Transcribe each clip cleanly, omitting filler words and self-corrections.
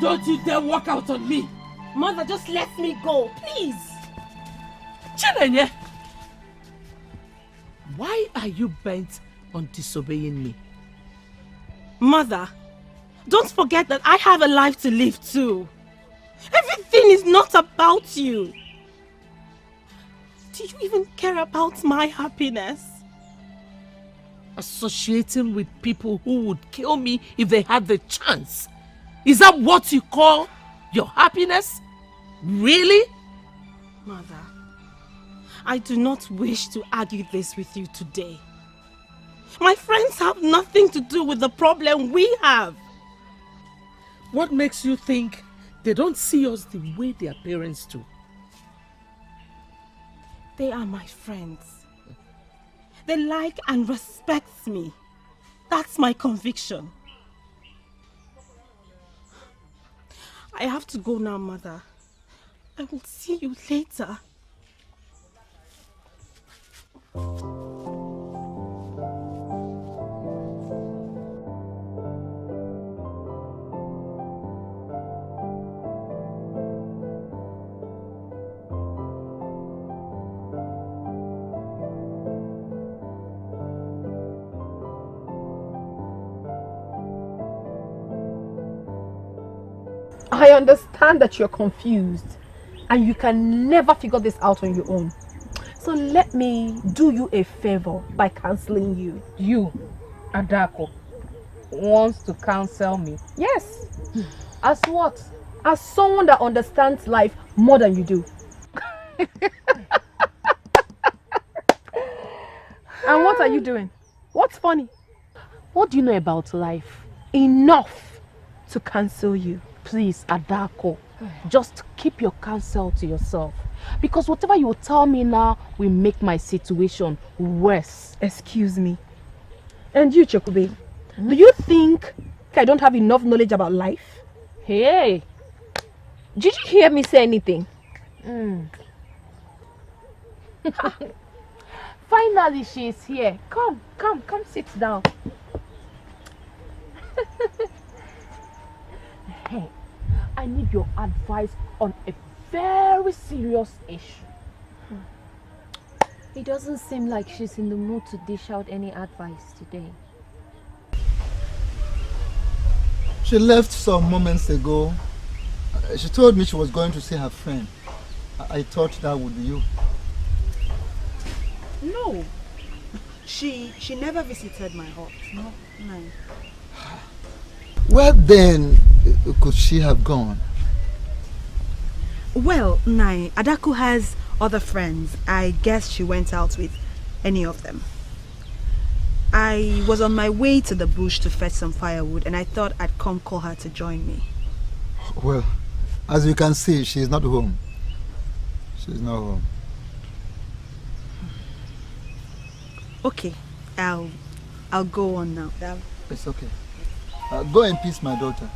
Don't you dare walk out on me! Mother, just let me go, please! Chinenye! Why are you bent on disobeying me? Mother, don't forget that I have a life to live too. Everything is not about you. Do you even care about my happiness? Associating with people who would kill me if they had the chance. Is that what you call your happiness? Really? Mother, I do not wish to argue this with you today. My friends have nothing to do with the problem we have. What makes you think they don't see us the way their parents do? They are my friends. They like and respect me. That's my conviction. I have to go now, Mother. I will see you later. I understand that you're confused and you can never figure this out on your own. So let me do you a favor by counseling you. You, Adaku, wants to counsel me? Yes. As what? As someone that understands life more than you do. And what are you doing? What's funny? What do you know about life? Enough to counsel you. Please, Adaku, just keep your counsel to yourself. Because whatever you tell me now will make my situation worse. Excuse me. And you, Chokube, do you think I don't have enough knowledge about life? Hey! Did you hear me say anything? Finally, she is here. Come, sit down. Hey, I need your advice on a very serious issue. It doesn't seem like she's in the mood to dish out any advice today. She left some moments ago. She told me she was going to see her friend. I thought that would be you. No. She never visited my hut. No. Where then could she have gone? Well, Nai, Adaku has other friends. I guess she went out with any of them. I was on my way to the bush to fetch some firewood and I thought I'd come call her to join me. Well, as you can see, she's not home. She's not home. Okay, I'll go on now. It's okay. Go in peace, my daughter.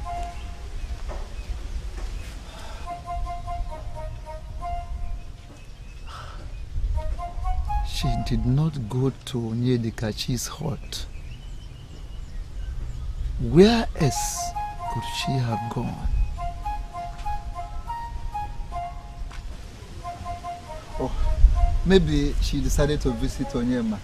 She did not go to Nyedikachi's hut. Where else could she have gone? Oh, maybe she decided to visit Onyema.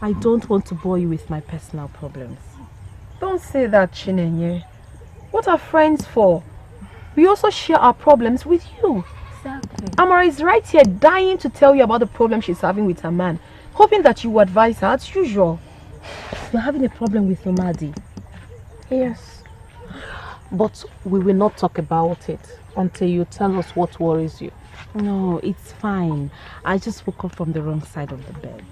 I don't want to bore you with my personal problems. Don't say that, Chinenye. What are friends for? We also share our problems with you. Exactly. Amara is right here dying to tell you about the problem she's having with her man, hoping that you will advise her as usual. You're having a problem with Nomadi. Yes. But we will not talk about it until you tell us what worries you. No, it's fine. I just woke up from the wrong side of the bed.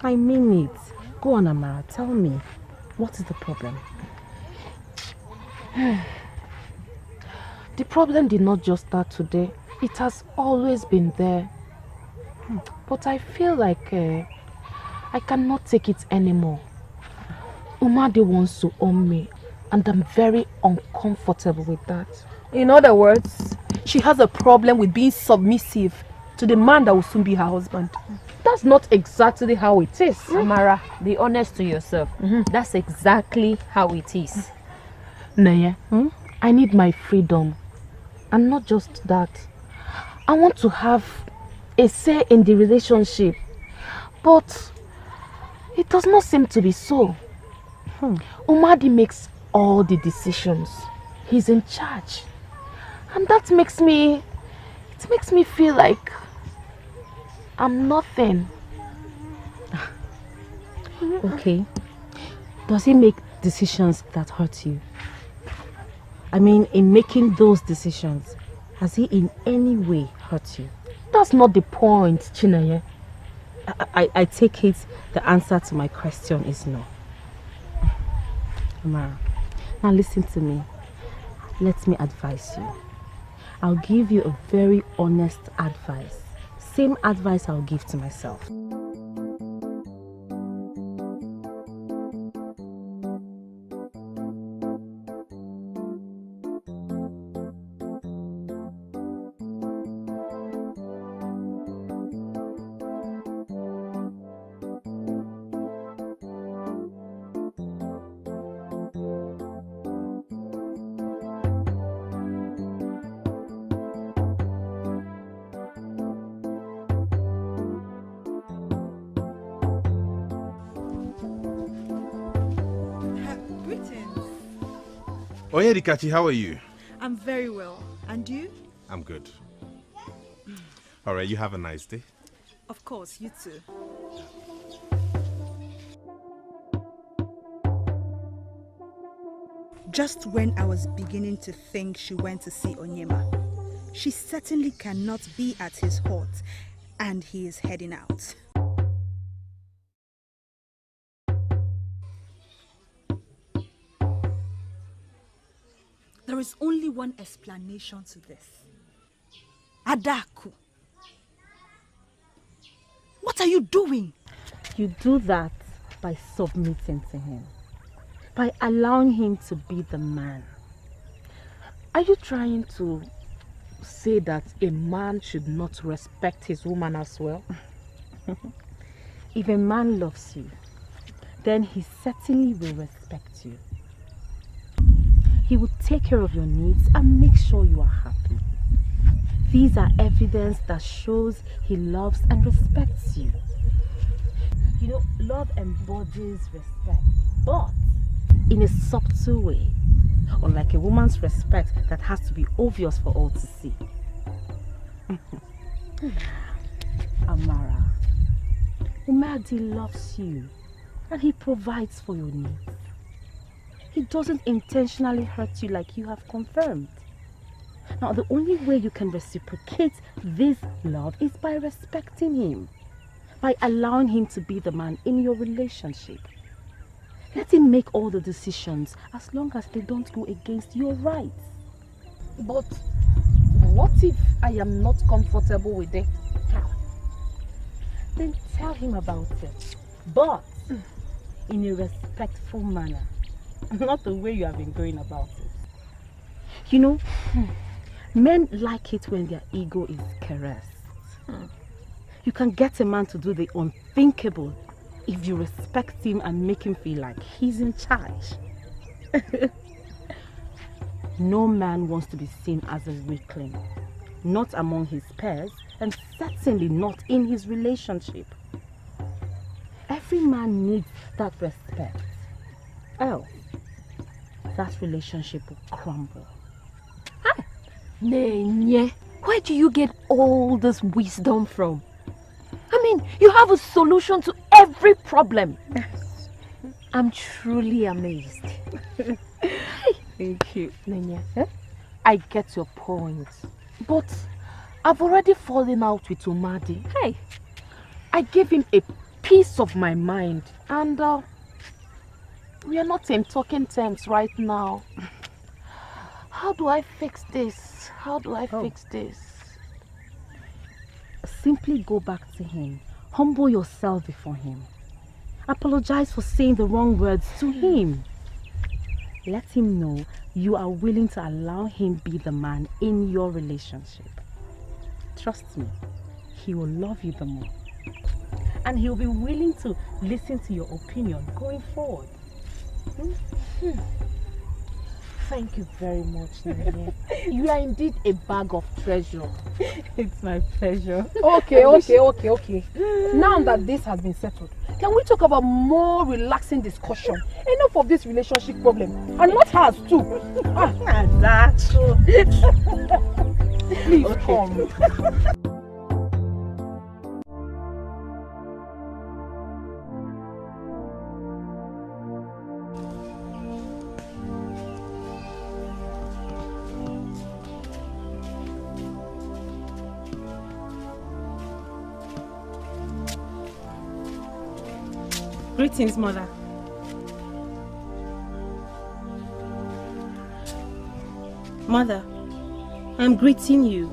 I mean it. Go on, Amara. Tell me. What is the problem? The problem did not just start today. It has always been there. But I feel like I cannot take it anymore. Umade wants to own me, and I'm very uncomfortable with that. In other words, she has a problem with being submissive to the man that will soon be her husband. That's not exactly how it is. Amara, be honest to yourself. That's exactly how it is. Naya, I need my freedom. And not just that. I want to have a say in the relationship. But it does not seem to be so. Umadi makes all the decisions. He's in charge. And that makes me feel like I'm nothing. Okay. Does he make decisions that hurt you? I mean, in making those decisions, has he in any way hurt you? That's not the point, Chineye. I take it the answer to my question is no. Amara, now listen to me. Let me advise you. I'll give you a very honest advice. Same advice I'll give to myself. Onyedikachi, how are you? I'm very well. And you? I'm good. Alright, you have a nice day. Of course, you too. Just when I was beginning to think she went to see Onyema, she certainly cannot be at his hut, and he is heading out. There is only one explanation to this. Adaku. What are you doing? You do that by submitting to him. By allowing him to be the man. Are you trying to say that a man should not respect his woman as well? If a man loves you, then he certainly will respect you. He will take care of your needs and make sure you are happy. These are evidence that shows he loves and respects you. You know, love embodies respect, but in a subtle way, unlike a woman's respect that has to be obvious for all to see. Amara, Umadi loves you and he provides for your needs. He doesn't intentionally hurt you like you have confirmed. Now, the only way you can reciprocate this love is by respecting him, by allowing him to be the man in your relationship. Let him make all the decisions as long as they don't go against your rights. But what if I am not comfortable with it? Then tell him about it, but in a respectful manner, not the way you have been going about it. You know, men like it when their ego is caressed. You can get a man to do the unthinkable if you respect him and make him feel like he's in charge. No man wants to be seen as a weakling, not among his peers, and certainly not in his relationship. Every man needs that respect, else that relationship will crumble. Nenye, where do you get all this wisdom from? I mean, you have a solution to every problem. I'm truly amazed. Thank you. Nenye, I get your point, but I've already fallen out with Umadi. Hey, I gave him a piece of my mind, and we are not in talking terms right now. How do I fix this? How do I fix this? Simply go back to him. Humble yourself before him. Apologize for saying the wrong words to him. Let him know you are willing to allow him be the man in your relationship. Trust me, he will love you the more. and he'll be willing to listen to your opinion going forward. Thank you very much, Nene. You are indeed a bag of treasure. It's my pleasure. Okay. Now that this has been settled, can we talk about more relaxing discussion? Enough of this relationship problem, and not hers too. That's Please come. Greetings, Mother. Mother, I'm greeting you.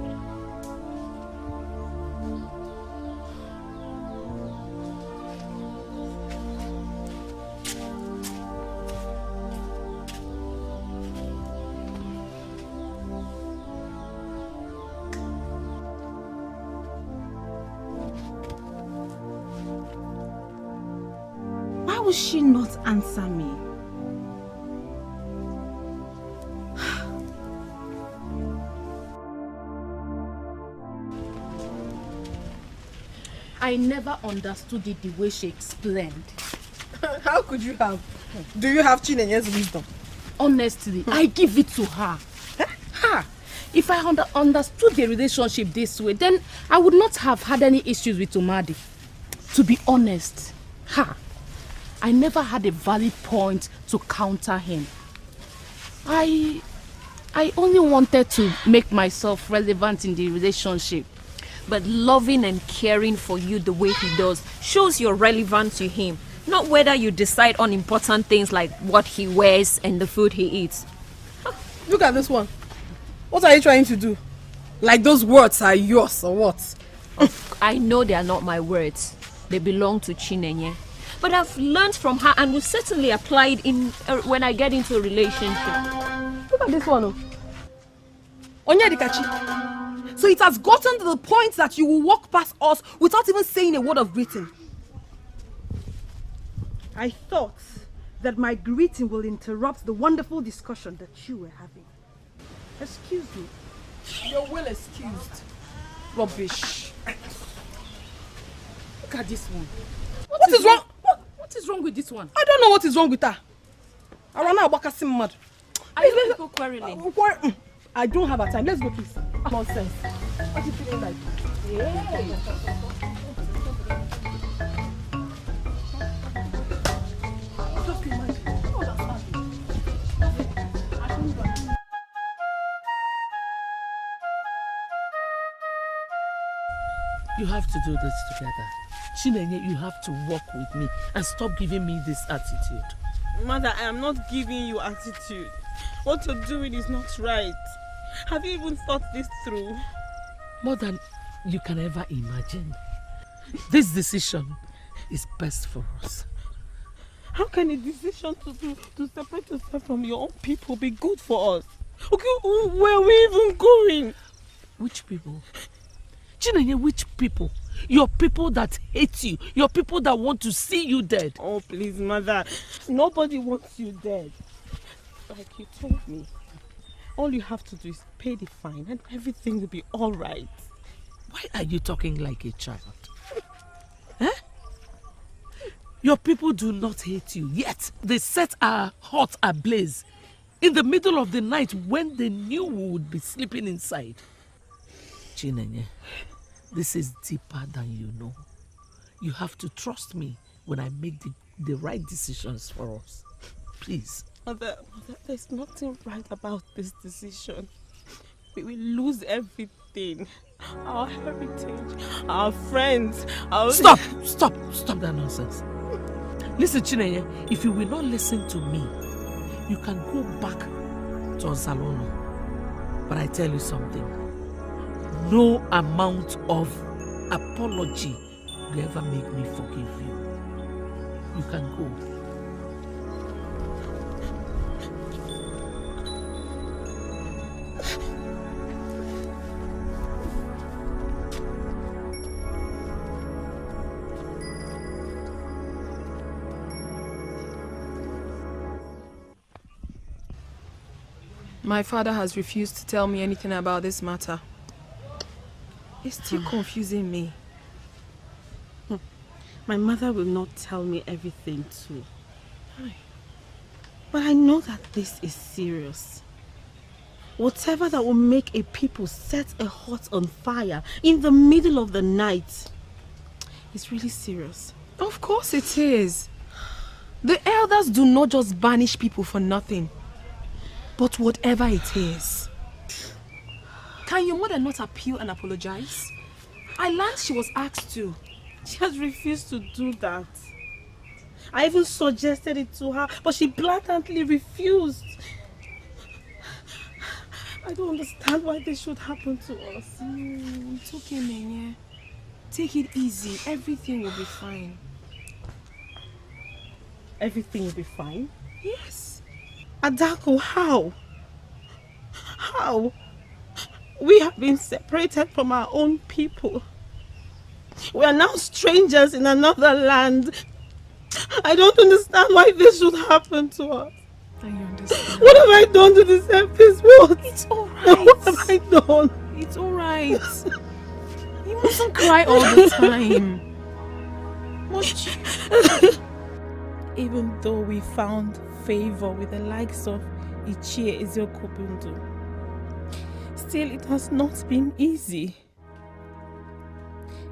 Why would she not answer me? I never understood it the way she explained. How could you have? Do you have Chinenye's wisdom? Honestly, I give it to her. Ha! If I understood the relationship this way, then I would not have had any issues with Umadi. To be honest, I never had a valid point to counter him. I only wanted to make myself relevant in the relationship. But loving and caring for you the way he does shows you're relevant to him. Not whether you decide on important things like what he wears and the food he eats. Look at this one. What are you trying to do? Like those words are yours or what? I know they are not my words. They belong to Chinenye. But I've learned from her and will certainly apply it in when I get into a relationship. Look at this one. Onyedikachi. So it has gotten to the point that you will walk past us without even saying a word of greeting. I thought that my greeting will interrupt the wonderful discussion that you were having. Excuse me. You're well excused. Rubbish. Look at this one. What is wrong? What is wrong with this one? I don't know what is wrong with her. I mad. Are you people quarreling? I don't have a time. Let's go, please. Nonsense. What are you feeling like? Hey. Just imagine. Oh, that's happy. You have to do this together. Chinenye, you have to work with me and stop giving me this attitude. Mother, I am not giving you attitude. What you're doing is not right. Have you even thought this through? More than you can ever imagine. This decision is best for us. How can a decision to separate yourself from your own people be good for us? Okay, where are we even going? Which people? Chinenye, which people? Your people that hate you. Your people that want to see you dead. Oh, please, Mother. Nobody wants you dead. Like you told me. All you have to do is pay the fine and everything will be all right. Why are you talking like a child? Eh? Your people do not hate you, yet they set our hearts ablaze in the middle of the night when they knew we would be sleeping inside. Chinenye, this is deeper than you know. You have to trust me when I make the right decisions for us. Please. Mother, there's nothing right about this decision. We will lose everything. Our heritage, our friends, our... Stop that nonsense. Listen, Chinenye, if you will not listen to me, you can go back to Onsalono. But I tell you something, no amount of apology will ever make me forgive you. You can go. My father has refused to tell me anything about this matter. It's still confusing me. My mother will not tell me everything too. But I know that this is serious. Whatever that will make a people set a hut on fire in the middle of the night is really serious. Of course it is. The elders do not just banish people for nothing. But whatever it is. Can your mother not appeal and apologize? I learned she was asked to. She has refused to do that. I even suggested it to her, but she blatantly refused. I don't understand why this should happen to us. It's okay, Menye. Take it easy. Everything will be fine. Everything will be fine? Yes. Adaku, how? How? We have been separated from our own people. We are now strangers in another land. I don't understand why this should happen to us. I understand. What have I done to deserve this? What? It's alright. What have I done? It's alright. You mustn't cry all the time. Even though we found favor with the likes of Ichie Ezeokobundu, still it has not been easy.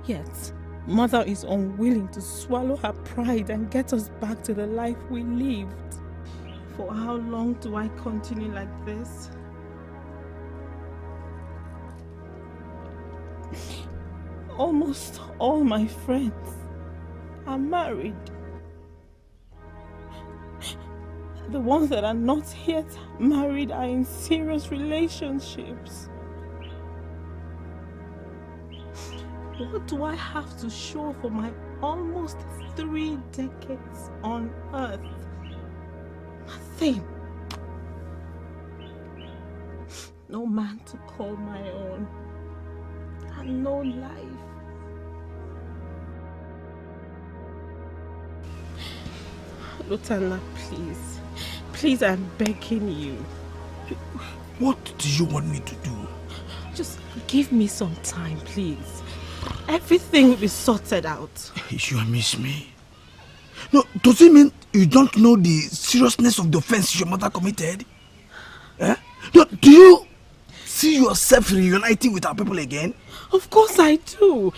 Yet, Mother is unwilling to swallow her pride and get us back to the life we lived. For how long do I continue like this? Almost all my friends are married. The ones that are not yet married are in serious relationships. What do I have to show for my almost 3 decades on earth? Nothing. No man to call my own. And no life. Lutana, please. Please, I'm begging you. What do you want me to do? Just give me some time, please. Everything will be sorted out. You miss me. No, does it mean you don't know the seriousness of the offense your mother committed? Eh? No, do you see yourself reuniting with our people again? Of course I do.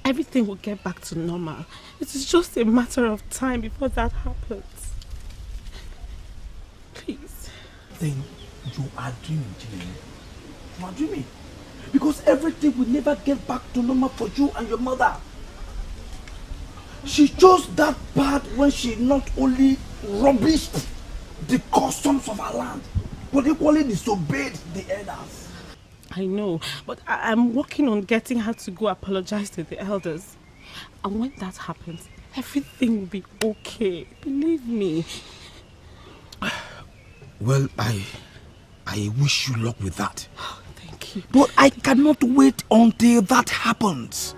Everything will get back to normal. It is just a matter of time before that happens. Please. Then you are dreaming, Chinene. You are dreaming. Because everything will never get back to normal for you and your mother. She chose that path when she not only rubbished the customs of our land, but equally disobeyed the elders. I know, but I'm working on getting her to go apologize to the elders. And when that happens, everything will be okay. Believe me. Well, I wish you luck with that. Oh, thank you. But I cannot wait until that happens.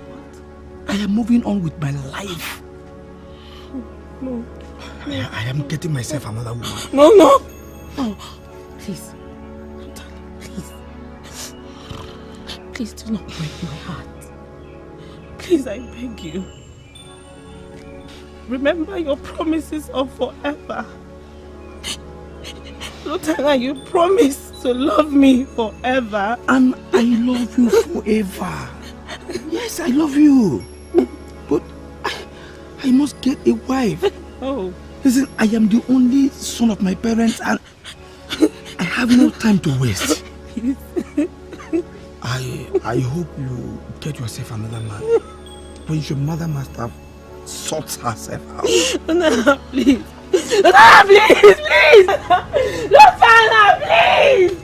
What? I am moving on with my life. No. I am getting myself another woman. No. No. Please. Please do not break my heart. Please, I beg you. Remember your promises of forever. Lutana, you promised to love me forever. And I love you forever. Yes, I love you. But I must get a wife. Oh. Listen, I am the only son of my parents and I have no time to waste. I hope you get yourself another man. When your mother must have sorted herself out. No, please. No, please, please. Lutana, please.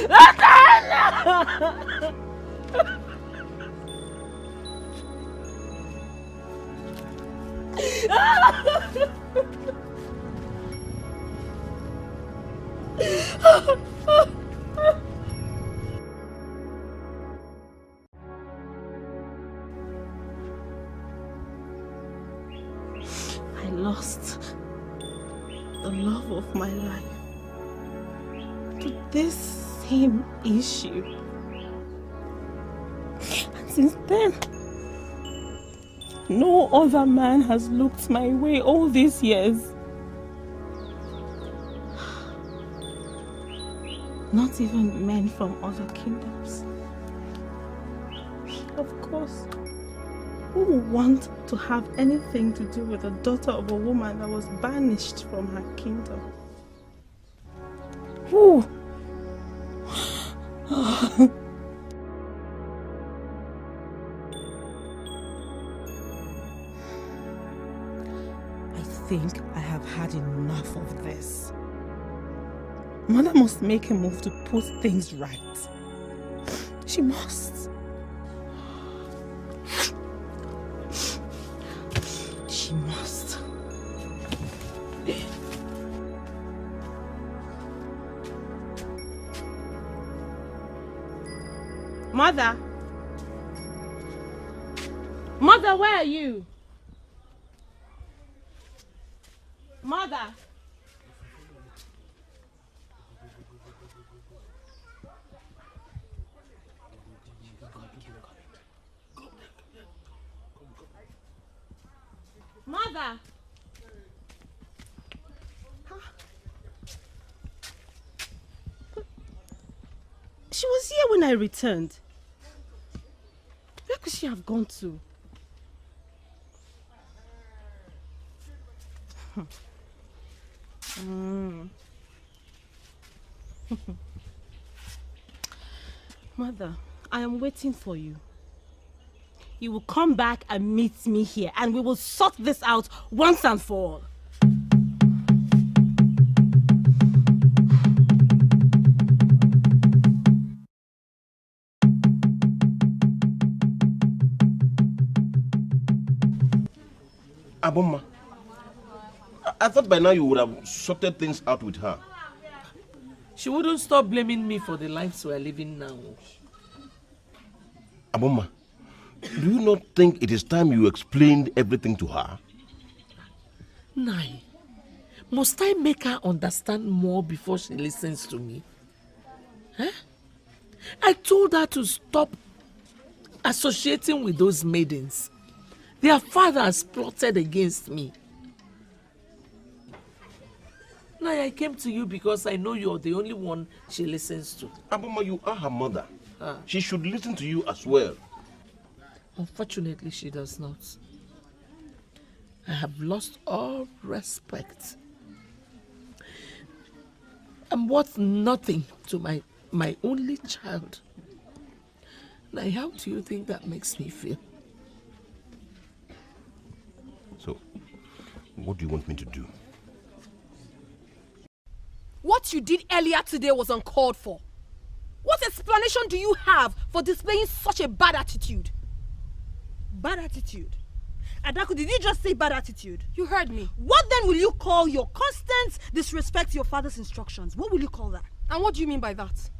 Lutana. I lost the love of my life to this same issue. And since then, no other man has looked my way all these years. Not even men from other kingdoms. Of course, who would want to have anything to do with the daughter of a woman that was banished from her kingdom? Who? I think I have had enough of this. Mother must make a move to put things right. She must. She must. Mother! Mother, where are you? Mother! Mother! She was here when I returned. Where could she have gone to? Mother, I am waiting for you. You will come back and meet me here, and we will sort this out once and for all. Aboma, I thought by now you would have sorted things out with her. She wouldn't stop blaming me for the lives we're living now. Aboma, do you not think it is time you explained everything to her? Nai, must I make her understand more before she listens to me? Huh? I told her to stop associating with those maidens. Their father has plotted against me. Nai, I came to you because I know you're the only one she listens to. Aboma, you are her mother. She should listen to you as well. Unfortunately, she does not. I have lost all respect. I'm worth nothing to my only child. Now, how do you think that makes me feel? So, what do you want me to do? What you did earlier today was uncalled for. What explanation do you have for displaying such a bad attitude? Bad attitude? Adaku, did you just say bad attitude? You heard me. What then will you call your constant disrespect to your father's instructions? What will you call that? And what do you mean by that?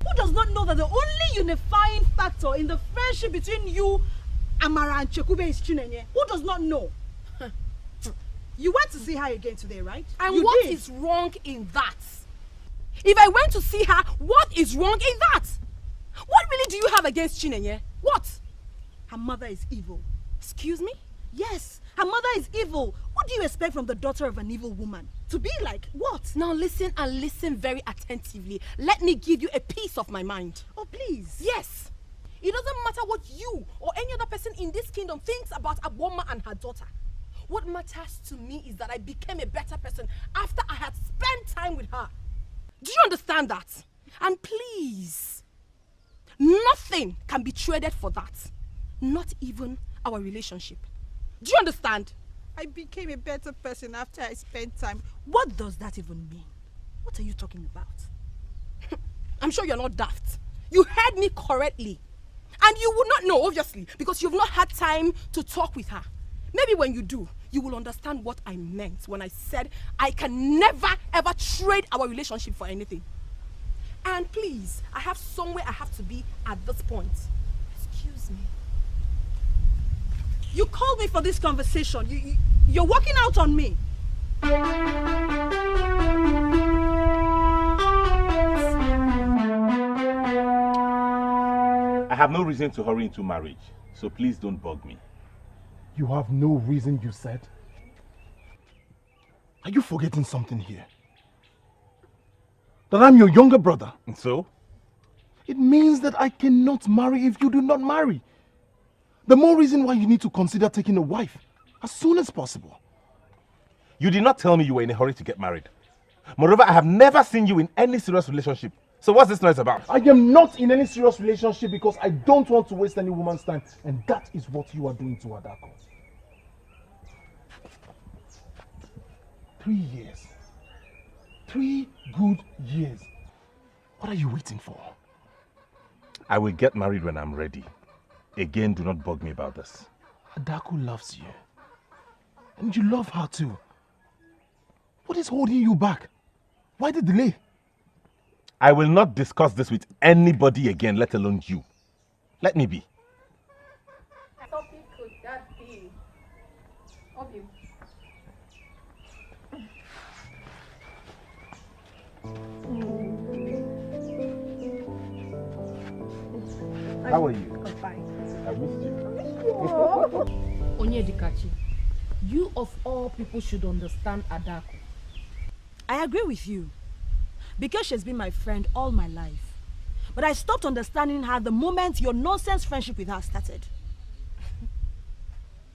Who does not know that the only unifying factor in the friendship between you, Amara, and Chekube is Chinenye? Who does not know? You went to see her again today, right? And what is wrong in that? If I went to see her, what is wrong in that? What really do you have against Chinenye? What? Her mother is evil. Excuse me? Yes, her mother is evil. What do you expect from the daughter of an evil woman? To be like what? Now listen and listen very attentively. Let me give you a piece of my mind. Oh, please. Yes. It doesn't matter what you or any other person in this kingdom thinks about Aboma and her daughter. What matters to me is that I became a better person after I had spent time with her. Do you understand that? And please, nothing can be traded for that. Not even our relationship. Do you understand? I became a better person after I spent time. What does that even mean? What are you talking about? I'm sure you're not daft. You heard me correctly. And you would not know, obviously, because you've not had time to talk with her. Maybe when you do, you will understand what I meant when I said I can never ever trade our relationship for anything. And please, I have somewhere I have to be at this point. Excuse me. You called me for this conversation. You're walking out on me. I have no reason to hurry into marriage, so please don't bug me. You have no reason, you said? Are you forgetting something here? That I'm your younger brother. And so? It means that I cannot marry if you do not marry. The more reason why you need to consider taking a wife as soon as possible. You did not tell me you were in a hurry to get married. Moreover, I have never seen you in any serious relationship. So what's this noise about? I am not in any serious relationship because I don't want to waste any woman's time. And that is what you are doing to Adaku. 3 years. 3 good years. What are you waiting for? I will get married when I'm ready. Again, do not bug me about this. Adaku loves you. And you love her too. What is holding you back? Why the delay? I will not discuss this with anybody again, let alone you. Let me be. What topic could that be? Okay. How are you? I'm fine. I missed you. Onyedikachi, you of all people should understand Adaku. I agree with you. Because she's been my friend all my life. But I stopped understanding her the moment your nonsense friendship with her started.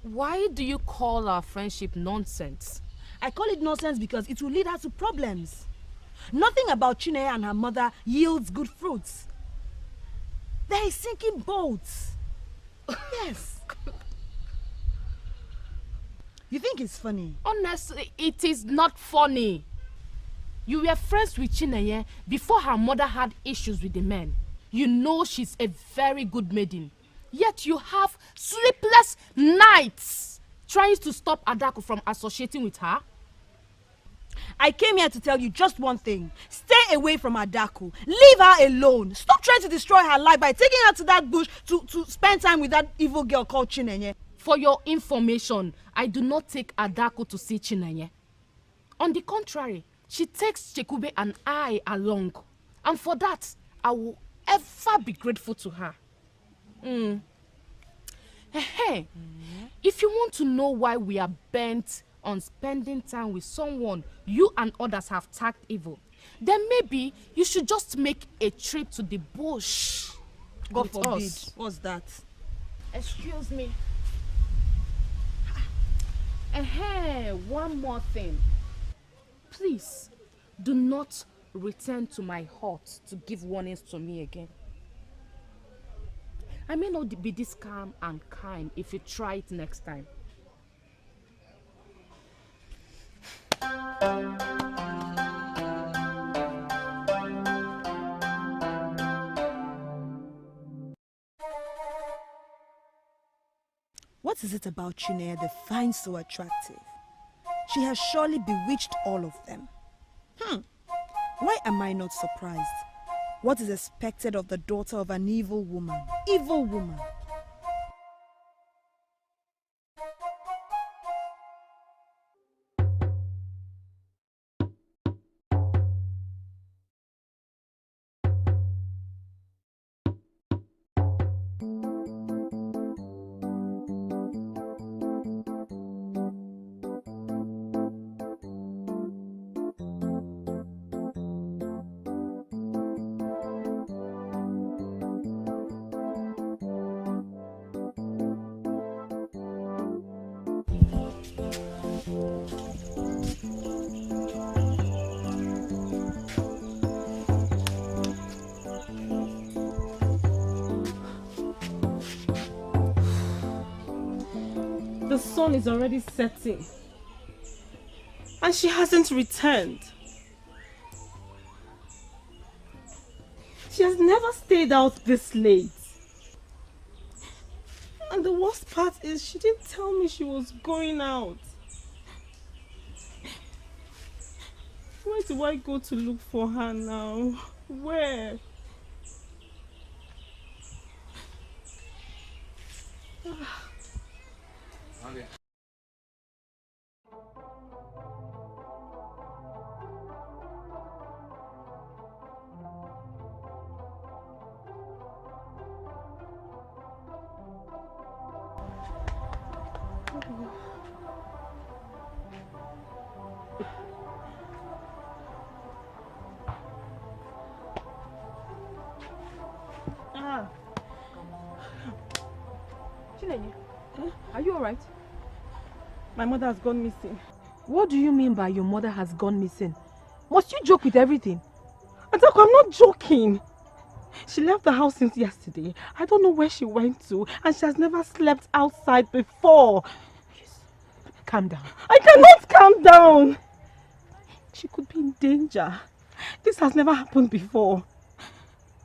Why do you call our friendship nonsense? I call it nonsense because it will lead her to problems. Nothing about Chineye and her mother yields good fruits. They're a sinking boat. Yes. You think it's funny? Honestly, it is not funny. You were friends with Chineye before her mother had issues with the men. You know she's a very good maiden. Yet you have sleepless nights trying to stop Adaku from associating with her. I came here to tell you just one thing. Stay away from Adaku. Leave her alone. Stop trying to destroy her life by taking her to that bush to spend time with that evil girl called Chineye. For your information, I do not take Adaku to see Chineye. On the contrary, she takes Chekube and I along. And for that, I will ever be grateful to her. Hey, if you want to know why we are bent on spending time with someone you and others have tagged evil, then maybe you should just make a trip to the bush. God forbid. Us. What's that? Excuse me. Hey, one more thing. Please, do not return to my hut to give warnings to me again. I may not be this calm and kind if you try it next time. What is it about Chineye that finds so attractive? She has surely bewitched all of them. Why am I not surprised? What is expected of the daughter of an evil woman? Evil woman. The sun is already setting. And she hasn't returned. She has never stayed out this late. And the worst part is she didn't tell me she was going out. Where do I go to look for her now? Where? Okay. Chinenye, are you alright? My mother has gone missing. What do you mean by your mother has gone missing? Must you joke with everything? Adaku, I'm not joking. She left the house since yesterday. I don't know where she went to, and she has never slept outside before. Calm down. I cannot calm down. She could be in danger. This has never happened before.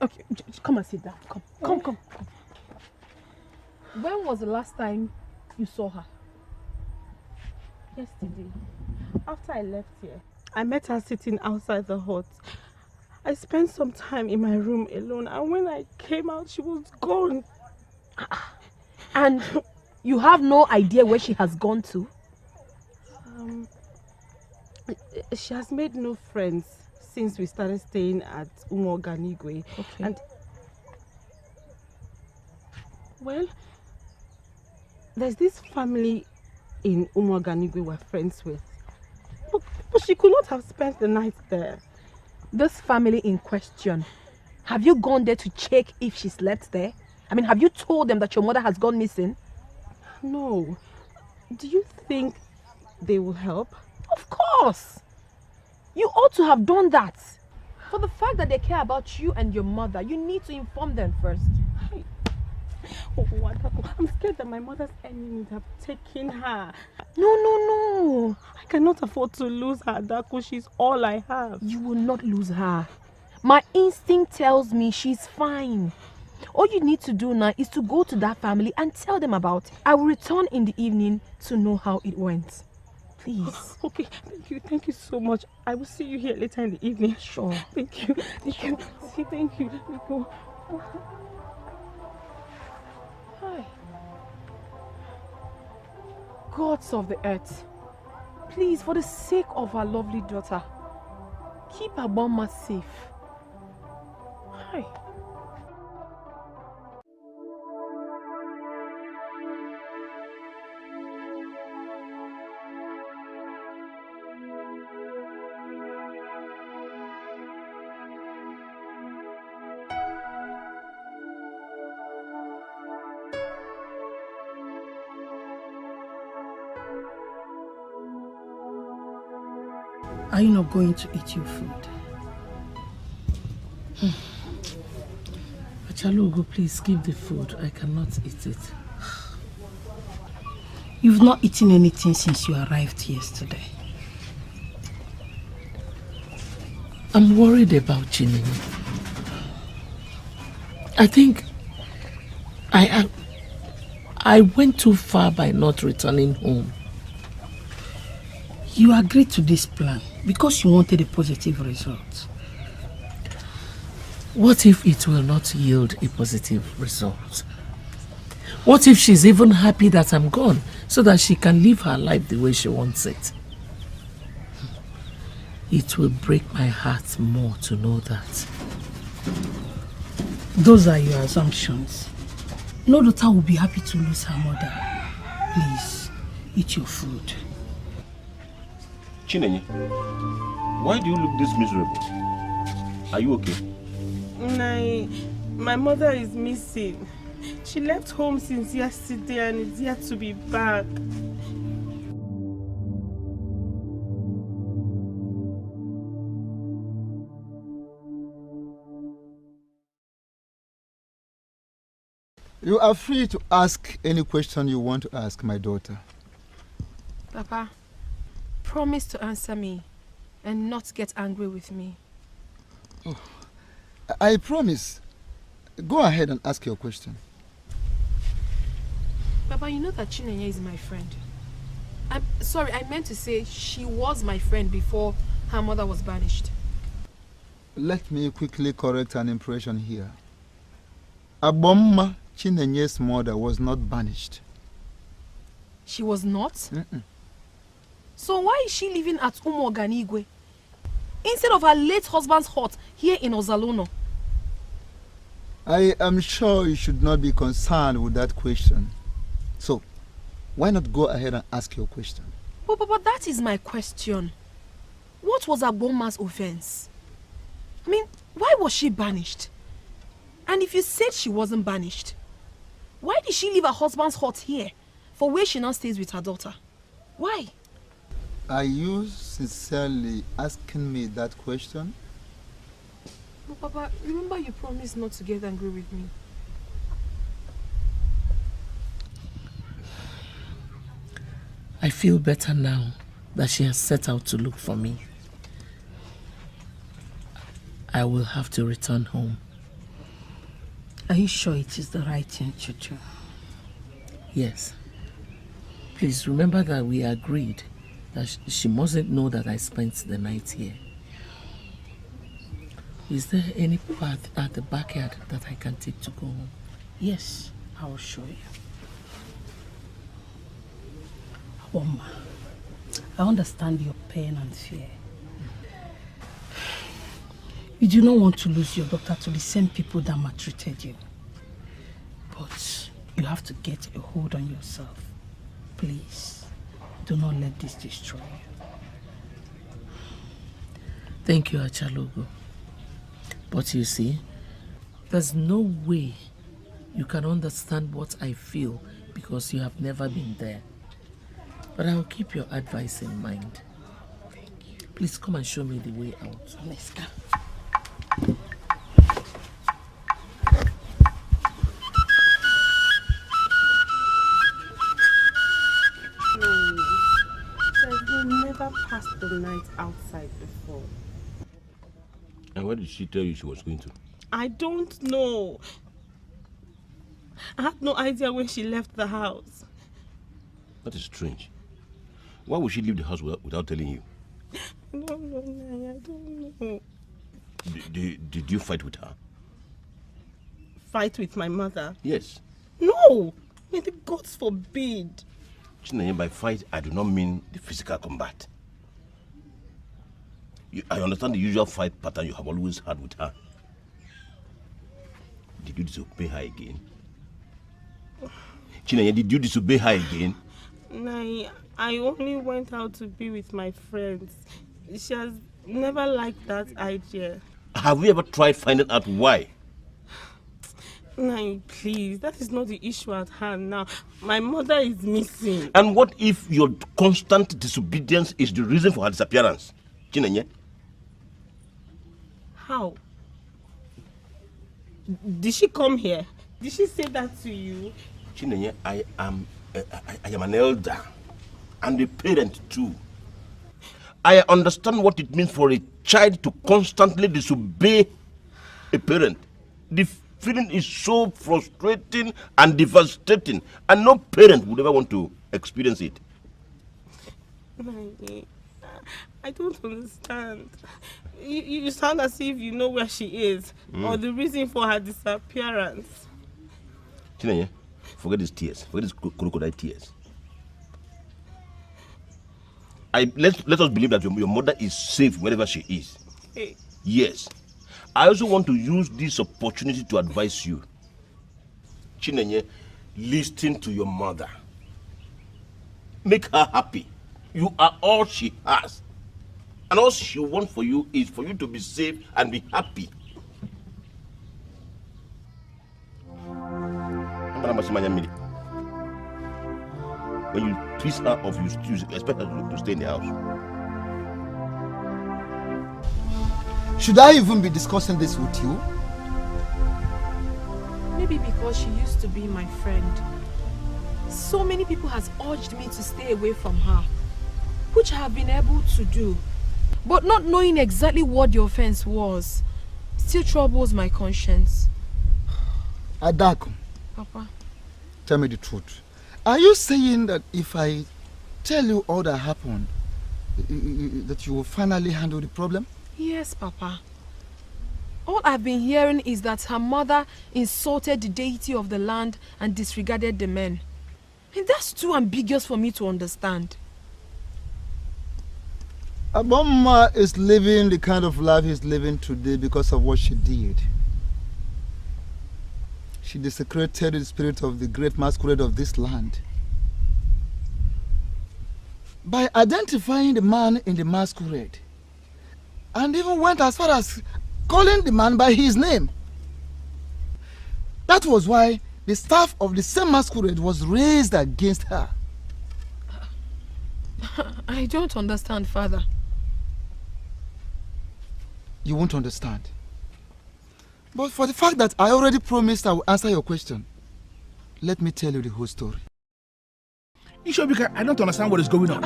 Okay, come and sit down. Come. When was the last time you saw her? Yesterday, after I left here, I met her sitting outside the hut. I spent some time in my room alone, and when I came out, she was gone. And you have no idea where she has gone to? She has made no friends since we started staying at Umoganigwe. Okay. And well, there's this family in Umoganigwe we're friends with. But she could not have spent the night there. This family in question, have you gone there to check if she slept there? I mean, have you told them that your mother has gone missing? No. Do you think they will help? Of course! You ought to have done that. For the fact that they care about you and your mother, you need to inform them first. Oh, Adaku, I'm scared that my mother's enemies have taken her. No. I cannot afford to lose her, Adaku. She's all I have. You will not lose her. My instinct tells me she's fine. All you need to do now is to go to that family and tell them about it. I will return in the evening to know how it went. Please. Okay, thank you so much. I will see you here later in the evening. Sure. Thank you. Thank you. Let me go. Hi. Gods of the earth, please, for the sake of our lovely daughter, keep Aboma safe. Hi. Are you not going to eat your food? Achalugo, please give the food. I cannot eat it. You've not eaten anything since you arrived yesterday. I'm worried about Chinenye. I think I went too far by not returning home. You agreed to this plan because you wanted a positive result. What if it will not yield a positive result? What if she's even happy that I'm gone so that she can live her life the way she wants it? It will break my heart more to know that. Those are your assumptions. No daughter will be happy to lose her mother. Please, eat your food. Chinenye, why do you look this miserable? Are you okay? My mother is missing. She left home since yesterday and is yet to be back. You are free to ask any question you want to ask, my daughter. Papa, promise to answer me and not get angry with me. Oh, I promise. Go ahead and ask your question. Papa, you know that Chinenye is my friend. I'm sorry, I meant to say she was my friend before her mother was banished. Let me quickly correct an impression here. Abomma, Chinenye's mother, was not banished. She was not? So why is she living at Umoganigwe instead of her late husband's hut here in Ozalono? I am sure you should not be concerned with that question. So, Why not go ahead and ask your question? But that is my question. What was Agboma's offense? I mean, why was she banished? And if you said she wasn't banished, why did she leave her husband's hut here for where she now stays with her daughter? Why? Are you sincerely asking me that question? But Papa, remember you promised not to get angry with me. I feel better now that she has set out to look for me. I will have to return home. Are you sure it is the right thing to do? Yes. Please remember that we agreed that she mustn't know that I spent the night here. Is there any path at the backyard that I can take to go home? Yes, I will show you. Oma, I understand your pain and fear. You do not want to lose your daughter to the same people that maltreated you. But you have to get a hold on yourself. Please, do not let this destroy you. Thank you, Achalogo. But you see, there's no way you can understand what I feel because you have never been there. But I will keep your advice in mind. Thank you. Please come and show me the way out. Let's go. We've never passed the night outside before. And where did she tell you she was going to? I don't know. I had no idea when she left the house. That is strange. Why would she leave the house without telling you? I don't know, Nai, I don't know. Did you fight with her? Fight with my mother? Yes. No! May the gods forbid. Chinenye, by fight, I do not mean the physical combat. I understand the usual fight pattern you have always had with her. Did you disobey her again? Chinenye, did you disobey her again? Nai, I only went out to be with my friends. She has never liked that idea. Have you ever tried finding out why? Nai, please, that is not the issue at hand now. My mother is missing. And what if your constant disobedience is the reason for her disappearance? Chinenye? How? Did she come here? Did she say that to you? Chinenye, I am an elder and a parent too. I understand what it means for a child to constantly disobey a parent. The feeling is so frustrating and devastating, and no parent would ever want to experience it. I don't understand. You sound as if you know where she is, or the reason for her disappearance. Chinenye, forget these tears. Forget these crocodile tears. Let us believe that your mother is safe wherever she is. Hey. Yes. I also want to use this opportunity to advise you. Chinenye, listen to your mother. Make her happy. You are all she has. And all she wants for you is for you to be safe and be happy. When you twist her off, you expect her to stay in the house. Should I even be discussing this with you? Maybe because she used to be my friend. So many people has urged me to stay away from her, which I have been able to do. But not knowing exactly what the offense was still troubles my conscience. Adaku, Papa, tell me the truth. Are you saying that if I tell you all that happened, that you will finally handle the problem? Yes, Papa. All I've been hearing is that her mother insulted the deity of the land and disregarded the men. And that's too ambiguous for me to understand. Aboma is living the kind of life he's living today because of what she did. She desecrated the spirit of the great masquerade of this land. by identifying the man in the masquerade, and even went as far as calling the man by his name. That was why the staff of the same masquerade was raised against her. I don't understand, Father. You won't understand. But for the fact that I already promised I will answer your question, let me tell you the whole story. Ishobika, I don't understand what is going on.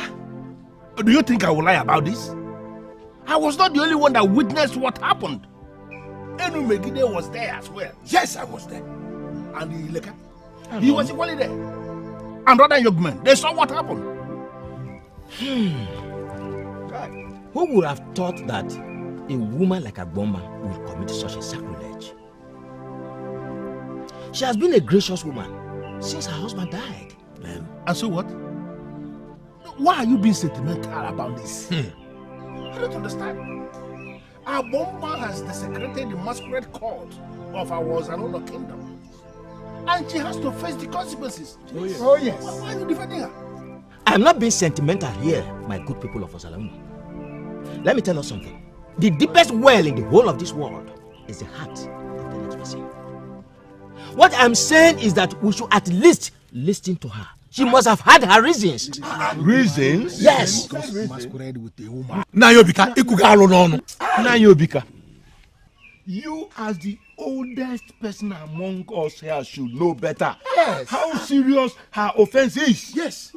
Do you think I will lie about this? I was not the only one that witnessed what happened. Enu Megide was there as well. Yes, I was there. And the Ileka, he was equally there. And other young men, they saw what happened. Who would have thought that a woman like Agboma would commit such a sacrilege? She has been a gracious woman since her husband died. And so what? Why are you being sentimental about this? I don't understand. Agboma has desecrated the masquerade court of our Ozalono kingdom. And she has to face the consequences. Oh yes. Oh, yes. Why are you defending her? I am not being sentimental here, my good people of Ozalono. Let me tell you something. The deepest well in the whole of this world is the heart of the next person. What I'm saying is that we should at least listen to her. She must have had her reasons. Reasons? Yes. Masquerade with a woman. Nayobika, Nayobika. You as the oldest person among us here should know better. Yes. How serious her offense is. Yes.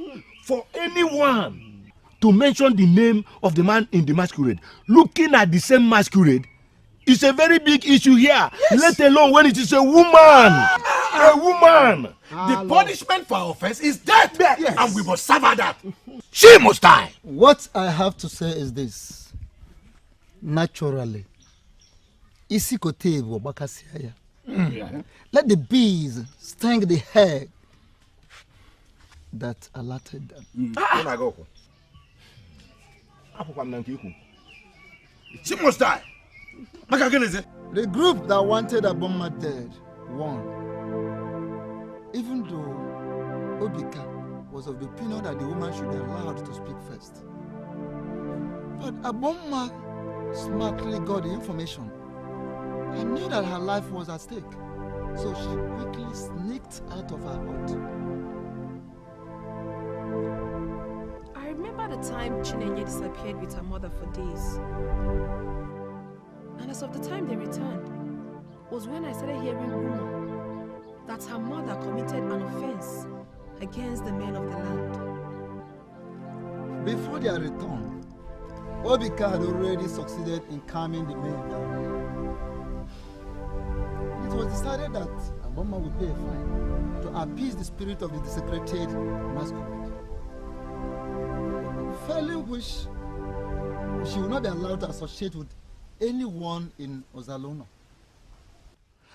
For anyone to mention the name of the man in the masquerade, looking at the same masquerade, is a very big issue here. Yes. Let alone when it is a woman. A woman. The punishment for offense is death. Yes. And we must serve her that. She must die. What I have to say is this. Naturally, let the bees sting the hair that alerted them. She must die. The group that wanted Agboma dead won. Even though Obika was of the opinion that the woman should be allowed to speak first. But Agboma smartly got the information and knew that her life was at stake. So she quickly sneaked out of her hut. I remember the time Chinenye disappeared with her mother for days. And as of the time they returned, was when I started hearing rumor that her mother committed an offense against the men of the land. Before their return, Obika had already succeeded in calming the men down. It was decided that Agboma would pay a fine to appease the spirit of the desecrated masquerade. Failing which, she would not be allowed to associate with anyone in Ozalono.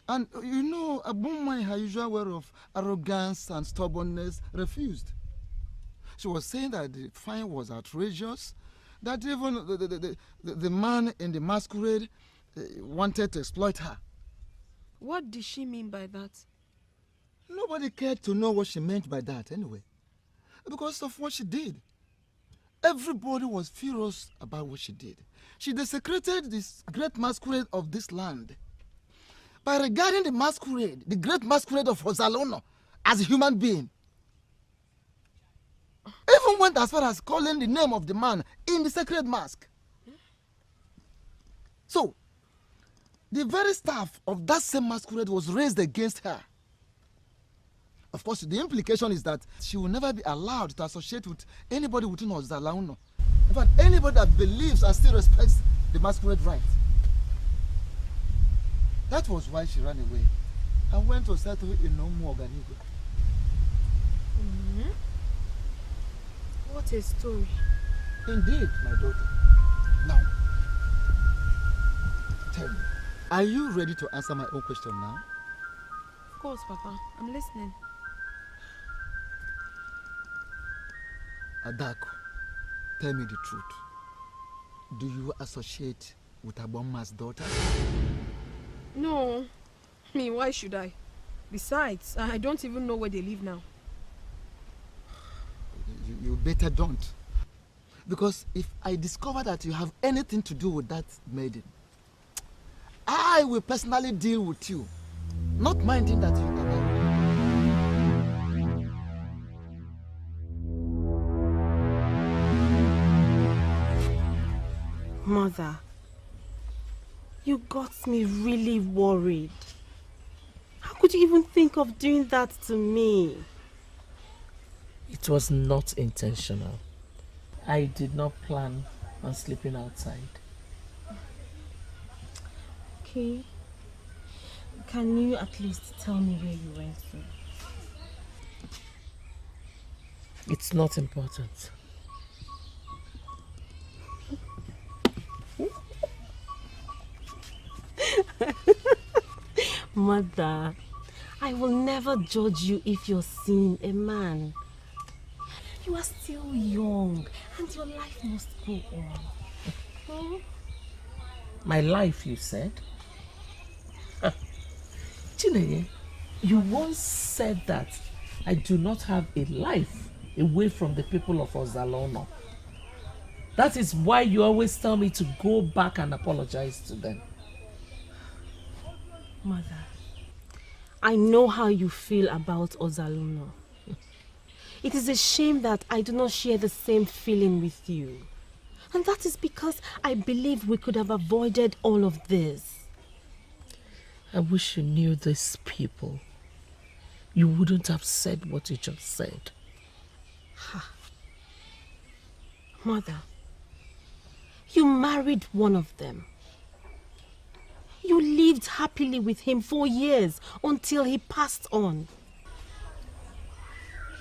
And you know, Agboma, in her usual way of arrogance and stubbornness, refused. She was saying that the fine was outrageous, that even the man in the masquerade wanted to exploit her. What did she mean by that? Nobody cared to know what she meant by that anyway, because of what she did. Everybody was furious about what she did. She desecrated this great masquerade of this land by regarding the masquerade, the great masquerade of Ozalono, as a human being. Even went as far as calling the name of the man in the sacred mask. So, the very staff of that same masquerade was raised against her. Of course, the implication is that she will never be allowed to associate with anybody within Ozalono. In fact, anybody that believes and still respects the masquerade right. That was why she ran away and went to settle in Umuoganigo. What a story. Indeed, my daughter. Now, tell me, are you ready to answer my own question now? Of course, Papa. I'm listening. Adaku, tell me the truth. Do you associate with Agboma's daughter? No. Why should I? Besides, I don't even know where they live now. You better don't. Because if I discover that you have anything to do with that maiden, I will personally deal with you, not minding that you are married. Mother, you got me really worried. How could you even think of doing that to me? It was not intentional. I did not plan on sleeping outside. Okay. Can you at least tell me where you went to? It's not important. Mother, I will never judge you if you're seeing a man. You are still young and your life must go on. Hmm? My life, you said? Chineye, you once said that I do not have a life away from the people of Ozalono. That is why you always tell me to go back and apologize to them. Mother, I know how you feel about Ozalono. It is a shame that I do not share the same feeling with you. And that is because I believe we could have avoided all of this. I wish you knew these people. You wouldn't have said what you just said. Mother, you married one of them. You lived happily with him for years until he passed on.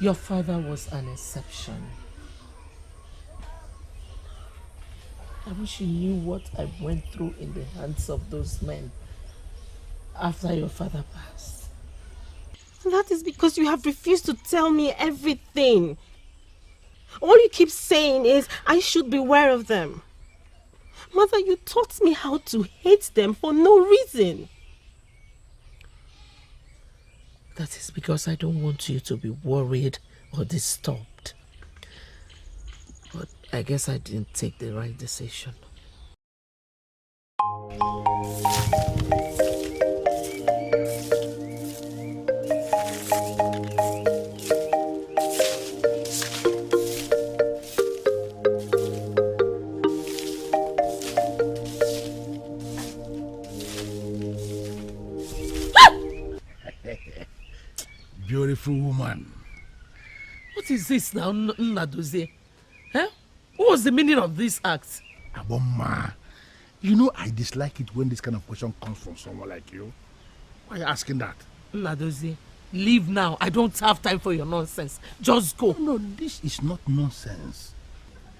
Your father was an exception. I wish you knew what I went through in the hands of those men after your father passed. That is because you have refused to tell me everything. All you keep saying is I should beware of them. Mother, you taught me how to hate them for no reason. That is because I don't want you to be worried or disturbed. But I guess I didn't take the right decision. Beautiful woman. What is this now, Nadozie? Huh? What was the meaning of this act? Aboma, you know I dislike it when this kind of question comes from someone like you. Why are you asking that? Nadozie, leave now. I don't have time for your nonsense. Just go. No, this is not nonsense.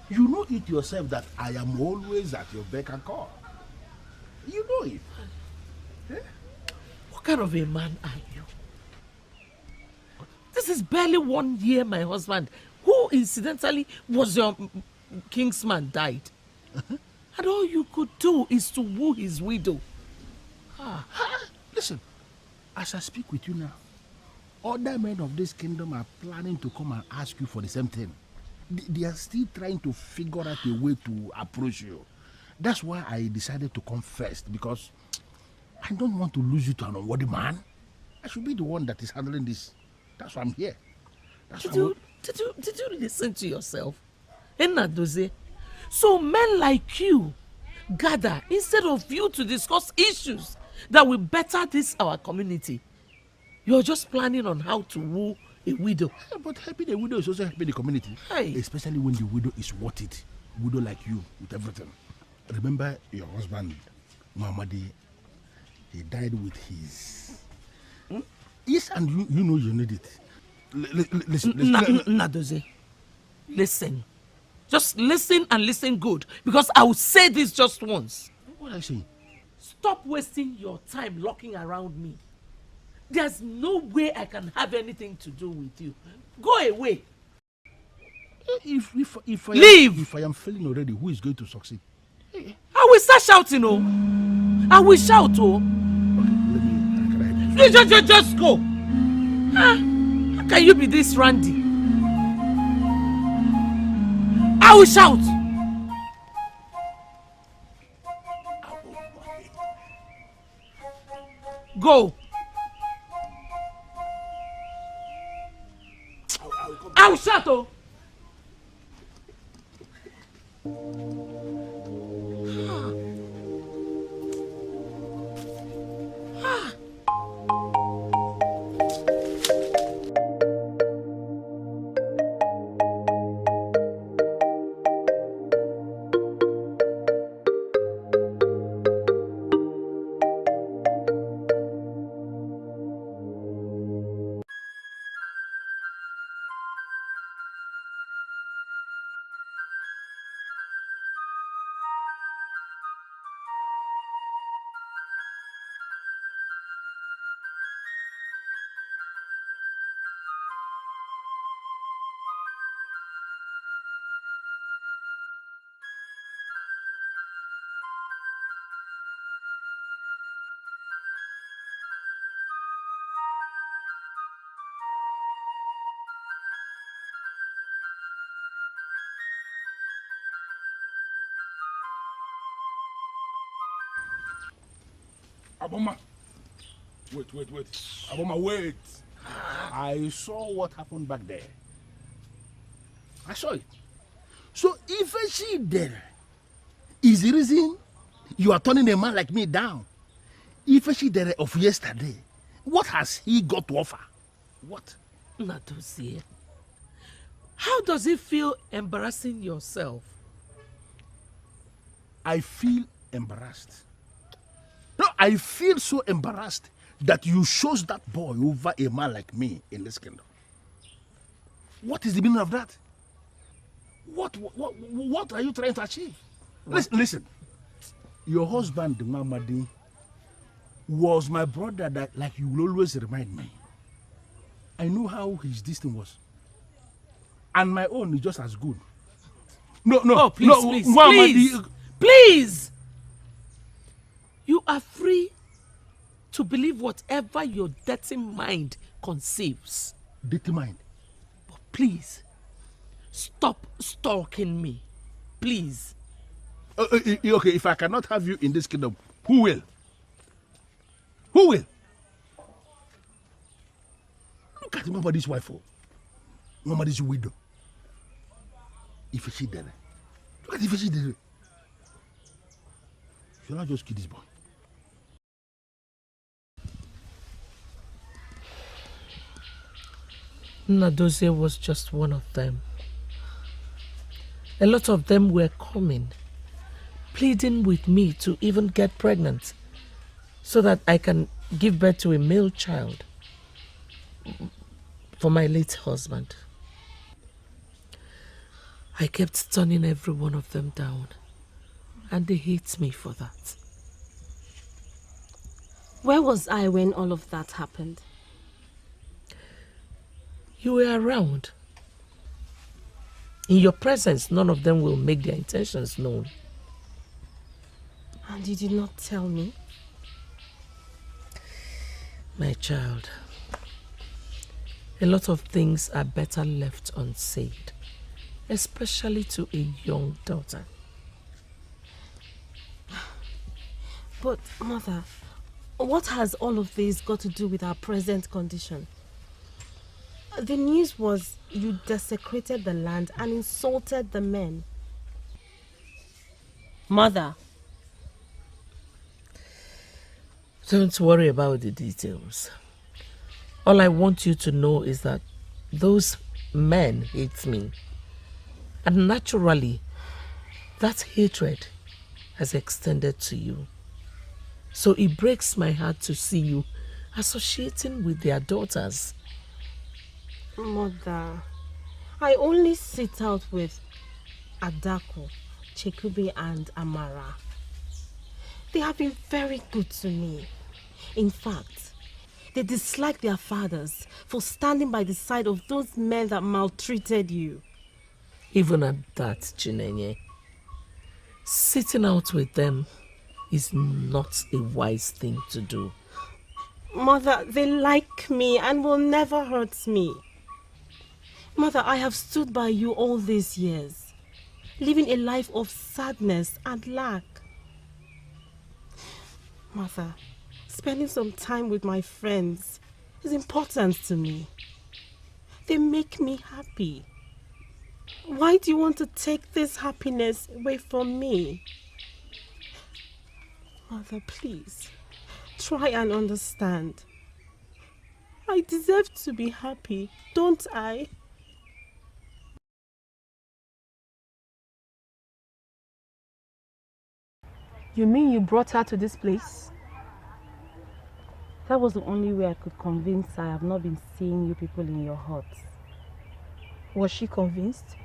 You know it yourself that I am always at your beck and call. You know it. Eh? What kind of a man are you? This is barely 1 year my husband, who incidentally was your kingsman, died. And all you could do is to woo his widow. Listen, as I speak with you now, other men of this kingdom are planning to come and ask you for the same thing. They are still trying to figure out a way to approach you. That's why I decided to come first, because I don't want to lose you to an unworthy man. I should be the one that is handling this. That's why I'm here. Did you listen to yourself? Nadozie? So men like you gather instead of you to discuss issues that will better this our community. You're just planning on how to woo a widow. Yeah, but helping a widow is also helping the community. Hey. Especially when the widow is worth it. Widow like you with everything. Remember your husband, Muhammadi, he died with his... Yes, and you know you need it. Listen. Nadozie, listen. Just listen and listen good, because I will say this just once. What are you saying? Stop wasting your time locking around me. There's no way I can have anything to do with you. Go away. If Leave. If I am failing already, who is going to succeed? I will start shouting, oh. I will shout, oh. Please just go. How can you be this randy? I will shout. go. I'll shut up. Aboma, wait. Aboma, wait. I saw what happened back there. I saw it. So if she there is the reason you are turning a man like me down. If she there of yesterday, what has he got to offer? What? Nadozie, how does it feel embarrassing yourself? I feel embarrassed. No, I feel so embarrassed that you chose that boy over a man like me in this kingdom. What is the meaning of that? What are you trying to achieve? Listen. Your husband, Mamadi, was my brother that, like you will always remind me. I know how his distance was. And my own is just as good. No, oh, please. You are free to believe whatever your dirty mind conceives. Dirty mind? But please, stop stalking me. Please. Okay, if I cannot have you in this kingdom, who will? Who will? Look at Mamadi's wife, Mamadi's widow. If she did it. Look at if she did it. Should I just kill this boy? Nadozie was just one of them. A lot of them were coming, pleading with me to even get pregnant so that I can give birth to a male child for my late husband. I kept turning every one of them down, and they hate me for that. Where was I when all of that happened? You were around. In your presence, none of them will make their intentions known. And you did not tell me? My child, a lot of things are better left unsaid, especially to a young daughter. But, Mother, what has all of this got to do with our present condition? The news was you desecrated the land and insulted the men. Mother. Don't worry about the details. All I want you to know is that those men hate me. And naturally, that hatred has extended to you. So it breaks my heart to see you associating with their daughters. Mother, I only sit out with Adaku, Chekubi and Amara. They have been very good to me. In fact, they dislike their fathers for standing by the side of those men that maltreated you. Even at that, Chinenye, sitting out with them is not a wise thing to do. Mother, they like me and will never hurt me. Mother, I have stood by you all these years, living a life of sadness and lack. Mother, spending some time with my friends is important to me. They make me happy. Why do you want to take this happiness away from me? Mother, please, try and understand. I deserve to be happy, don't I? You mean you brought her to this place? That was the only way I could convince her I have not been seeing you people in your huts. Was she convinced?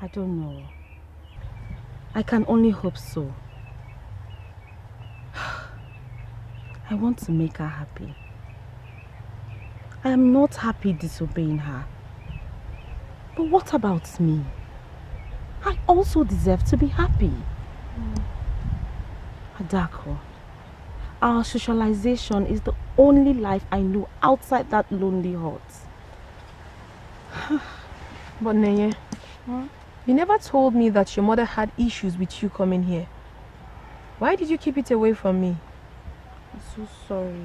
I don't know. I can only hope so. I want to make her happy. I am not happy disobeying her. But what about me? I also deserve to be happy. Adaku, our socialization is the only life I know outside that lonely hut. But Neye, you never told me that your mother had issues with you coming here. Why did you keep it away from me? I'm so sorry.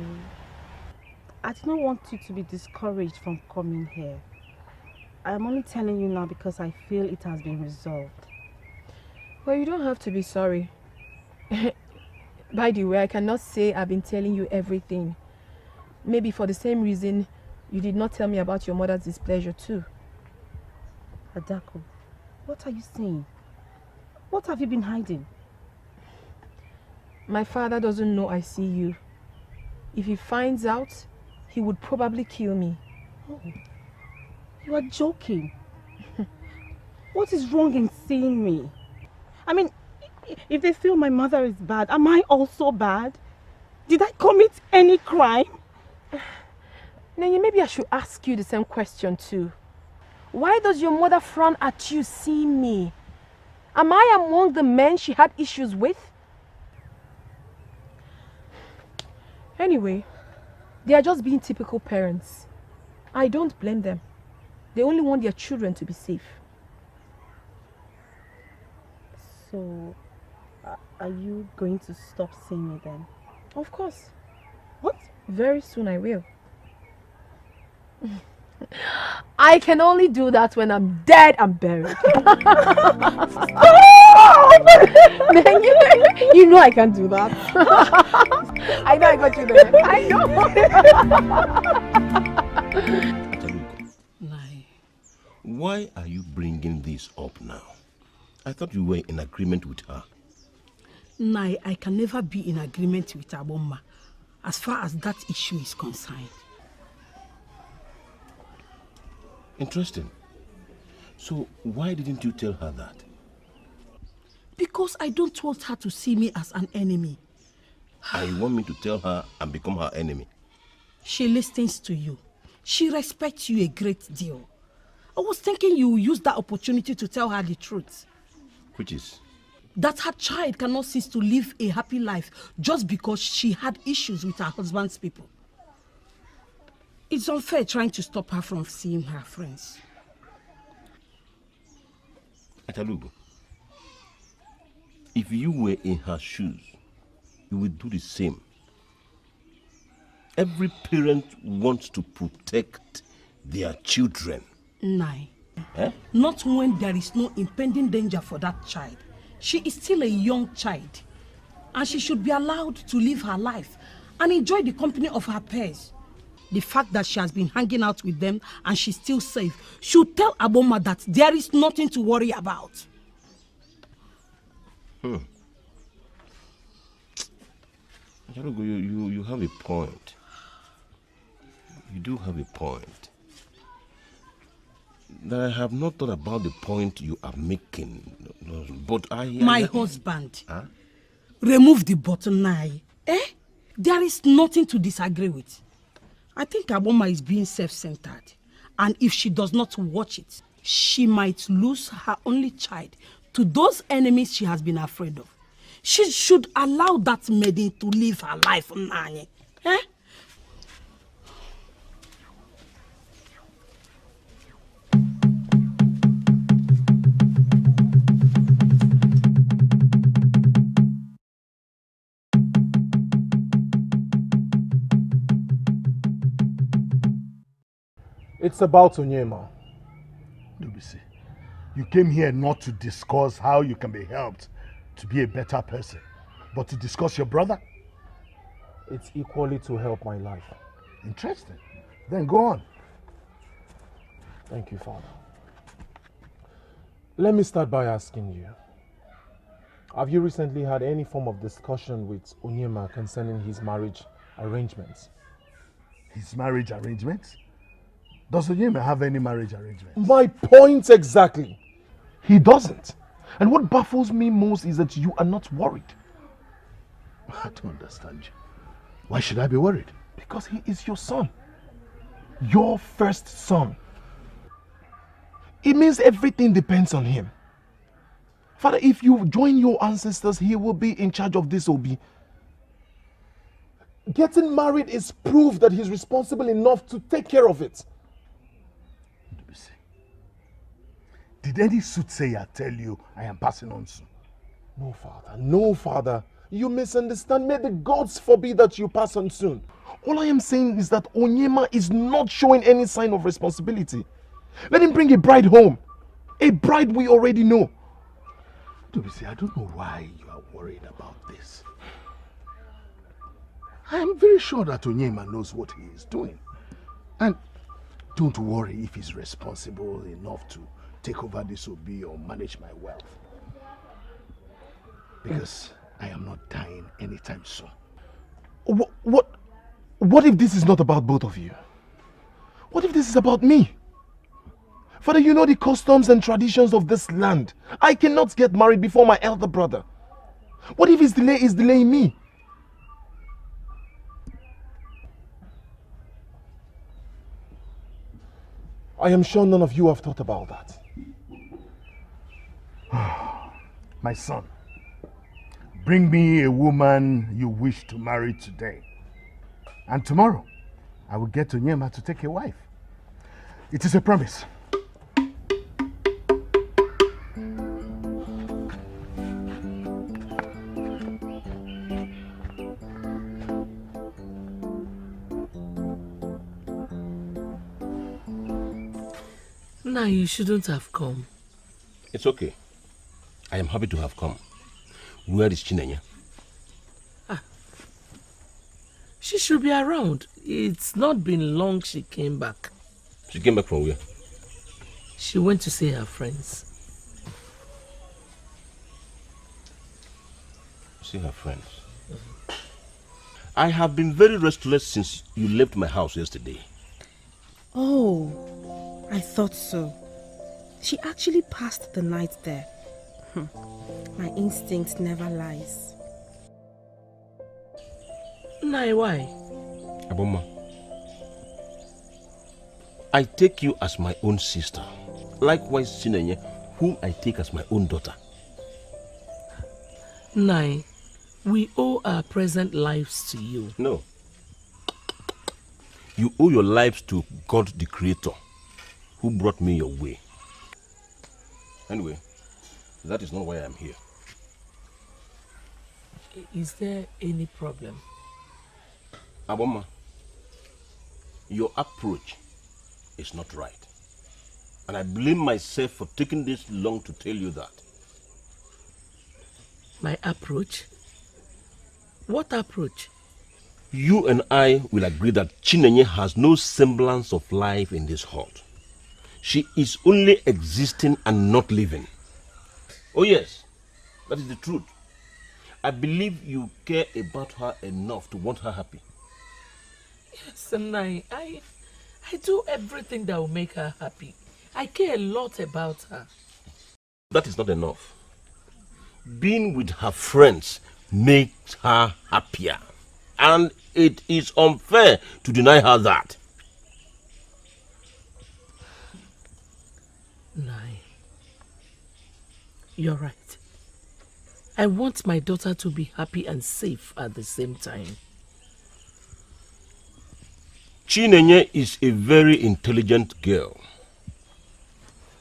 I did not want you to be discouraged from coming here. I am only telling you now because I feel it has been resolved. Well, you don't have to be sorry. By the way, I cannot say I've been telling you everything. Maybe for the same reason you did not tell me about your mother's displeasure too. Adaku, what are you saying? What have you been hiding? My father doesn't know I see you. If he finds out, he would probably kill me. Oh, you are joking. What is wrong in seeing me? I mean, if they feel my mother is bad, am I also bad? Did I commit any crime? Nene, maybe I should ask you the same question too. Why does your mother frown at you seeing me? Am I among the men she had issues with? Anyway, they are just being typical parents. I don't blame them. They only want their children to be safe. So, are you going to stop seeing me then? Of course. What? Very soon I will. I can only do that when I'm dead and buried. You know I can't do that. I know I got you there. I know. Why are you bringing this up now? I thought you were in agreement with her. Nai, I can never be in agreement with Aboma as far as that issue is concerned. Interesting. So why didn't you tell her that? Because I don't want her to see me as an enemy. And you want me to tell her and become her enemy? She listens to you. She respects you a great deal. I was thinking you would use that opportunity to tell her the truth. Which is? That her child cannot cease to live a happy life just because she had issues with her husband's people. It's unfair trying to stop her from seeing her friends. Atalugo, if you were in her shoes, you would do the same. Every parent wants to protect their children. Nai. Not when there is no impending danger for that child. She is still a young child, and she should be allowed to live her life and enjoy the company of her peers. The fact that she has been hanging out with them and she's still safe should tell Aboma that there is nothing to worry about. You have a point. You do have a point. That I have not thought about the point you are making. But My husband. Huh? Remove the button now. There is nothing to disagree with. I think Aboma is being self-centered. And if she does not watch it, she might lose her only child to those enemies she has been afraid of. She should allow that maiden to live her life now. It's about Onyema. Dubisi, you came here not to discuss how you can be helped to be a better person, but to discuss your brother? It's equally to help my life. Interesting. Then go on. Thank you, Father. Let me start by asking you, have you recently had any form of discussion with Onyema concerning his marriage arrangements? His marriage arrangements? Does Onyema have any marriage arrangements? My point exactly. He doesn't. And what baffles me most is that you are not worried. I don't understand you. Why should I be worried? Because he is your son. Your first son. It means everything depends on him. Father, if you join your ancestors, he will be in charge of this Obi. Getting married is proof that he's responsible enough to take care of it. Did any soothsayer tell you I am passing on soon? No, Father. No, Father. You misunderstand. May the gods forbid that you pass on soon. All I am saying is that Onyema is not showing any sign of responsibility. Let him bring a bride home. A bride we already know. Dubisi, I don't know why you are worried about this. I am very sure that Onyema knows what he is doing. And don't worry if he's responsible enough to take over this Obi or manage my wealth. Because I am not dying anytime soon. What if this is not about both of you? What if this is about me? Father, you know the customs and traditions of this land. I cannot get married before my elder brother. What if his delay is delaying me? I am sure none of you have thought about that. My son, bring me a woman you wish to marry today. And tomorrow, I will get Onyema to take a wife. It is a promise. Nah, you shouldn't have come. It's okay. I am happy to have come. Where is Chinenye? She should be around. It's not been long she came back. She came back from where? She went to see her friends. See her friends? I have been very restless since you left my house yesterday. Oh, I thought so. She actually passed the night there. My instinct never lies. Nai, why? Aboma, I take you as my own sister. Likewise, Chinenye, whom I take as my own daughter. Nai, we owe our present lives to you. No. You owe your lives to God the Creator, who brought me your way. Anyway, that is not why I am here. Is there any problem? Aboma, your approach is not right. And I blame myself for taking this long to tell you that. My approach? What approach? You and I will agree that Chinenye has no semblance of life in this hut. She is only existing and not living. Oh yes, that is the truth. I believe you care about her enough to want her happy. Yes, and I do everything that will make her happy. I care a lot about her. That is not enough. Being with her friends makes her happier. And it is unfair to deny her that. Nai, you're right. I want my daughter to be happy and safe at the same time. Chinenye is a very intelligent girl.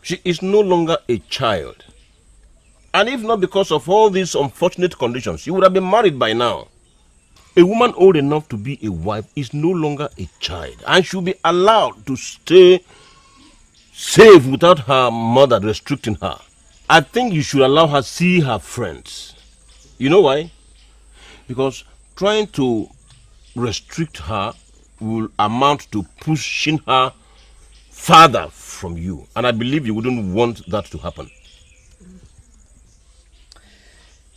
She is no longer a child. And if not because of all these unfortunate conditions, she would have been married by now. A woman old enough to be a wife is no longer a child and should be allowed to stay safe without her mother restricting her. I think you should allow her see her friends. You know why? Because trying to restrict her will amount to pushing her farther from you. And I believe you wouldn't want that to happen.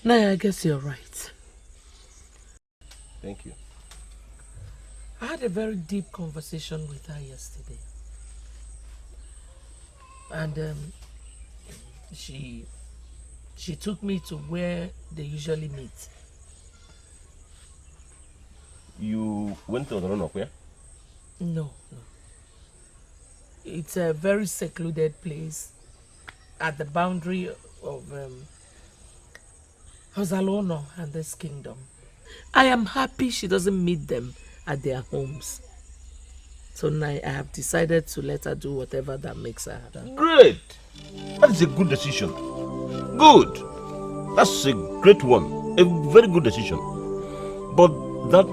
Naya, I guess you're right. Thank you. I had a very deep conversation with her yesterday. And she took me to where they usually meet. You went to the run-up, yeah? No. It's a very secluded place at the boundary of Hozalono and this kingdom. I am happy she doesn't meet them at their homes. So now I have decided to let her do whatever that makes her happy. Great! That is a good decision. Good! That's a great one. A very good decision. But that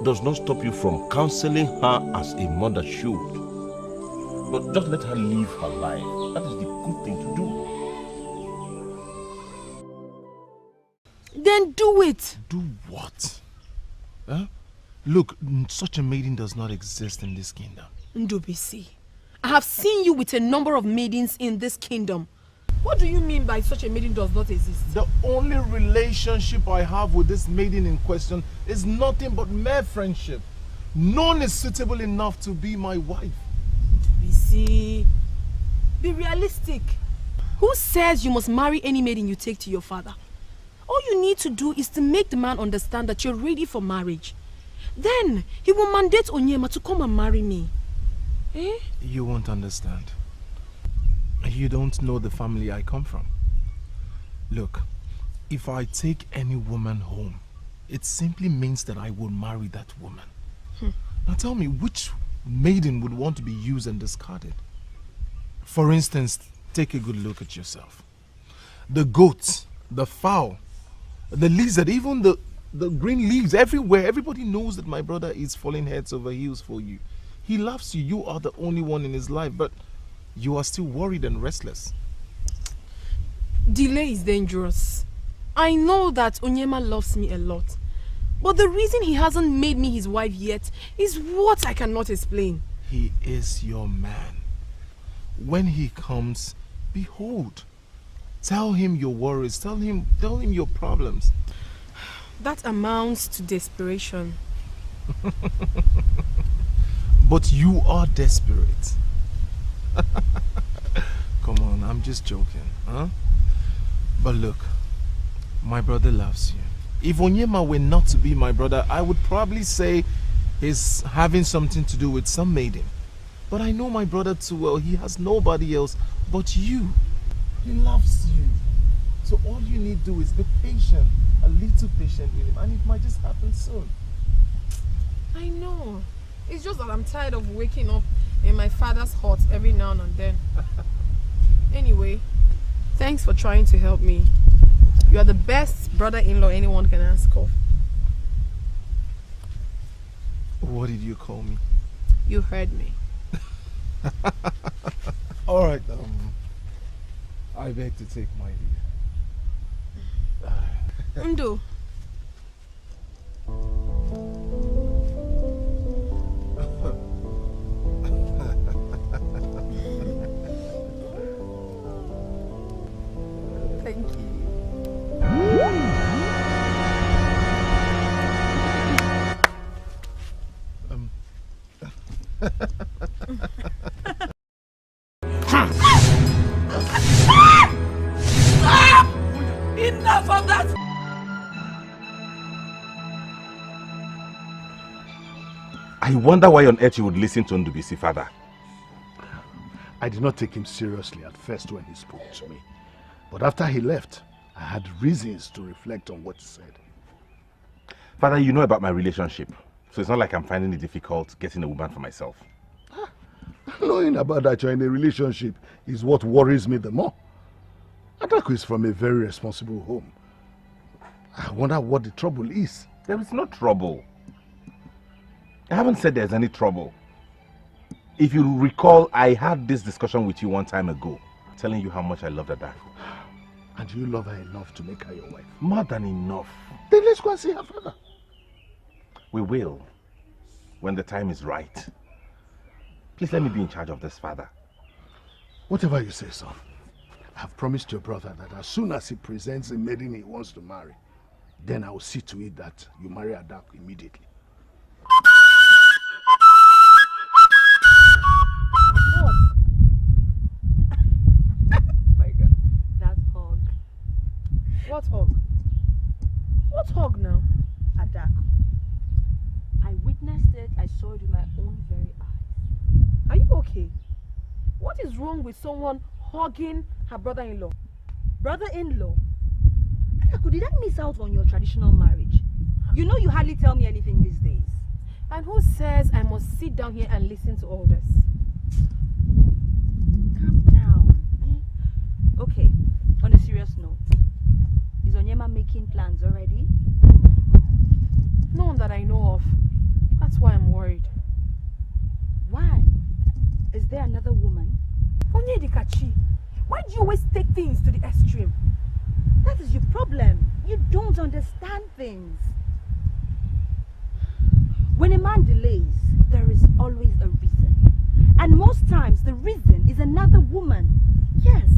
does not stop you from counseling her as a mother should. But just let her live her life. That is the good thing to do. Then do it. Do what? Huh? Look, such a maiden does not exist in this kingdom. Ndubisi, I have seen you with a number of maidens in this kingdom. What do you mean by such a maiden does not exist? The only relationship I have with this maiden in question is nothing but mere friendship. None is suitable enough to be my wife. Ndubisi, be realistic. Who says you must marry any maiden you take to your father? All you need to do is to make the man understand that you're ready for marriage. Then he will mandate Onyema to come and marry me. Eh? You won't understand. You don't know the family I come from. Look, if I take any woman home, it simply means that I will marry that woman. Now tell me, which maiden would want to be used and discarded? For instance, take a good look at yourself. The goats, the fowl, the lizard, even the green leaves everywhere. Everybody knows that my brother is falling heads over heels for you. He loves you. You are the only one in his life, but you are still worried and restless. Delay is dangerous. I know that Onyema loves me a lot. But the reason he hasn't made me his wife yet is what I cannot explain. He is your man. When he comes, behold. Tell him your worries. Tell him your problems. That amounts to desperation. But you are desperate. Come on, I'm just joking, huh? But look, my brother loves you. If Onyema were not to be my brother, I would probably say he's having something to do with some maiden. But I know my brother too well. He has nobody else but you. He loves you. So all you need to do is be patient, a little patient with him, and it might just happen soon. I know. It's just that I'm tired of waking up in my father's hut every now and then. Anyway, thanks for trying to help me. You are the best brother-in-law anyone can ask of. What did you call me? You heard me. All right, I beg to take my leave. Ndo. Thank you. Enough of that! I wonder why on earth you would listen to Ndubisi, father. I did not take him seriously at first when he spoke to me. But after he left, I had reasons to reflect on what he said. Father, you know about my relationship. So it's not like I'm finding it difficult getting a woman for myself. Knowing about that you're in a relationship is what worries me the more. Adaku is from a very responsible home. I wonder what the trouble is. There is no trouble. I haven't said there's any trouble. If you recall, I had this discussion with you one time ago, telling you how much I love Adaku. And you love her enough to make her your wife? More than enough. Then let's go and see her father. We will, when the time is right. Please let me be in charge of this, father. Whatever you say, son. I've promised your brother that as soon as he presents a maiden he wants to marry, then I will see to it that you marry Adaku immediately. My God, that hug. What hug? What hug now? Adaku. I witnessed it. I saw it with my own very eyes. Are you okay? What is wrong with someone hugging her brother-in-law? Brother-in-law? Adaku, did I miss out on your traditional marriage? You know you hardly tell me anything these days. And who says I must sit down here and listen to all this? Calm down. Okay, on a serious note, is Onyema making plans already? No one that I know of. That's why I'm worried. Why? Is there another woman? Onyedikachi, why do you always take things to the extreme? That is your problem. You don't understand things. When a man delays, there is always a reason. And most times, the reason is another woman. Yes.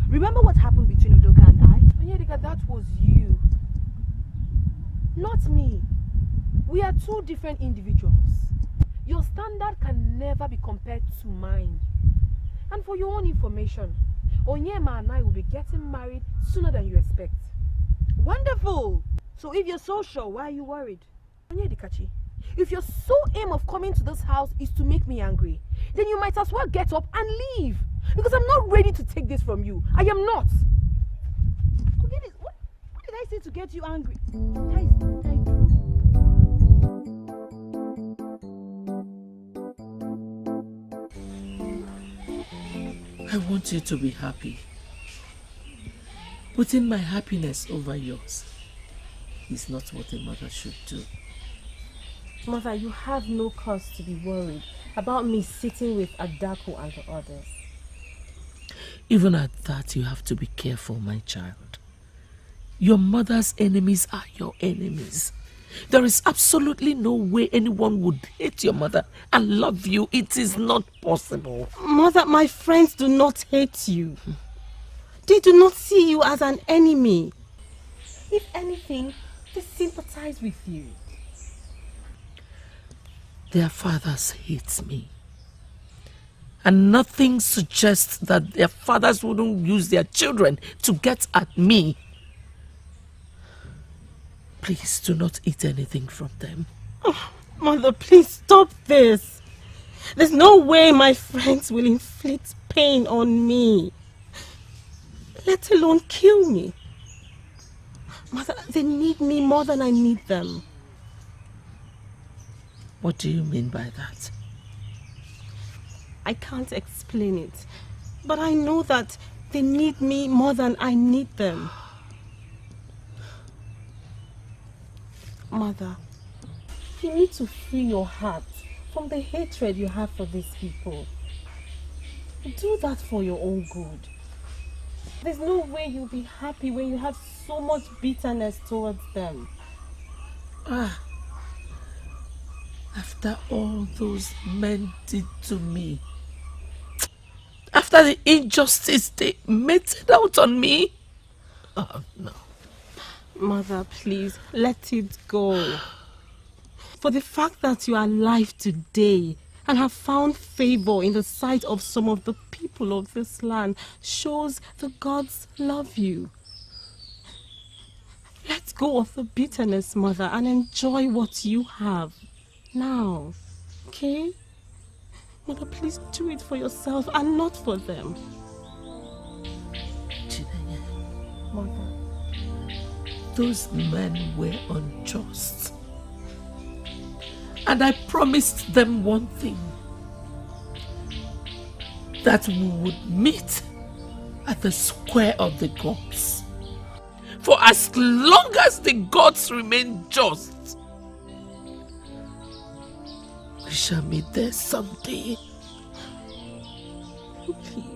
Remember what happened between Udoka and I? Onyedika, that was you. Not me. We are two different individuals. Your standard can never be compared to mine. And for your own information, Onyema and I will be getting married sooner than you expect. Wonderful! So if you're so sure, why are you worried? Onyedikachi, if your sole aim of coming to this house is to make me angry, then you might as well get up and leave. Because I'm not ready to take this from you. I am not. Okay, what did I say to get you angry? I want you to be happy. Putting my happiness over yours is not what a mother should do. Mother, you have no cause to be worried about me sitting with Adaku and the others. Even at that, you have to be careful, my child. Your mother's enemies are your enemies. There is absolutely no way anyone would hate your mother and love you. It is not possible. Mother, my friends do not hate you. They do not see you as an enemy. If anything, they sympathize with you. Their fathers hate me. And nothing suggests that their fathers wouldn't use their children to get at me. Please do not eat anything from them. Oh, Mother, please stop this. There's no way my friends will inflict pain on me, let alone kill me. Mother, they need me more than I need them. What do you mean by that? I can't explain it, but I know that they need me more than I need them. Mother, you need to free your heart from the hatred you have for these people. Do that for your own good. There's no way you'll be happy when you have so much bitterness towards them. After all those men did to me, after the injustice they meted out on me, oh no. Mother, please, let it go. For the fact that you are alive today and have found favor in the sight of some of the people of this land shows the gods love you. Let go of the bitterness, Mother, and enjoy what you have now, okay? Mother, please do it for yourself and not for them. Mother. Those men were unjust. And I promised them one thing. That we would meet at the square of the gods. For as long as the gods remain just, shall meet there someday. Please.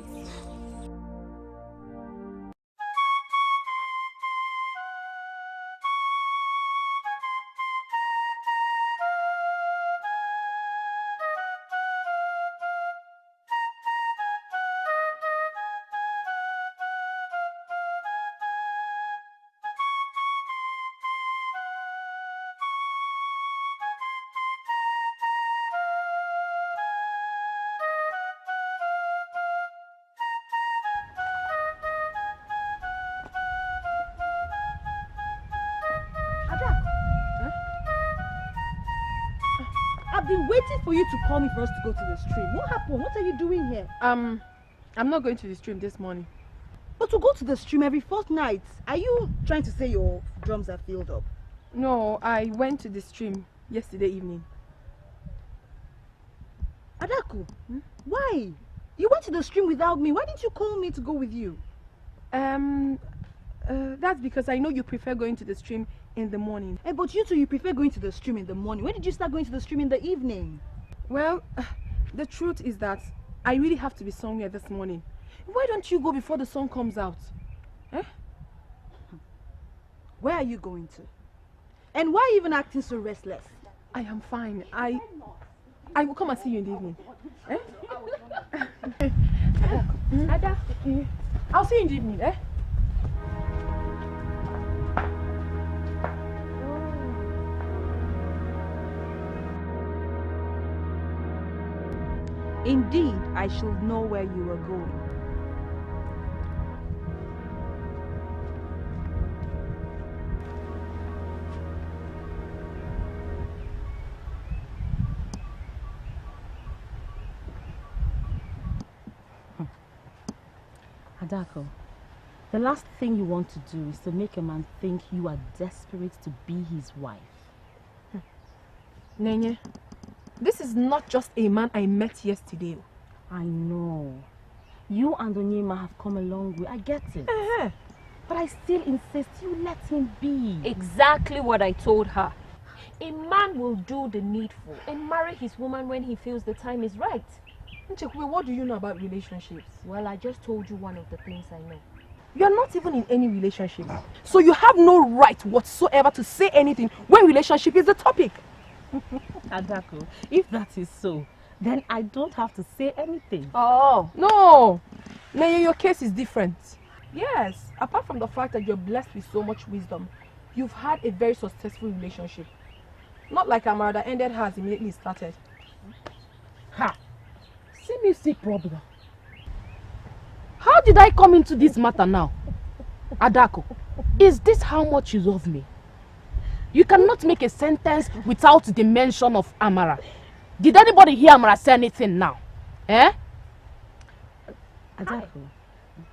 I've been waiting for you to call me for us to go to the stream. What happened? What are you doing here? I'm not going to the stream this morning. But to go to the stream every fortnight, are you trying to say your drums are filled up? No, I went to the stream yesterday evening. Adaku, why? You went to the stream without me. Why didn't you call me to go with you? That's because I know you prefer going to the stream in the morning. Hey, but you two, you prefer going to the stream in the morning. When did you start going to the stream in the evening? Well, the truth is that I really have to be somewhere this morning. Why don't you go before the sun comes out? Eh? Where are you going to? And why are you even acting so restless? I am fine. I will come and see you in the evening. Eh? Ada, I'll see you in the evening, eh? Indeed, I should know where you are going. Adaku, the last thing you want to do is to make a man think you are desperate to be his wife. Nenye, this is not just a man I met yesterday. I know. You and Onyema have come a long way. I get it. But I still insist you let him be. Exactly what I told her. A man will do the needful and marry his woman when he feels the time is right. Nchekwe, what do you know about relationships? Well, I just told you one of the things I know. You are not even in any relationship. So you have no right whatsoever to say anything when relationship is the topic. Adaku, if that is so, then I don't have to say anything. Oh, no. Nenye, your case is different. Yes, apart from the fact that you're blessed with so much wisdom, you've had a very successful relationship. Not like Amara that ended hers immediately started. Ha! See me see problem. How did I come into this matter now? Adaku, is this how much you love me? You cannot make a sentence without the mention of Amara. Did anybody hear Amara say anything now? Eh? Adaku,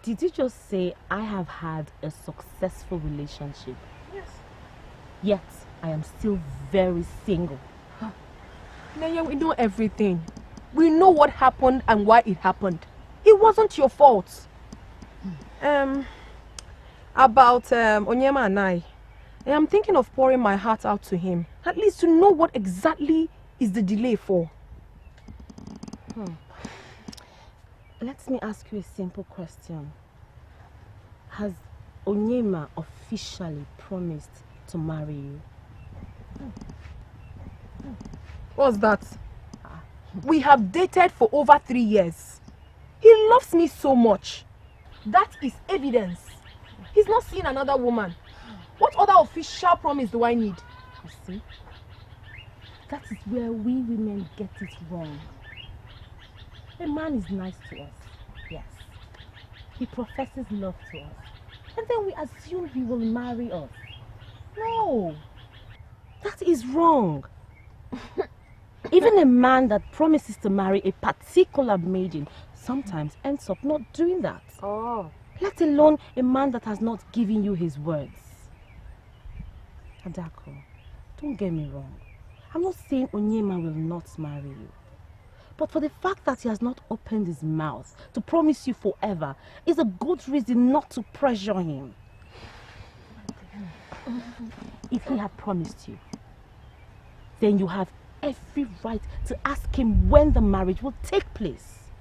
did you just say I have had a successful relationship? Yes. Yet, I am still very single. Nenye, we know everything. We know what happened and why it happened. It wasn't your fault. About Onyema and I am thinking of pouring my heart out to him. At least to know what exactly is the delay for. Let me ask you a simple question. Has Onyema officially promised to marry you? What's that? We have dated for over 3 years. He loves me so much. That is evidence. He's not seeing another woman. What other official promise do I need? You see? That is where we women get it wrong. A man is nice to us, yes. He professes love to us. And then we assume he will marry us. No. That is wrong. Even a man that promises to marry a particular maiden sometimes ends up not doing that. Oh. Let alone a man that has not given you his words. Adaku, don't get me wrong. I'm not saying Onyema will not marry you. But for the fact that he has not opened his mouth to promise you forever is a good reason not to pressure him. If he had promised you, then you have every right to ask him when the marriage will take place.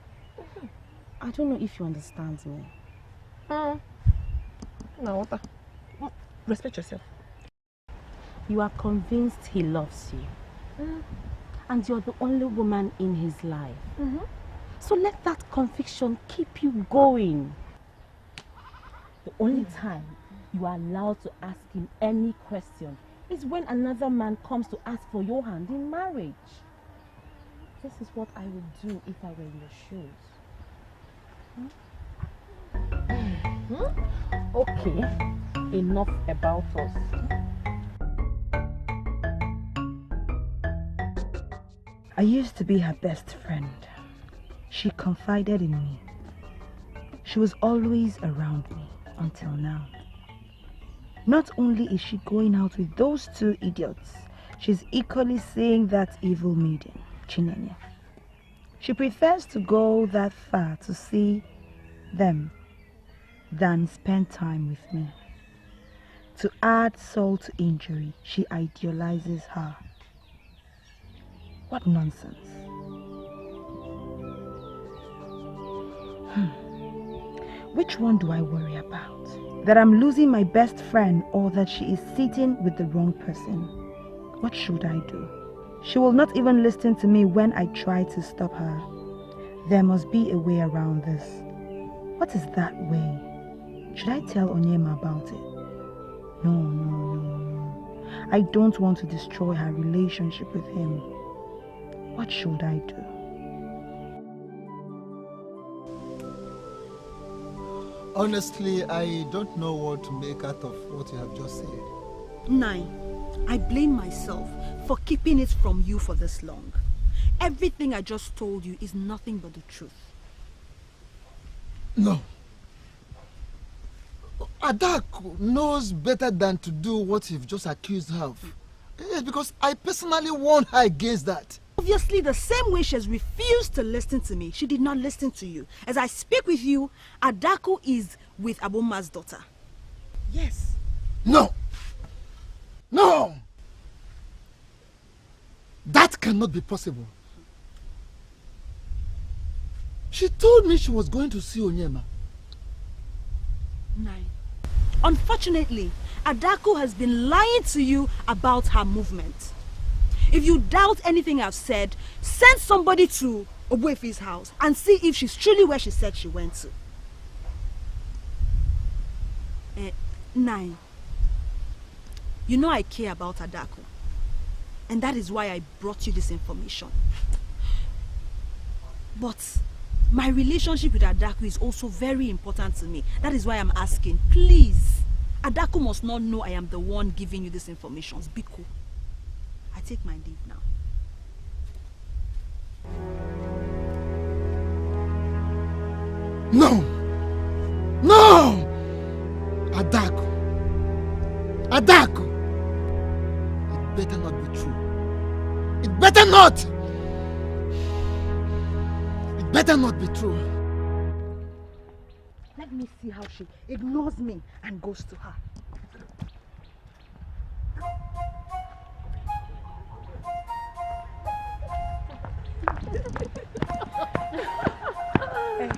I don't know if you understand me. No, respect yourself. You are convinced he loves you. And you're the only woman in his life. So let that conviction keep you going. The only time you are allowed to ask him any question is when another man comes to ask for your hand in marriage. This is what I would do if I were in your shoes. Okay, enough about us. I used to be her best friend. She confided in me. She was always around me until now. Not only is she going out with those two idiots, she's equally seeing that evil maiden, Chinenye. She prefers to go that far to see them than spend time with me. To add salt to injury, she idealizes her. What nonsense. Which one do I worry about? That I'm losing my best friend or that she is sitting with the wrong person? What should I do? She will not even listen to me when I try to stop her. There must be a way around this. What is that way? Should I tell Onyema about it? No. I don't want to destroy her relationship with him. What should I do? Honestly, I don't know what to make out of what you have just said. Nine, I blame myself for keeping it from you for this long. Everything I just told you is nothing but the truth. No. Adaku knows better than to do what you've just accused her of. Yes, because I personally warned her against that. Obviously, the same way she has refused to listen to me, she did not listen to you. As I speak with you, Adaku is with Aboma's daughter. Yes. No! That cannot be possible. She told me she was going to see Onyema. Nine. Unfortunately, Adaku has been lying to you about her movement. If you doubt anything I've said, send somebody to Ogbuefi's house and see if she's truly where she said she went to. 9. You know I care about Adaku. And that is why I brought you this information. But my relationship with Adaku is also very important to me. That is why I'm asking, please, Adaku must not know I am the one giving you this information. Be cool. I take my leave now. No! Adaku! It better not be true. It better not! It better not be true. Let me see how she ignores me and goes to her.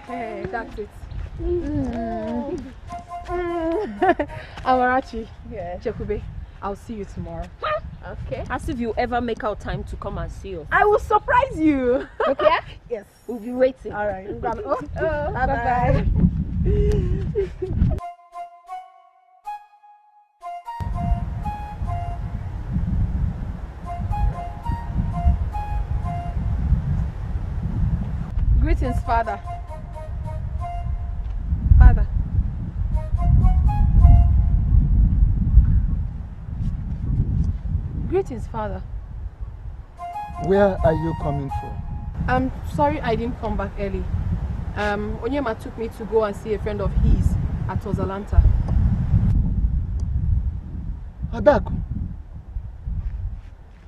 Hey, that's it. Amarachi, Chekube, I'll see you tomorrow. Okay. As if you ever make out time to come and see us. I will surprise you. Okay? Yes. We'll be waiting. All right. Bye-bye. Bye-bye. Greetings, Father. Greetings, Father. Where are you coming from? I'm sorry I didn't come back early. Onyema took me to go and see a friend of his at Ozalanta. Adaku,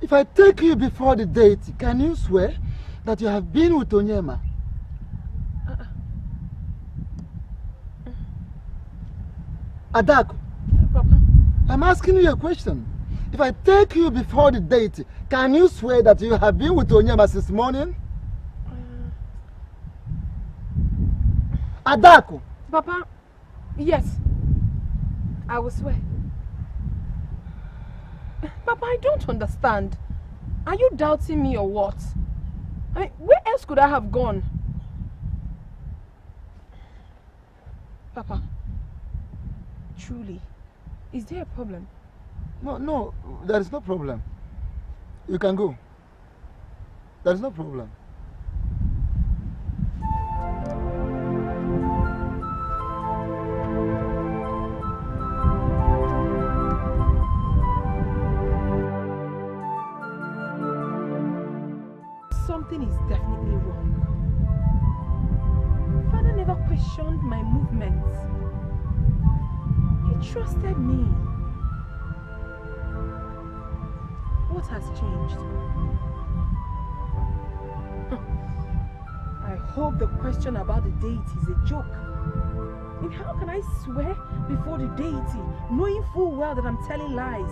if I take you before the date, can you swear that you have been with Onyema? Adaku, Papa. I'm asking you a question. If I take you before the date, can you swear that you have been with Onyema since morning? Adaku! Papa, yes. I will swear. Papa, I don't understand. Are you doubting me or what? I mean, where else could I have gone? Papa, truly, is there a problem? No, there is no problem. You can go. There is no problem. Something is definitely wrong. Father never questioned my movements. He trusted me. What has changed? I hope the question about the deity is a joke. I mean, how can I swear before the deity, knowing full well that I'm telling lies?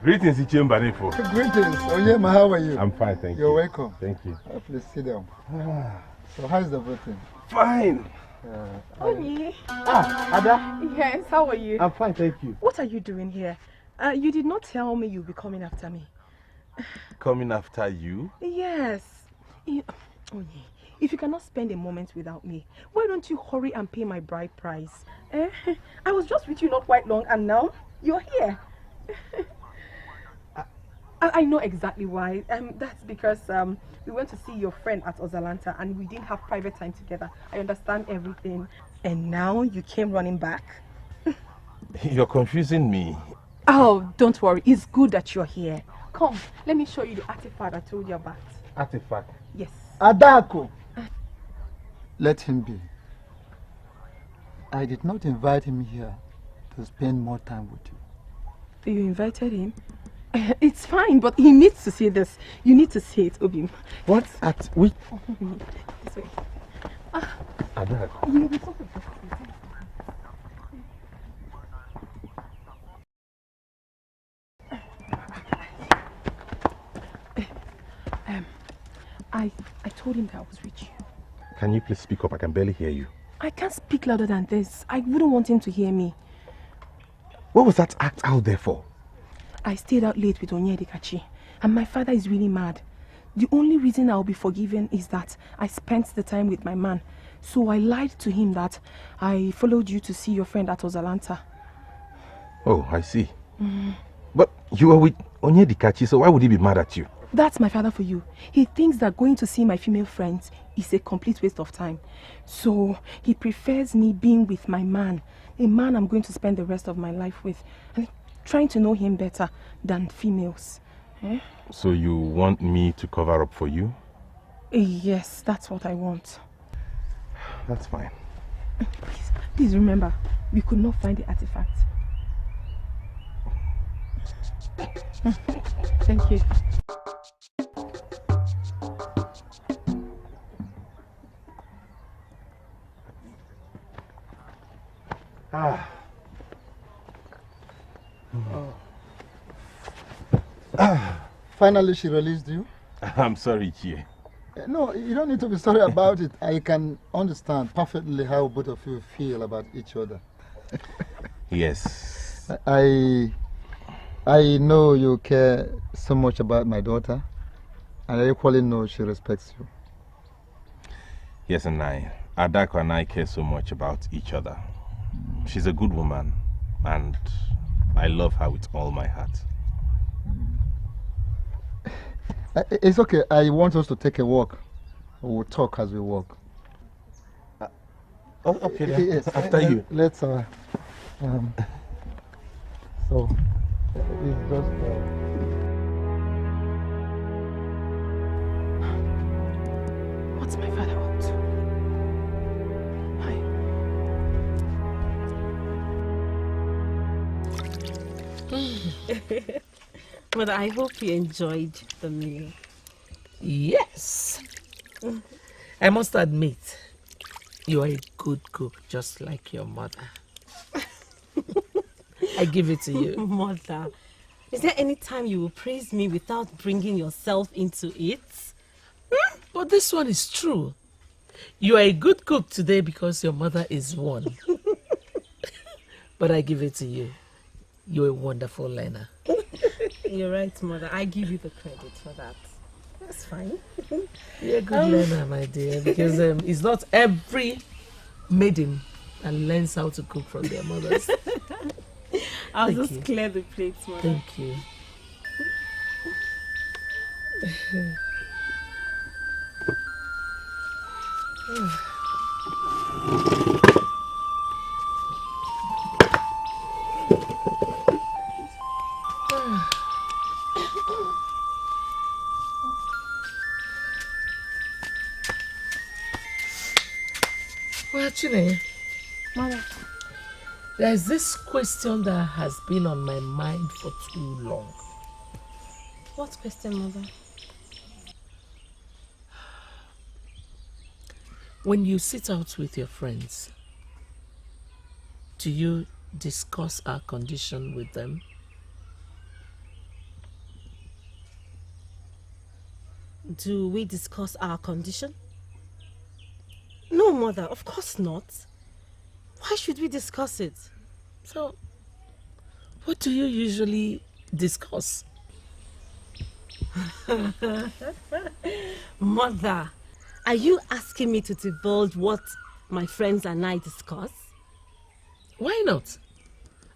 Greetings, Ichembanefo. Greetings. Onyema, how are you? I'm fine, thank you. You're welcome. Thank you. Please sit down. So how's everything? Fine. Onyi. Ada? Yes, how are you? I'm fine, thank you. What are you doing here? You did not tell me you'll be coming after me. Coming after you? Yes. Onyi, if you cannot spend a moment without me, why don't you hurry and pay my bride price? I was just with you not quite long and now you're here. I know exactly why. That's because we went to see your friend at Ozalanta and we didn't have private time together. I understand everything. And now you came running back. You're confusing me. Oh, don't worry. It's good that you're here. Come, let me show you the artifact I told you about. Artifact? Yes. Adaku! Let him be. I did not invite him here to spend more time with you. You invited him? It's fine, but he needs to see this. You need to see it, Obim. What? At which? This way. Adaku. You'll be so good. I told him that I was with you. Can you please speak up? I can barely hear you. I can't speak louder than this. I wouldn't want him to hear me. What was that act out there for? I stayed out late with Onyedikachi, and my father is really mad. The only reason I'll be forgiven is that I spent the time with my man. So I lied to him that I followed you to see your friend at Ozalanta. Oh, I see. But you were with Onyedikachi, so why would he be mad at you? That's my father for you. He thinks that going to see my female friends is a complete waste of time. So he prefers me being with my man, a man I'm going to spend the rest of my life with, and trying to know him better than females. So you want me to cover up for you? Yes, that's what I want. That's fine. Please remember, we could not find the artifact. Thank you. Finally, she released you? I'm sorry, Chie. No, you don't need to be sorry about it. I can understand perfectly how both of you feel about each other. Yes. I know you care so much about my daughter, and I equally know she respects you. Yes, and Adaku and I care so much about each other. She's a good woman, and I love her with all my heart. It's okay. I want us to take a walk. We'll talk as we walk. Okay. Yes. After you. Let's. So it's just. What's my father up to? Hi. But I hope you enjoyed the meal. Yes. I must admit, you are a good cook, just like your mother. I give it to you. Mother, is there any time you will praise me without bringing yourself into it? But this one is true. You are a good cook today because your mother is one. But I give it to you. You're a wonderful learner. You're right, Mother. I give you the credit for that. That's fine. You're a good learner, my dear, because it's not every maiden that learns how to cook from their mothers. I'll just clear the plates, Mother. Thank you. Well, Chine, Mother. there's this question that has been on my mind for too long. What question, Mother? When you sit out with your friends, do you discuss our condition with them? Do we discuss our condition? No, Mother, of course not. Why should we discuss it? So, what do you usually discuss? Mother, are you asking me to divulge what my friends and I discuss? Why not?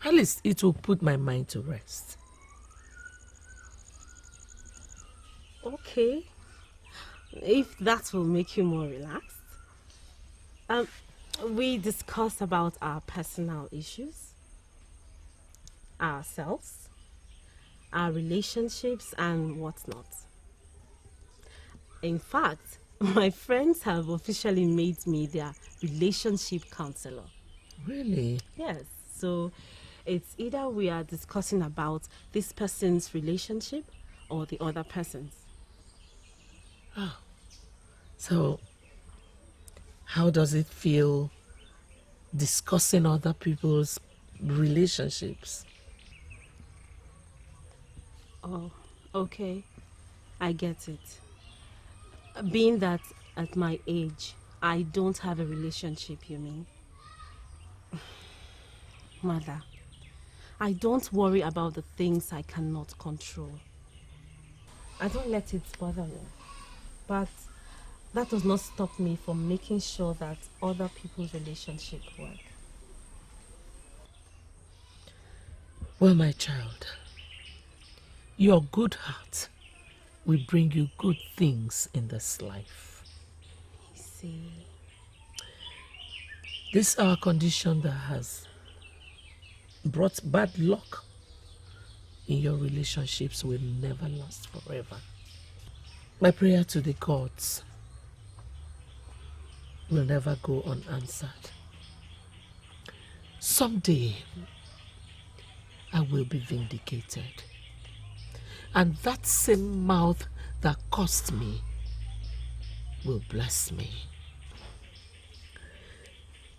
At least it will put my mind to rest. Okay. If that will make you more relaxed. We discuss about our personal issues, ourselves, our relationships and whatnot. In fact, my friends have officially made me their relationship counselor. Really? Yes. So it's either we are discussing about this person's relationship or the other person's. Oh. So, how does it feel discussing other people's relationships? Oh, okay. I get it. Being that at my age, I don't have a relationship, you mean? Mother, I don't worry about the things I cannot control. I don't let it bother me. But that does not stop me from making sure that other people's relationships work. Well, my child, your good heart will bring you good things in this life. I see. This our condition that has brought bad luck in your relationships will never last forever. My prayer to the gods will never go unanswered. Someday, I will be vindicated. And that same mouth that cursed me will bless me.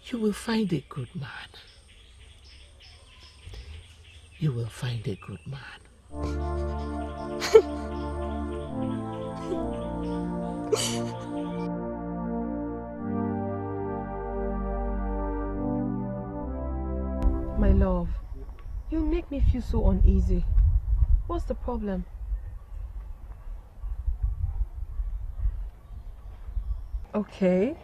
You will find a good man. You will find a good man. My love, you make me feel so uneasy. What's the problem? Okay.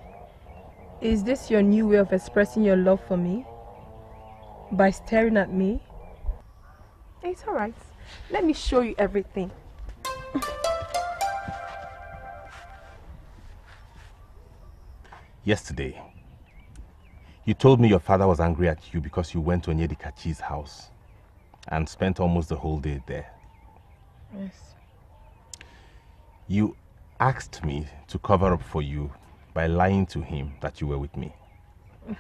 Is this your new way of expressing your love for me? By staring at me? It's alright. Let me show you everything. Yesterday, you told me your father was angry at you because you went to Onyedikachi's house and spent almost the whole day there. Yes. You asked me to cover up for you by lying to him that you were with me.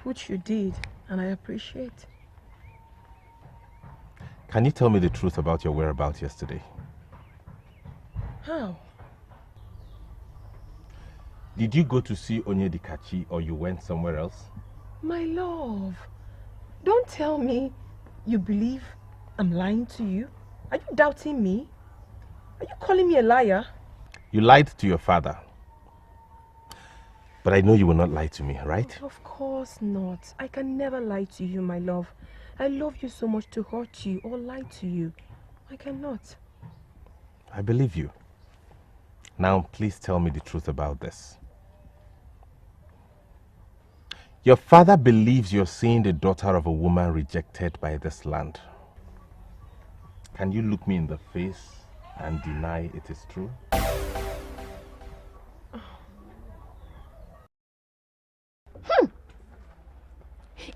Which you did, and I appreciate. Can you tell me the truth about your whereabouts yesterday? How? Did you go to see Onyedikachi or you went somewhere else? My love, don't tell me you believe I'm lying to you. Are you doubting me? Are you calling me a liar? You lied to your father. But I know you will not lie to me, right? Of course not. I can never lie to you, my love. I love you so much to hurt you or lie to you. I cannot. I believe you. Now, please tell me the truth about this. Your father believes you're seeing the daughter of a woman rejected by this land. Can you look me in the face and deny it is true?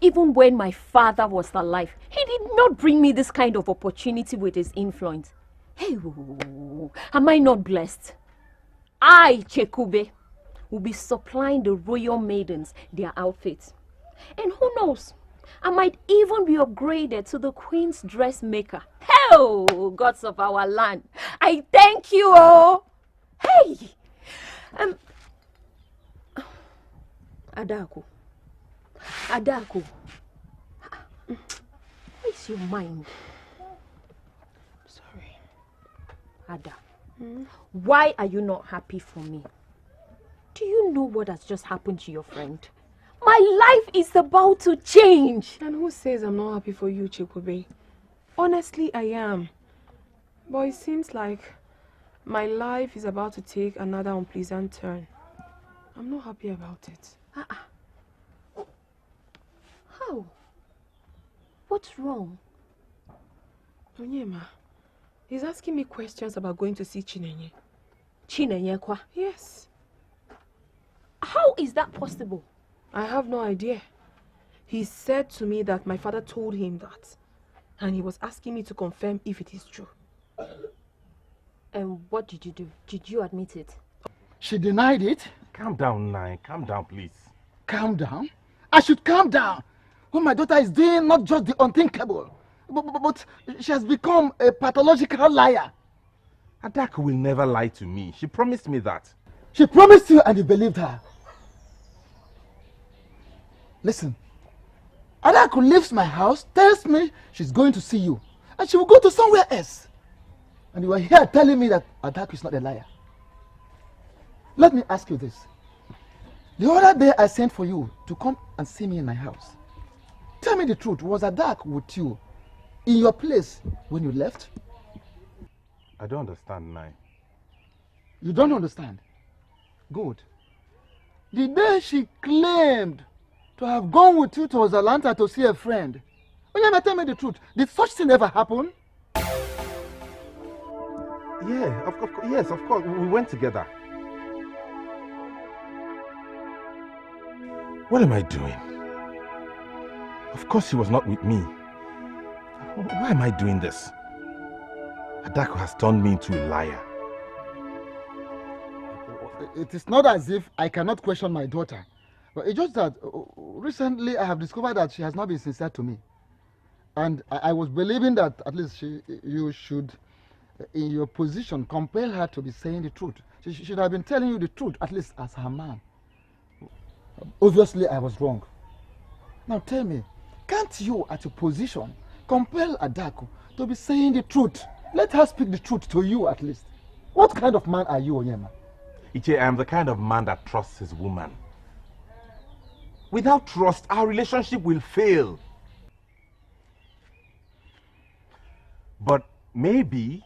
Even when my father was alive, he did not bring me this kind of opportunity with his influence. Hey, am I not blessed? I, Chekube, will be supplying the royal maidens their outfits. And who knows, I might even be upgraded to the queen's dressmaker. Oh, gods of our land, I thank you, oh. Hey, Adaku. Adaku, where's your mind? Sorry. Ada, why are you not happy for me? Do you know what has just happened to your friend? My life is about to change. And who says I'm not happy for you, Chikube? Honestly, I am. But it seems like my life is about to take another unpleasant turn. I'm not happy about it. How? What's wrong? Onyema, he's asking me questions about going to see Chinenye. Chinenye kwa? Yes. How is that possible? I have no idea. He said to me that my father told him that. And he was asking me to confirm if it is true. And what did you do? Did you admit it? She denied it. Calm down, Nai. Calm down, please. Calm down? I should calm down when my daughter is doing not just the unthinkable, but she has become a pathological liar. Adaku will never lie to me. She promised me that. She promised you and you believed her. Listen, Adaku leaves my house, tells me she's going to see you, and she will go to somewhere else. And you are here telling me that Adaku is not a liar. Let me ask you this. The other day I sent for you to come and see me in my house. Tell me the truth, was Adaku with you in your place when you left? I don't understand, Nai. You don't understand? Good. The day she claimed to have gone with you to Atlanta to see a friend, Onyema, tell me the truth, did such thing ever happen? Yeah, yes, of course. We went together. What am I doing? Of course he was not with me. Why am I doing this? Adaku has turned me into a liar. It is not as if I cannot question my daughter. But it's just that recently I have discovered that she has not been sincere to me. And I was believing that at least you should, in your position, compel her to be saying the truth. She should have been telling you the truth, at least as her man. Obviously, I was wrong. Now tell me, can't you, at your position, compel Adaku to be saying the truth? Let her speak the truth to you, at least. What kind of man are you, Onyema? Iche, I am the kind of man that trusts his woman. Without trust, our relationship will fail. But maybe,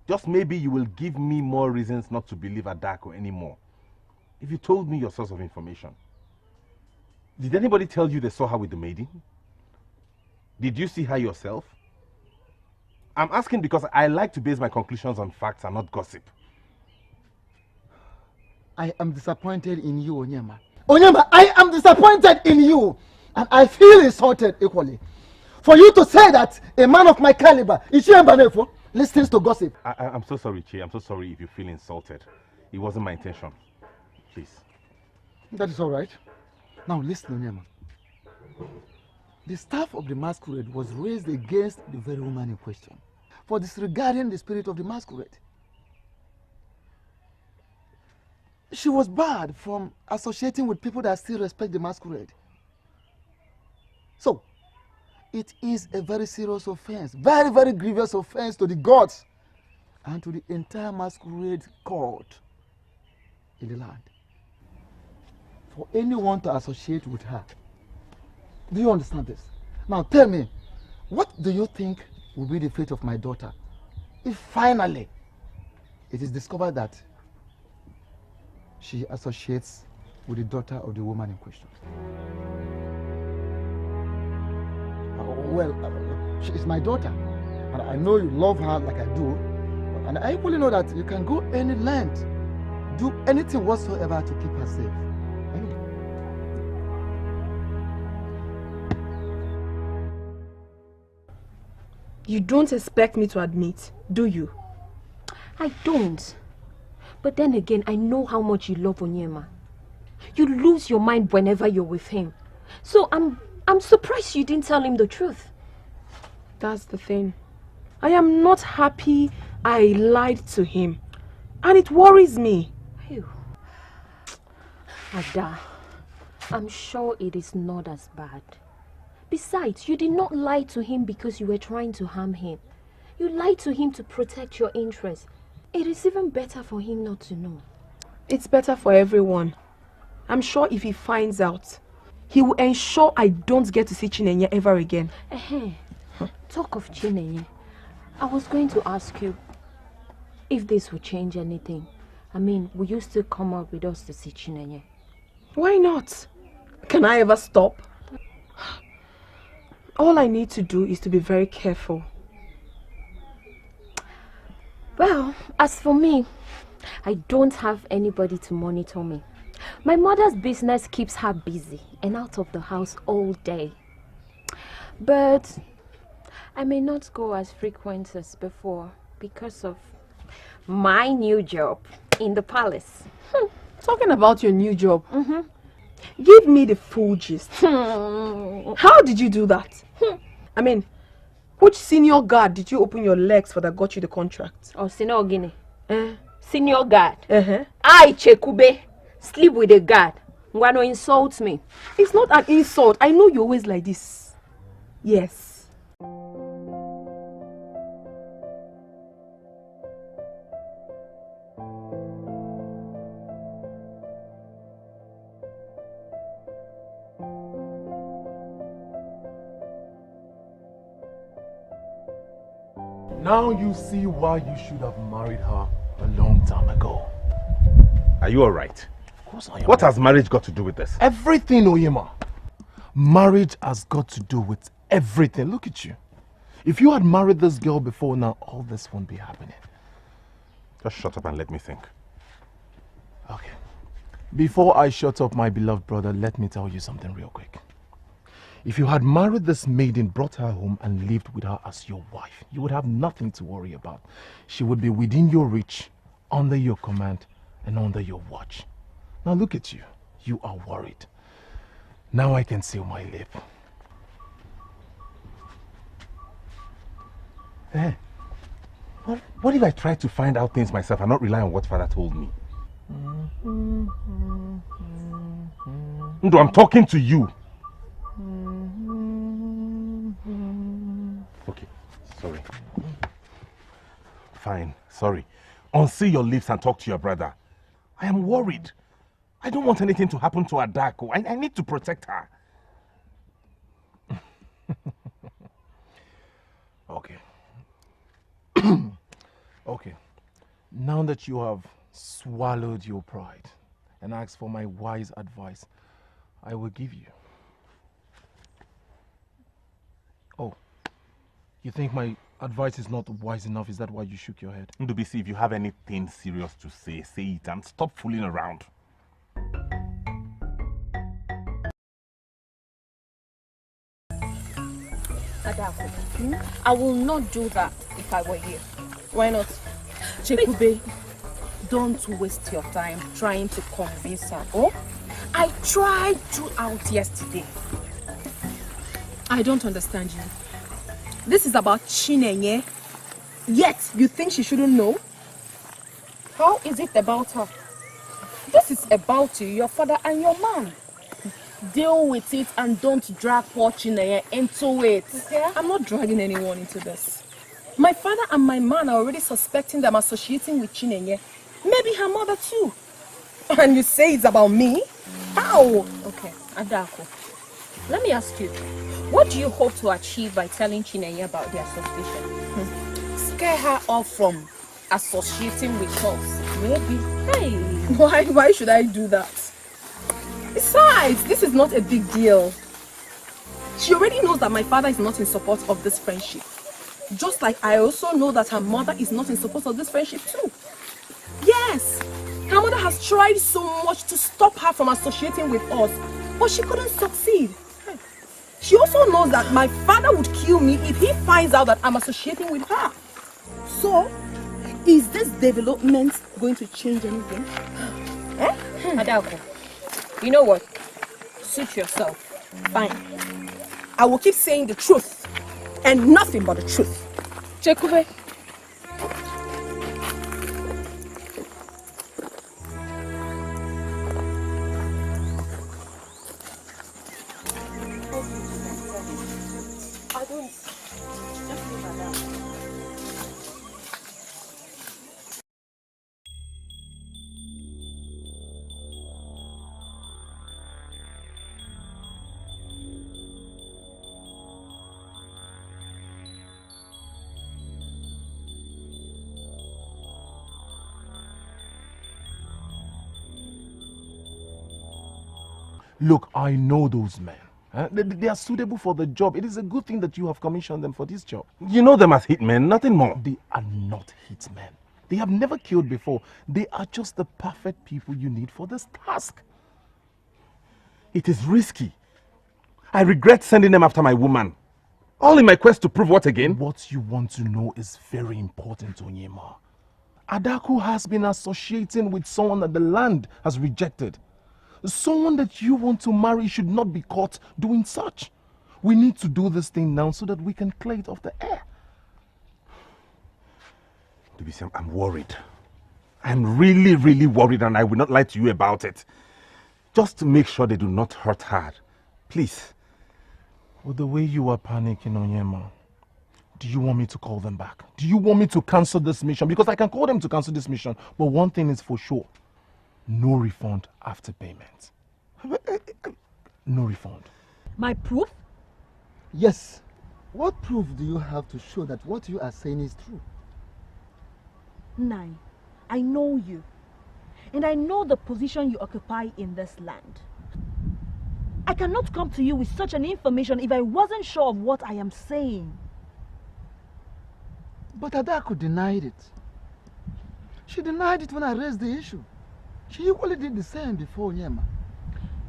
just maybe, you will give me more reasons not to believe Adaku anymore. If you told me your source of information. Did anybody tell you they saw her with the maiden? Did you see her yourself? I'm asking because I like to base my conclusions on facts and not gossip. I am disappointed in you, Onyema. Onyema, I am disappointed in you. And I feel insulted equally. For you to say that a man of my caliber, Ichie listens to gossip. I'm so sorry, Che. I'm so sorry if you feel insulted. It wasn't my intention. Please. That is all right. Now listen, Onyema. The staff of the masquerade was raised against the very woman in question for disregarding the spirit of the masquerade. She was barred from associating with people that still respect the masquerade. So, it is a very serious offense, very, very grievous offense to the gods and to the entire masquerade court in the land for anyone to associate with her. Do you understand this? Now tell me, what do you think will be the fate of my daughter if finally it is discovered that she associates with the daughter of the woman in question? She is my daughter, and I know you love her like I do, and I equally know that you can go any length, do anything whatsoever to keep her safe. You don't expect me to admit, do you? I don't. But then again, I know how much you love Onyema. You lose your mind whenever you're with him. So I'm surprised you didn't tell him the truth. That's the thing. I am not happy I lied to him. And it worries me. Phew. Ada, I'm sure it is not as bad. Besides, you did not lie to him because you were trying to harm him. You lied to him to protect your interests. It is even better for him not to know. It's better for everyone. I'm sure if he finds out, he will ensure I don't get to see Chinenye ever again. Talk of Chinenye, I was going to ask you if this will change anything. I mean, will you still come out with us to see Chinenye? Why not? Can I ever stop? All I need to do is to be very careful. Well, as for me, I don't have anybody to monitor me. My mother's business keeps her busy and out of the house all day. But I may not go as frequent as before because of my new job in the palace. Talking about your new job, give me the full gist. How did you do that? I mean, which senior guard did you open your legs for that got you the contract? Oh, Senior Guinea. Senior guard. I, Chekube, sleep with a guard. Ngwano insult me. It's not an insult. I know you're always like this. Yes. Now you see why you should have married her a long time ago. Are you alright? Of course I am. What has marriage got to do with this? Everything, Oyema. Marriage has got to do with everything. Look at you. If you had married this girl before now, all this won't be happening. Just shut up and let me think. Okay. Before I shut up, my beloved brother, let me tell you something real quick. If you had married this maiden, brought her home and lived with her as your wife, you would have nothing to worry about. She would be within your reach, under your command, and under your watch. Now look at you. You are worried. Now I can seal my lip. Hey, what if I try to find out things myself and not rely on what father told me? Ndo, I'm talking to you. Okay, sorry. Fine, sorry. Unseal your lips and talk to your brother. I am worried. I don't want anything to happen to Adaku. I need to protect her. Okay. Okay. Now that you have swallowed your pride and asked for my wise advice, I will give you. Oh, you think my advice is not wise enough? Is that why you shook your head? Ndubisi, if you have anything serious to say, say it and stop fooling around. Adaku, I will not do that if I were you. why not? Chekube, don't waste your time trying to convince her. Oh, I tried throughout yesterday. I don't understand you. This is about Chinenye, yet you think she shouldn't know? How is it about her? This is about you, your father and your man. Deal with it and don't drag poor Chinenye into it. Okay? I'm not dragging anyone into this. My father and my man are already suspecting that I'm associating with Chinenye. Maybe her mother too. And you say it's about me? How? Okay, Adaku, let me ask you, what do you hope to achieve by telling Chinenye about the association? Scare her off from associating with us. Maybe. Hey. Why should I do that? Besides, this is not a big deal. She already knows that my father is not in support of this friendship. Just like I also know that her mother is not in support of this friendship too. Yes, her mother has tried so much to stop her from associating with us, but she couldn't succeed. She also knows that my father would kill me if he finds out that I'm associating with her. So, is this development going to change anything? Adaku, you know what? Suit yourself. Fine. I will keep saying the truth and nothing but the truth. Chekube. I don't. Just leave her down. Look, I know those men. They are suitable for the job. It is a good thing that you have commissioned them for this job. You know them as hitmen, nothing more. They are not hitmen. They have never killed before. They are just the perfect people you need for this task. It is risky. I regret sending them after my woman. All in my quest to prove what again? What you want to know is very important, Onyema. Adaku has been associating with someone that the land has rejected. Someone that you want to marry should not be caught doing such. We need to do this thing now so that we can clear it off the air. I'm worried. I'm really, really worried, and I will not lie to you about it. Just to make sure they do not hurt her. Please. With the way you are panicking, Onyema, do you want me to call them back? Do you want me to cancel this mission? Because I can call them to cancel this mission, but one thing is for sure. No refund after payment. No refund. My proof? Yes. What proof do you have to show that what you are saying is true? Nine, I know you. And I know the position you occupy in this land. I cannot come to you with such an information if I wasn't sure of what I am saying. But Adaku denied it. She denied it when I raised the issue. She equally did the same before Onyema.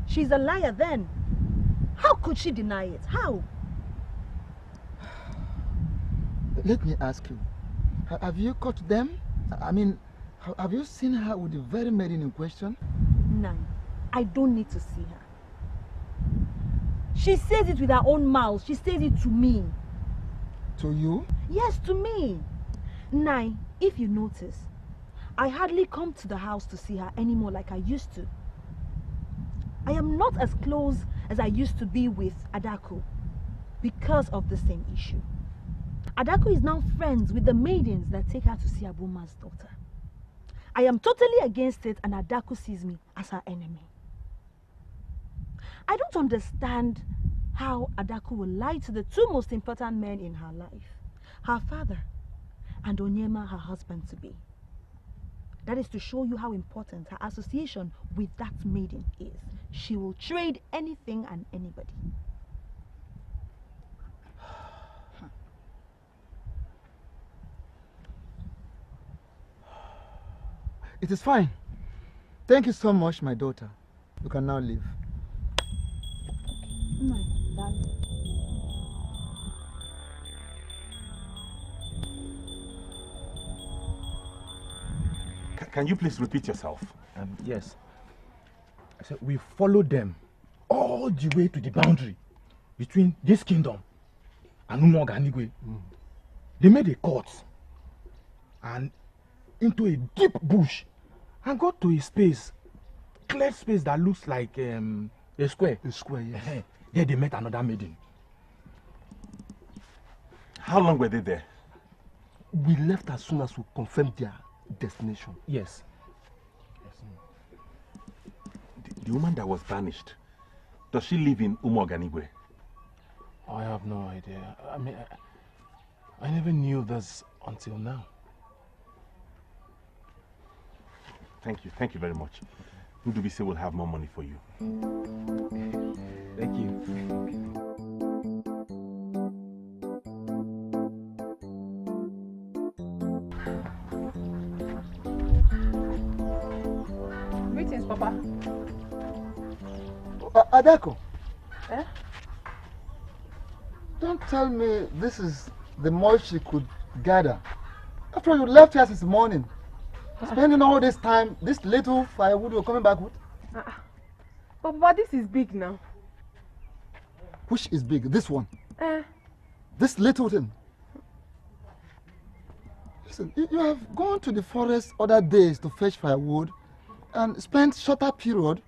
She's a liar then. How could she deny it? How? Let me ask you. Have you caught them? I mean, have you seen her with the very maiden in question? Nine. I don't need to see her. She says it with her own mouth. She says it to me. To you? Yes, to me. Nine, if you notice, I hardly come to the house to see her anymore like I used to. I am not as close as I used to be with Adaku because of the same issue. Adaku is now friends with the maidens that take her to see Abuma's daughter. I am totally against it, and Adaku sees me as her enemy. I don't understand how Adaku will lie to the two most important men in her life, her father and Onyema, her husband-to-be. That is to show you how important her association with that maiden is. She will trade anything and anybody. It is fine. Thank you so much, my daughter. You can now leave. No, darling. Can you please repeat yourself? Yes. I said we followed them all the way to the boundary. between this kingdom and Umoganigwe. They made a cut and into a deep bush and got to a space, clear space that looks like a square. A square, yes. There they met another maiden. How long were they there? We left as soon as we confirmed their destination. Yes. The woman that was banished, does she live in Umoganigwe? I have no idea. I mean, I never knew this until now. Thank you very much. Ndubisi will have more money for you. Thank you. Greetings, Papa. Adaku. Eh? Don't tell me this is the most she could gather. After all, you left here since morning. Spending all this time, this little firewood you're coming back with? Papa, this is big now. Which is big? This one? Eh? This little thing? Listen, you have gone to the forest other days to fetch firewood and spent shorter period,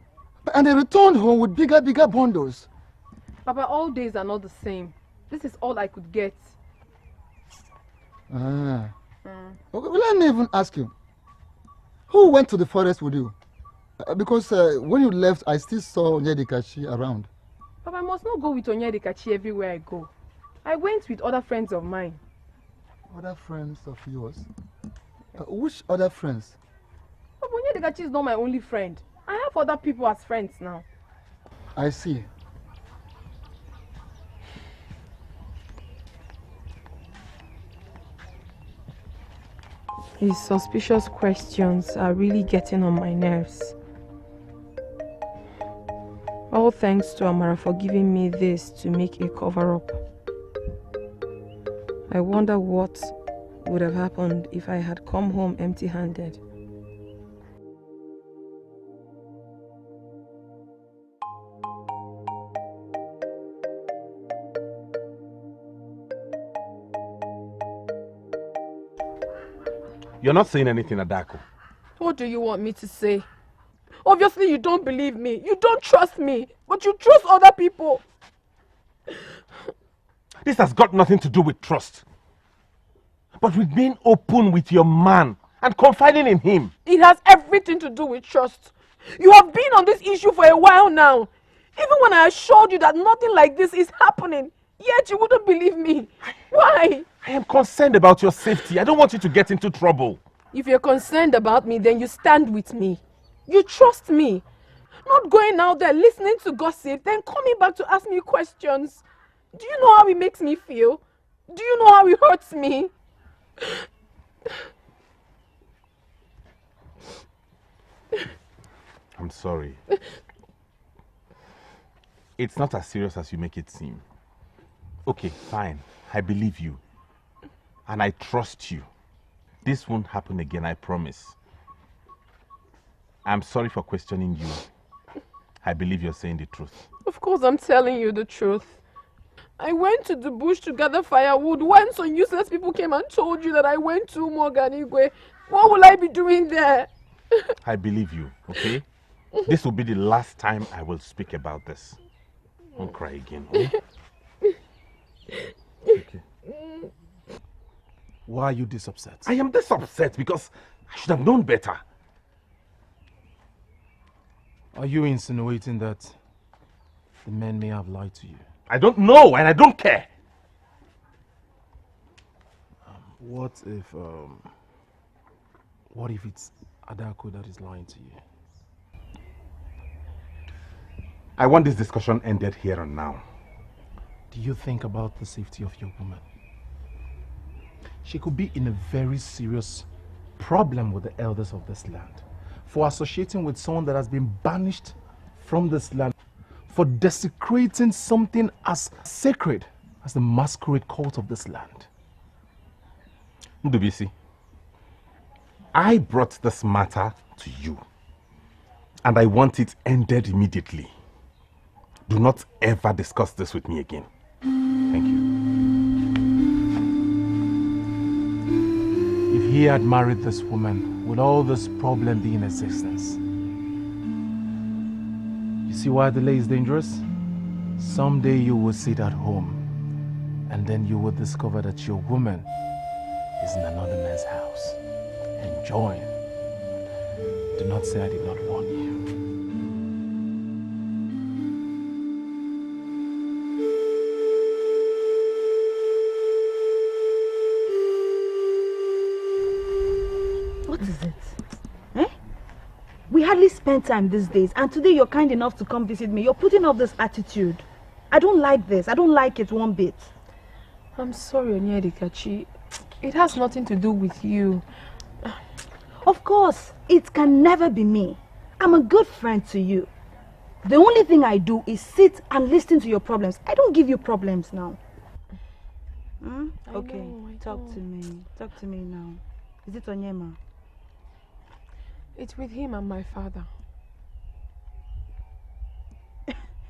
and they returned home with bigger bundles. Papa, all days are not the same. This is all I could get. Okay, well, let me even ask you. Who went to the forest with you? Because when you left, I still saw Onyedikachi around. Papa, I must not go with Onyedikachi everywhere I go. I went with other friends of mine. Other friends of yours? Which other friends? Papa, Onyedikachi is not my only friend. I have other people as friends now. I see. His suspicious questions are really getting on my nerves. All thanks to Amara for giving me this to make a cover-up. I wonder what would have happened if I had come home empty-handed. You're not saying anything, Adaku. What do you want me to say? Obviously you don't believe me. You don't trust me. But you trust other people. This has got nothing to do with trust. But with being open with your man and confiding in him. It has everything to do with trust. You have been on this issue for a while now. Even when I assured you that nothing like this is happening, yet you wouldn't believe me. Why? I am concerned about your safety. I don't want you to get into trouble. If you're concerned about me, then you stand with me. You trust me. Not going out there listening to gossip, then coming back to ask me questions. Do you know how it makes me feel? Do you know how it hurts me? I'm sorry. It's not as serious as you make it seem. Okay, fine. I believe you. And I trust you. This won't happen again, I promise. I'm sorry for questioning you. I believe you're saying the truth. Of course I'm telling you the truth. I went to the bush to gather firewood when some useless people came and told you that I went to Umoganigwe. What will I be doing there? I believe you, okay? This will be the last time I will speak about this. Don't cry again, oh? Okay. Why are you this upset? I am this upset because I should have known better. Are you insinuating that the men may have lied to you? I don't know and I don't care. What if it's Adaku that is lying to you? I want this discussion ended here and now. Do you think about the safety of your woman? She could be in a very serious problem with the elders of this land for associating with someone that has been banished from this land, for desecrating something as sacred as the masquerade cult of this land. Ndubisi, I brought this matter to you and I want it ended immediately. Do not ever discuss this with me again. Thank you. If he had married this woman, would all this problem be in existence? You see why delay is dangerous? Someday you will sit at home and then you will discover that your woman is in another man's house, enjoying. Do not say I did not warn you. What is it? Eh? We hardly spend time these days, and today you're kind enough to come visit me. You're putting up this attitude. I don't like this. I don't like it one bit. I'm sorry, Onyedikachi. It has nothing to do with you. Of course, it can never be me. I'm a good friend to you. The only thing I do is sit and listen to your problems. I don't give you problems now. Okay, talk to me. Talk to me now. Is it Onyema? It's with him and my father.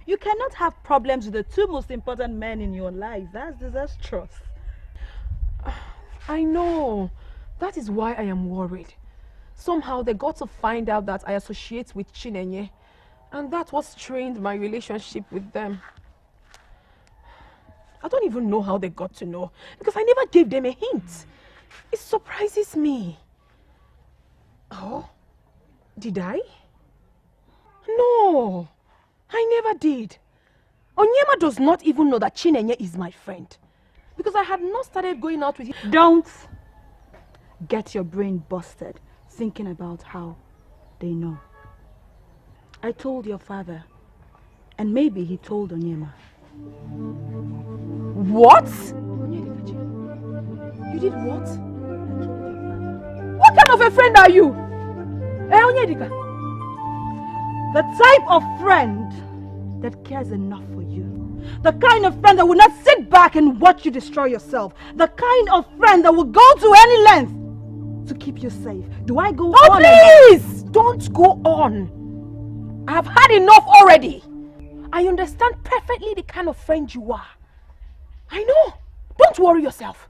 You cannot have problems with the two most important men in your life. That's disastrous. I know. That is why I am worried. Somehow they got to find out that I associate with Chinenye, and that what strained my relationship with them. I don't even know how they got to know, because I never gave them a hint. It surprises me. Oh, did I? No, I never did. Onyema does not even know that Chinenye is my friend, because I had not started going out with him. Don't get your brain busted thinking about how they know. I told your father, and maybe he told Onyema. What? You did what? What kind of a friend are you? Onyedika? The type of friend that cares enough for you. The kind of friend that will not sit back and watch you destroy yourself. The kind of friend that will go to any length to keep you safe. Do I go on? Oh, please! Don't go on. I have had enough already. I understand perfectly the kind of friend you are. I know. Don't worry yourself.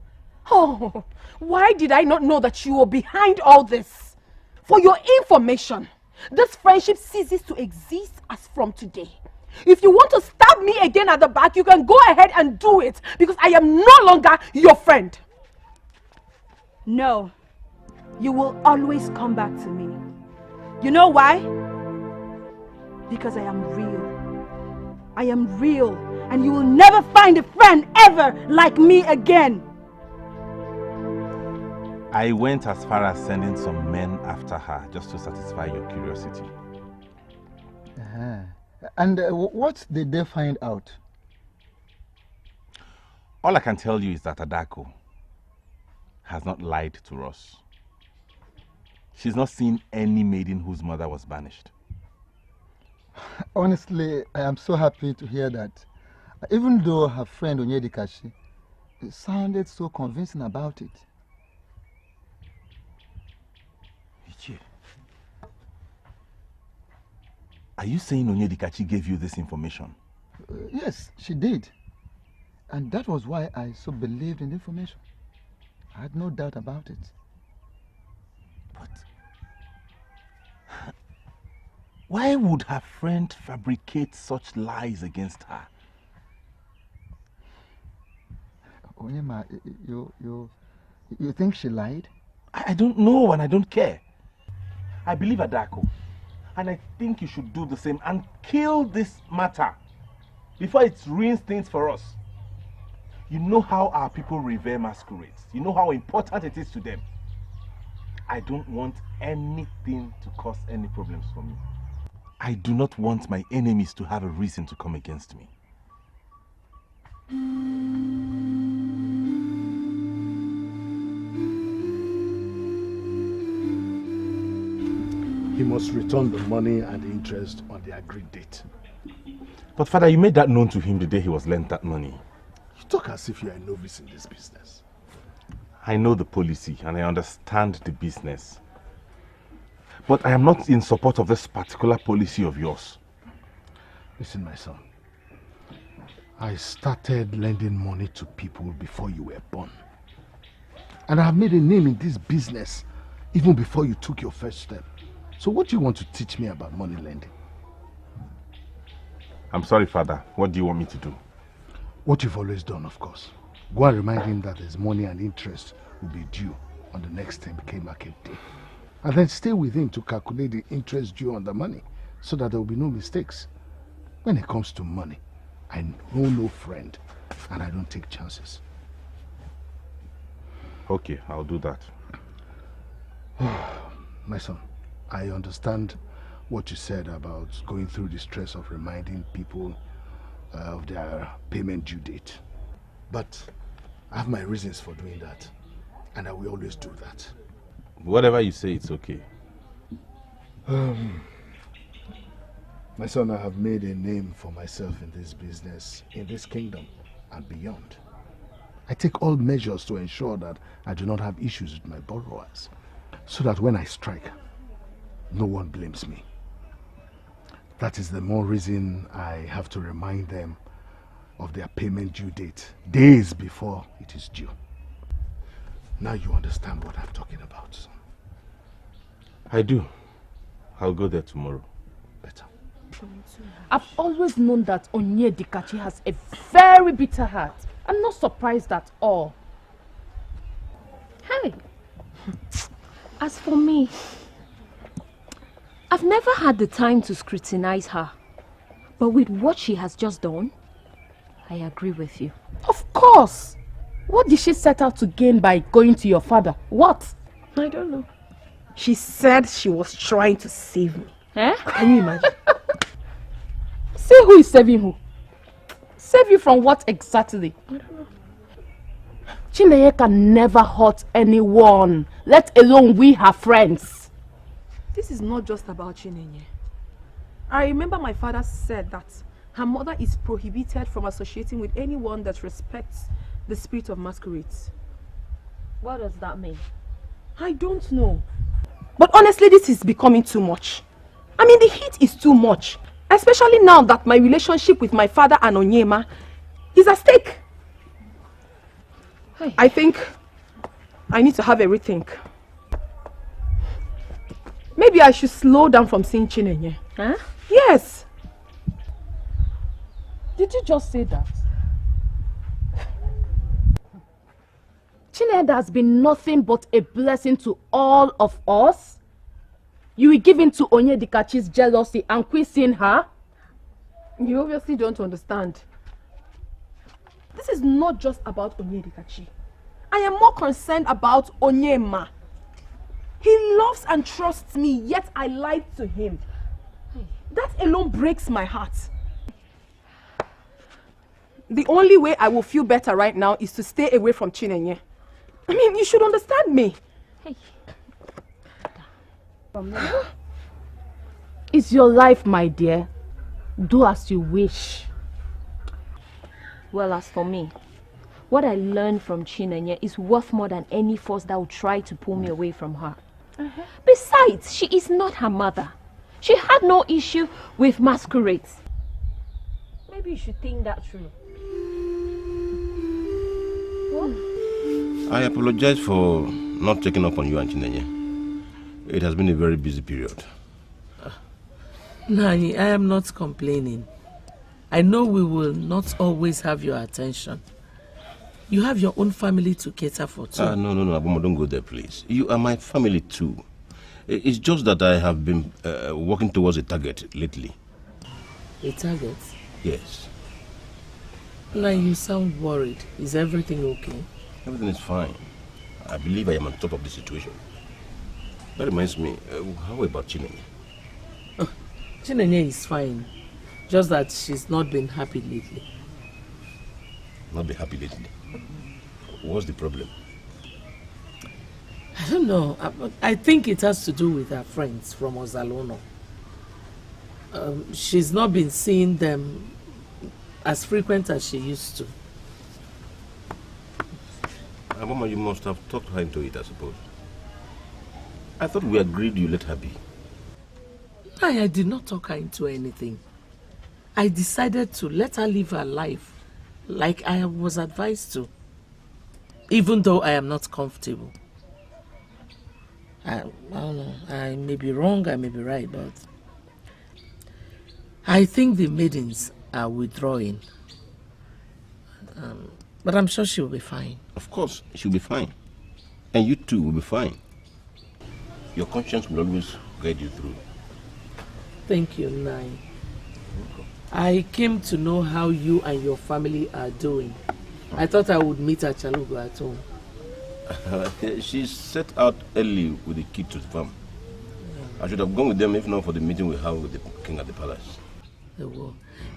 Oh, why did I not know that you were behind all this? For your information, this friendship ceases to exist as from today. If you want to stab me again at the back, you can go ahead and do it, because I am no longer your friend. No. You will always come back to me. You know why? Because I am real. I am real, and you will never find a friend ever like me again. I went as far as sending some men after her just to satisfy your curiosity. And what did they find out? All I can tell you is that Adaku has not lied to us. She's not seen any maiden whose mother was banished. Honestly, I am so happy to hear that. Even though her friend Onyedikachi sounded so convincing about it. Are you saying Onyedikachi gave you this information? Yes, she did. And that was why I so believed in the information. I had no doubt about it. But why would her friend fabricate such lies against her? Onyema, you think she lied? I don't know, and I don't care. I believe Adaku, and I think you should do the same and kill this matter before it ruins things for us. You know how our people revere masquerades. You know how important it is to them. I don't want anything to cause any problems for me. I do not want my enemies to have a reason to come against me. He must return the money and the interest on the agreed date. But Father, you made that known to him the day he was lent that money. You talk as if you are a novice in this business. I know the policy and I understand the business. But I am not in support of this particular policy of yours. Listen, my son. I started lending money to people before you were born. And I have made a name in this business even before you took your first step. So what do you want to teach me about money lending? I'm sorry, Father. What do you want me to do? What you've always done, of course. Go and remind him that his money and interest will be due on the next 10k market day. And then stay with him to calculate the interest due on the money so that there will be no mistakes. When it comes to money, I know no friend and I don't take chances. Okay, I'll do that. My son, I understand what you said about going through the stress of reminding people of their payment due date. But I have my reasons for doing that, and I will always do that. Whatever you say, it's okay. My son, I have made a name for myself in this business, in this kingdom, and beyond. I take all measures to ensure that I do not have issues with my borrowers, so that when I strike, no one blames me. That is the more reason I have to remind them of their payment due date days before it is due. Now you understand what I'm talking about, son. I do. I'll go there tomorrow. Better. I've always known that Onyedikachi has a very bitter heart. I'm not surprised at all. Hey, as for me, I've never had the time to scrutinize her. But with what she has just done, I agree with you. Of course! What did she set out to gain by going to your father? What? I don't know. She said she was trying to save me. Eh? Can you imagine? Say who is saving who? Save you from what exactly? I don't know. Chineye can never hurt anyone, let alone we her friends. This is not just about Chineye. I remember my father said that her mother is prohibited from associating with anyone that respects the spirit of masquerades. What does that mean? I don't know. But honestly, this is becoming too much. I mean, the heat is too much. Especially now that my relationship with my father and Onyema is at stake. Hey. I think I need to have a rethink. Maybe I should slow down from seeing Chinenye. Huh? Yes. Did you just say that? Chinenye has been nothing but a blessing to all of us. You will give in to Onyedikachi's jealousy and quit seeing her? You obviously don't understand. This is not just about Onyedikachi. I am more concerned about Onyema. He loves and trusts me, yet I lied to him. That alone breaks my heart. The only way I will feel better right now is to stay away from Chinenye. I mean, you should understand me. Hey. It's your life, my dear. Do as you wish. Well, as for me, what I learned from Chinenye is worth more than any force that would try to pull me away from her. Besides, she is not her mother. She had no issue with masquerades. Maybe you should think that through. What? I apologize for not checking up on you and Chinenye. It has been a very busy period. Nani, I am not complaining. I know we will not always have your attention. You have your own family to cater for too. No, Abomo, don't go there, please. You are my family too. It's just that I have been working towards a target lately. A target? Yes. Now you sound worried. Is everything okay? Everything is fine. I believe I am on top of the situation. That reminds me, how about Chinenye? Chinenye is fine. Just that she's not been happy lately. Not been happy lately? What's the problem? I don't know. I think it has to do with her friends from Ozalono. She's not been seeing them as frequent as she used to. Mama, you must have talked her into it, I suppose. I thought we agreed you let her be. I did not talk her into anything. I decided to let her live her life like I was advised to, even though I am not comfortable. I don't know, I may be wrong, I may be right, but I think the maidens are withdrawing. But I'm sure she'll be fine. Of course, she'll be fine. And you too will be fine. Your conscience will always guide you through. Thank you, Nai. I came to know how you and your family are doing. I thought I would meet Achalugo at home. She set out early with the key to the farm. I should have gone with them if not for the meeting we have with the king at the palace.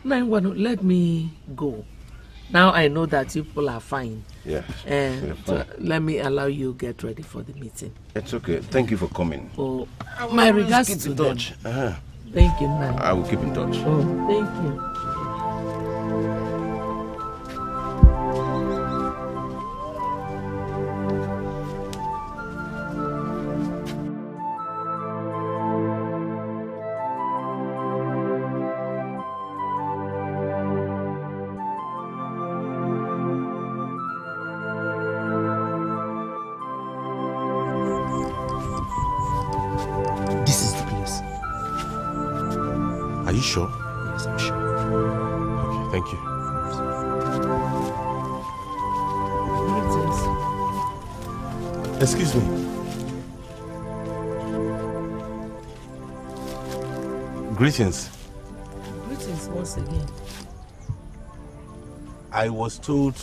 Nai, let me go. Now I know that people are fine. Yeah. Let me allow you get ready for the meeting. It's okay. Thank you for coming. Oh, my regards keep to in them. touch. Thank you, Nai. I will keep in touch. Oh, thank you. This is the place. Are you sure? Yes, I'm sure. Okay, thank you. Excuse me. Greetings. Greetings once again. I was told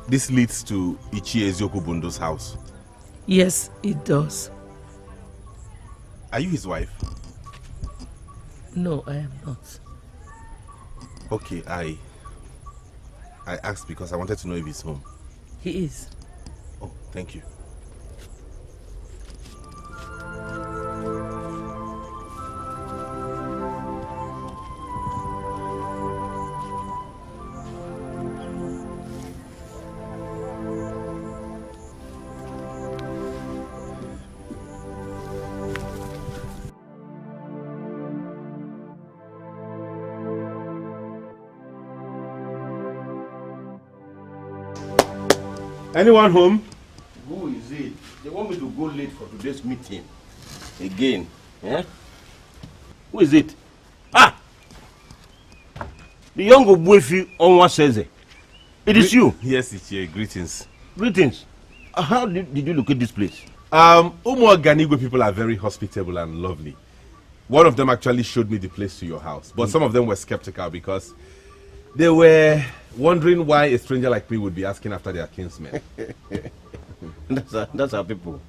this leads to Ichie Eziokwu house. Yes, it does. Are you his wife? No, I am not. Okay, I asked because I wanted to know if he's home. He is. Oh, thank you. Anyone home? Who is it? They want me to go late for today's meeting. Again. Yeah? Who is it? Ah! The young Obuefi Onwa says it. It is you. Yes, it's here. Greetings. Greetings. How did you locate this place? Umuoganigwe people are very hospitable and lovely. One of them actually showed me the place to your house, but some of them were skeptical because they were wondering why a stranger like me would be asking after their kinsmen. That's our people.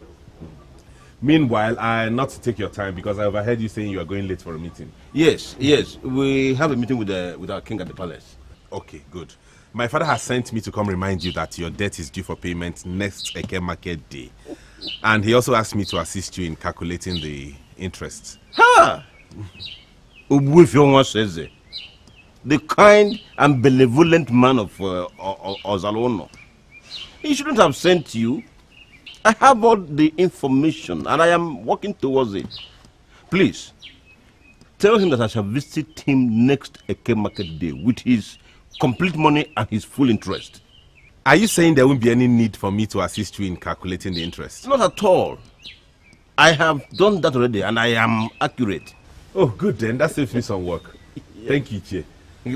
Meanwhile, not to take your time because I overheard you saying you are going late for a meeting. Yes. We have a meeting with our king at the palace. Okay, good. My father has sent me to come remind you that your debt is due for payment next Eke market day. And he also asked me to assist you in calculating the interest. Ha! Obuefi Onwa says it. The kind and benevolent man of Ozalono. He shouldn't have sent you. I have all the information and I am working towards it. Please, tell him that I shall visit him next Eke market day with his complete money and his full interest. Are you saying there won't be any need for me to assist you in calculating the interest? Not at all. I have done that already and I am accurate. Oh, good then. That saves me some work. Yeah. Thank you, Chie.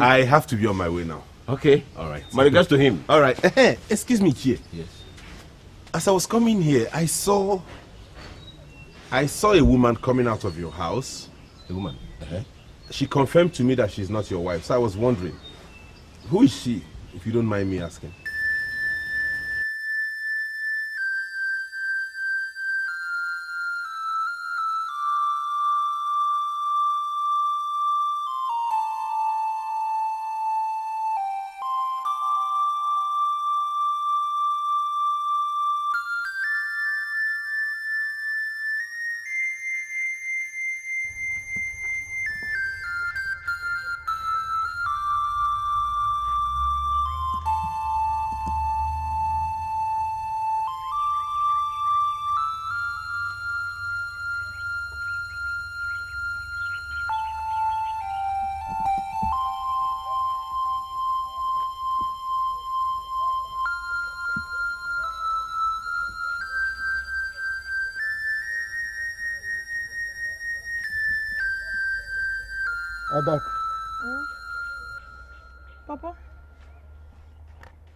I have to be on my way now. Okay. All right. My regards to him. All right. Excuse me, Chie. Yes. As I was coming here, I saw a woman coming out of your house. A woman? She confirmed to me that she's not your wife, so I was wondering, who is she, if you don't mind me asking? Adaku. Papa?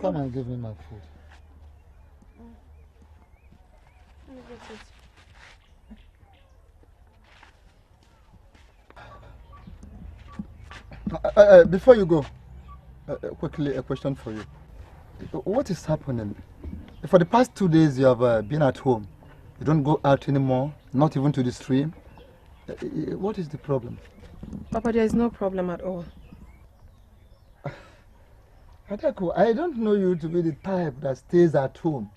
Come and give me my food. Let me get it. Before you go, quickly a question for you. What is happening? For the past 2 days you have been at home. You don't go out anymore, not even to the stream. What is the problem? Papa, there is no problem at all. Adaku, I don't know you to be the type that stays at home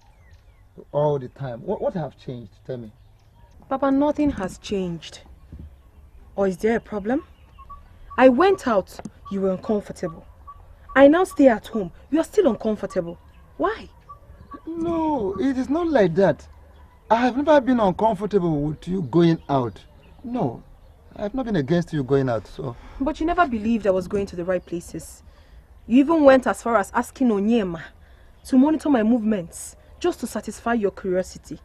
all the time. What have changed? Tell me. Papa, nothing has changed. Or is there a problem? I went out, you were uncomfortable. I now stay at home, you are still uncomfortable. Why? No, it is not like that. I have never been uncomfortable with you going out. No, I have not been against you going out, so... But you never believed I was going to the right places. You even went as far as asking Onyema to monitor my movements, just to satisfy your curiosity.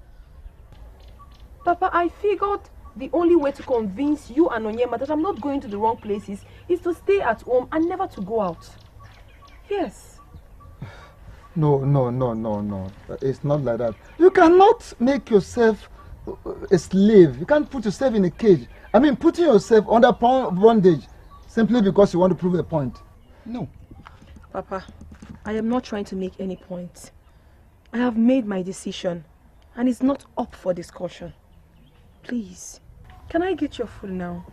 Papa, I figured the only way to convince you and Onyema that I'm not going to the wrong places is to stay at home and never to go out. Yes. No. It's not like that. You cannot make yourself a slave. You can't put yourself in a cage. I mean, putting yourself under bondage simply because you want to prove a point. No. Papa, I am not trying to make any point. I have made my decision and it's not up for discussion. Please, can I get your food now?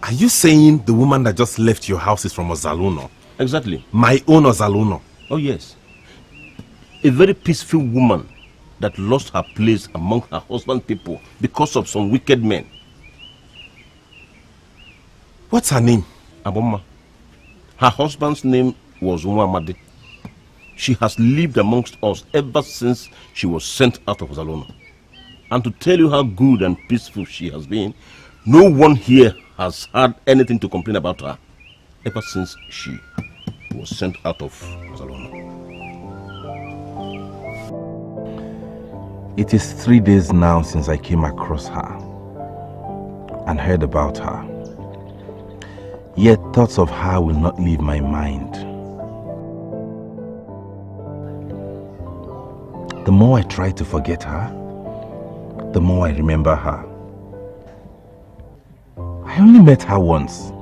Are you saying the woman that just left your house is from Ozaluno? Exactly. My own Ozaluno? Oh yes. A very peaceful woman that lost her place among her husband's people because of some wicked men. What's her name? Aboma. Her husband's name was Unwanted. She has lived amongst us ever since she was sent out of Ozaluno. And to tell you how good and peaceful she has been, no one here has had anything to complain about her ever since she was sent out of Ozaluno. It is 3 days now since I came across her and heard about her. Yet thoughts of her will not leave my mind. The more I try to forget her, the more I remember her. I only met her once,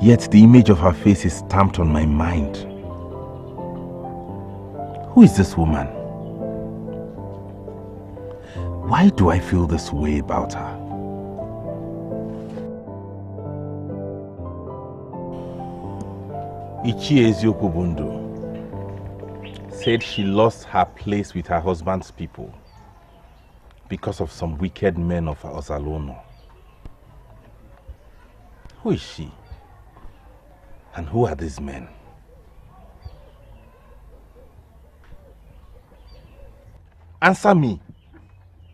yet the image of her face is stamped on my mind. Who is this woman? Why do I feel this way about her? Ichie Eziokubundo said she lost her place with her husband's people because of some wicked men of Ozaluno. Who is she? And who are these men? Answer me.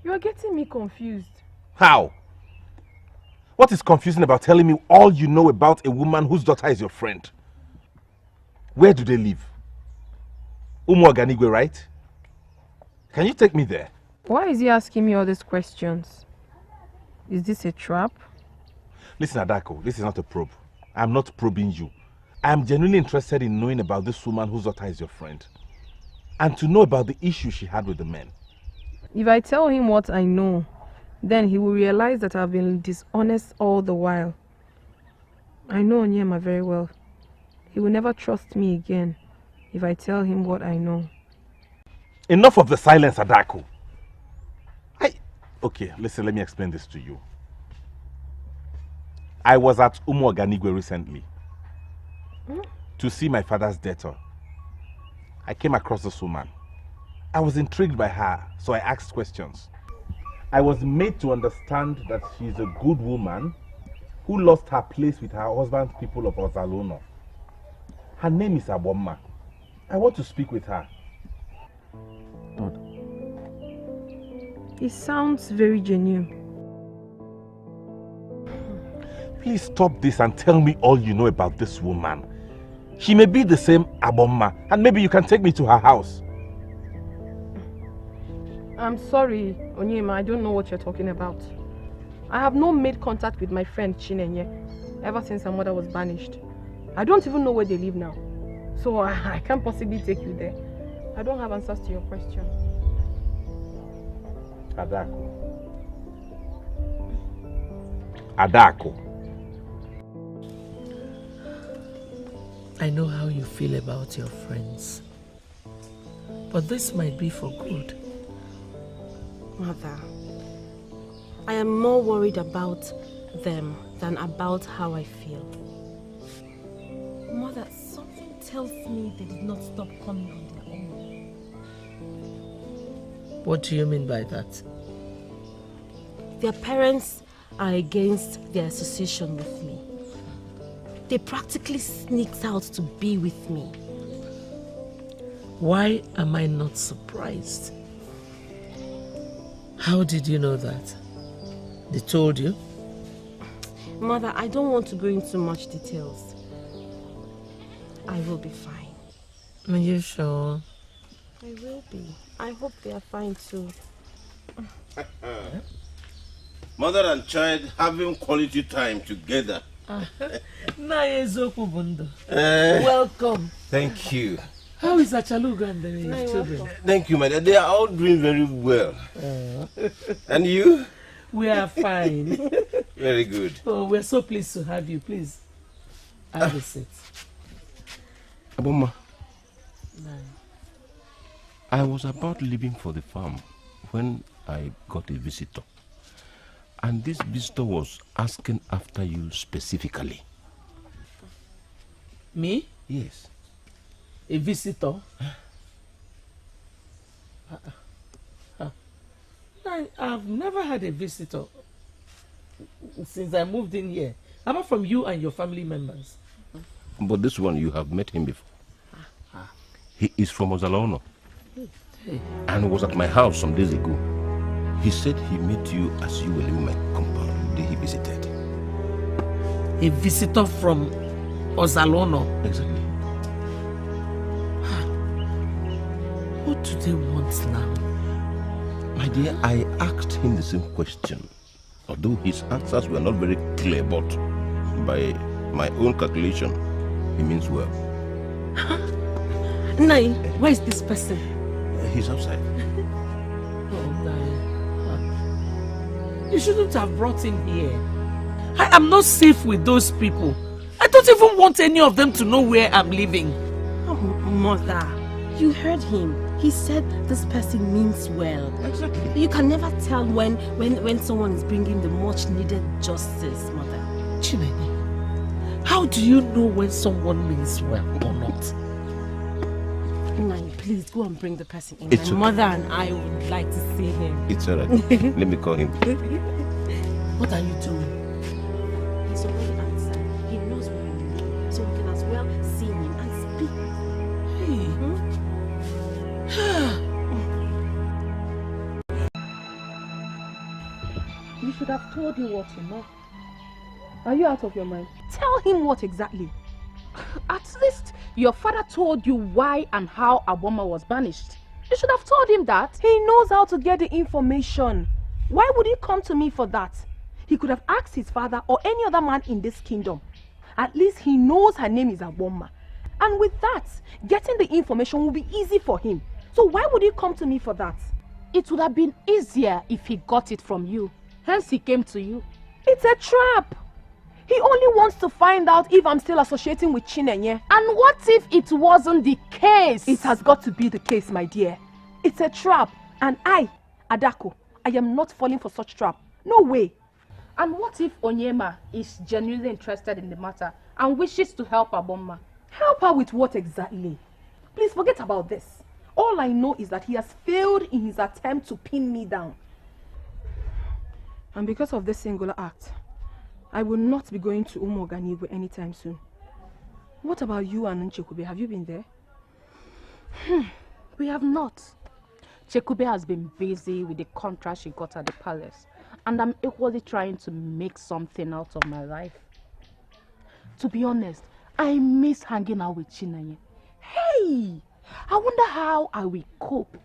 You are getting me confused. How? What is confusing about telling me all you know about a woman whose daughter is your friend? Where do they live? Umuoganigwe, right? Can you take me there? Why is he asking me all these questions? Is this a trap? Listen, Adaku, this is not a probe. I'm not probing you. I'm genuinely interested in knowing about this woman whose daughter is your friend. And to know about the issue she had with the men. If I tell him what I know, then he will realize that I've been dishonest all the while. I know Onyema very well. He will never trust me again if I tell him what I know. Enough of the silence, Adaku. Okay, listen, let me explain this to you. I was at Umuoganigwe recently to see my father's daughter. I came across this woman. I was intrigued by her, so I asked questions. I was made to understand that she is a good woman who lost her place with her husband's people of Ozaluno. Her name is Aboma. I want to speak with her. It sounds very genuine. Please stop this and tell me all you know about this woman. She may be the same Aboma, and maybe you can take me to her house. I'm sorry, Onyema, I don't know what you're talking about. I have not made contact with my friend Chinenye ever since her mother was banished. I don't even know where they live now. So I can't possibly take you there. I don't have answers to your question. Adaku. Adaku. I know how you feel about your friends. But this might be for good. Mother, I am more worried about them than about how I feel. Mother, something tells me they did not stop coming on their own. What do you mean by that? Their parents are against their association with me. They practically sneaked out to be with me. Why am I not surprised? How did you know that? They told you? Mother, I don't want to go into much details. I will be fine. Are you sure? I will be. I hope they are fine too. Mother and child having quality time together. Welcome. Thank you. How is Achaluga and the children? Thank you, madam. They are all doing very well. And you? We are fine. Very good. Oh, we're so pleased to have you. Please, have a seat. Aboma, I was about leaving for the farm when I got a visitor. And this visitor was asking after you specifically. Me? Yes. A visitor? I've never had a visitor since I moved in here, apart from you and your family members. But this one, you have met him before. He is from Ozalono and was at my house some days ago. He said he met you as you were leaving my compound the day he visited. A visitor from Ozalono? Exactly. What do they want now? My dear, I asked him the same question. Although his answers were not very clear, but by my own calculation, he means well. Nai, where is this person? He's outside. Oh, Nai. You shouldn't have brought him here. I am not safe with those people. I don't even want any of them to know where I'm living. Oh, Mother, you heard him. He said this person means well. Exactly. You can never tell when someone is bringing the much needed justice, Mother. Chinenye, how do you know when someone means well or not? Nani, please go and bring the person in. It's My mother and I would like to see him. It's alright. Let me call him. What are you doing? He's already outside. He knows where you are. So we can as well see him and speak. Hey. You should have told him what you know. Are you out of your mind? Tell him what exactly. At least your father told you why and how Aboma was banished. You should have told him that. He knows how to get the information. Why would he come to me for that? He could have asked his father or any other man in this kingdom. At least he knows her name is Aboma. And with that, getting the information will be easy for him. So why would he come to me for that? It would have been easier if he got it from you. Hence he came to you. It's a trap. He only wants to find out if I'm still associating with Chinenye. And what if it wasn't the case? It has got to be the case, my dear. It's a trap. And I, Adaku, I am not falling for such trap. No way. And what if Onyema is genuinely interested in the matter and wishes to help Aboma? Help her with what exactly? Please forget about this. All I know is that he has failed in his attempt to pin me down. And because of this singular act, I will not be going to Umoganigwe anytime soon. What about you and Nchekube? Have you been there? We have not. Chekube has been busy with the contract she got at the palace, and I'm equally trying to make something out of my life. To be honest, I miss hanging out with Chinenye. Hey! I wonder how I will cope,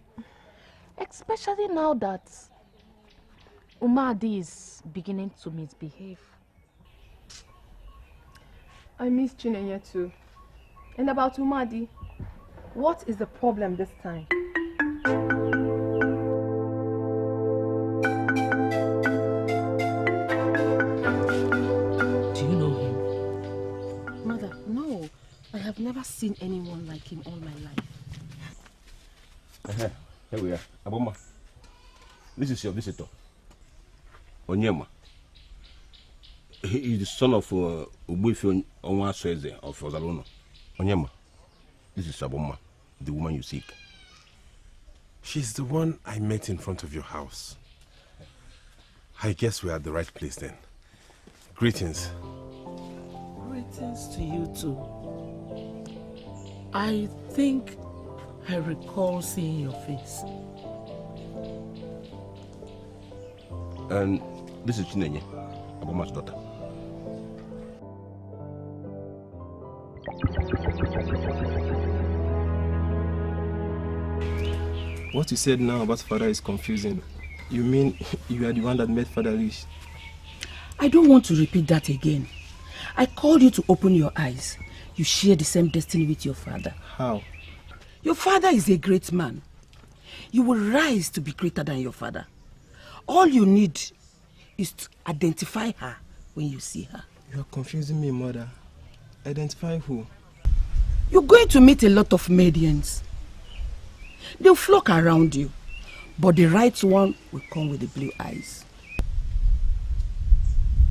especially now that Umadi is beginning to misbehave. I miss Chinenye too. And about Umadi, what is the problem this time? Do you know him? Mother, no. I have never seen anyone like him all my life. Here we are. Aboma, this is your visitor. Onyema. He is the son of Ubuifi Onwasweze of Ozalono. Onyema, this is Aboma, the woman you seek. She's the one I met in front of your house. I guess we're at the right place then. Greetings. Greetings to you too. I think I recall seeing your face. And this is Chinenye, Aboma's daughter. What you said now about father is confusing. You mean you are the one that made father rich? I don't want to repeat that again. I called you to open your eyes. You share the same destiny with your father. How? Your father is a great man. You will rise to be greater than your father. All you need is to identify her when you see her. You are confusing me, mother. Identify who? You're going to meet a lot of Maidens. They'll flock around you, but the right one will come with the blue eyes.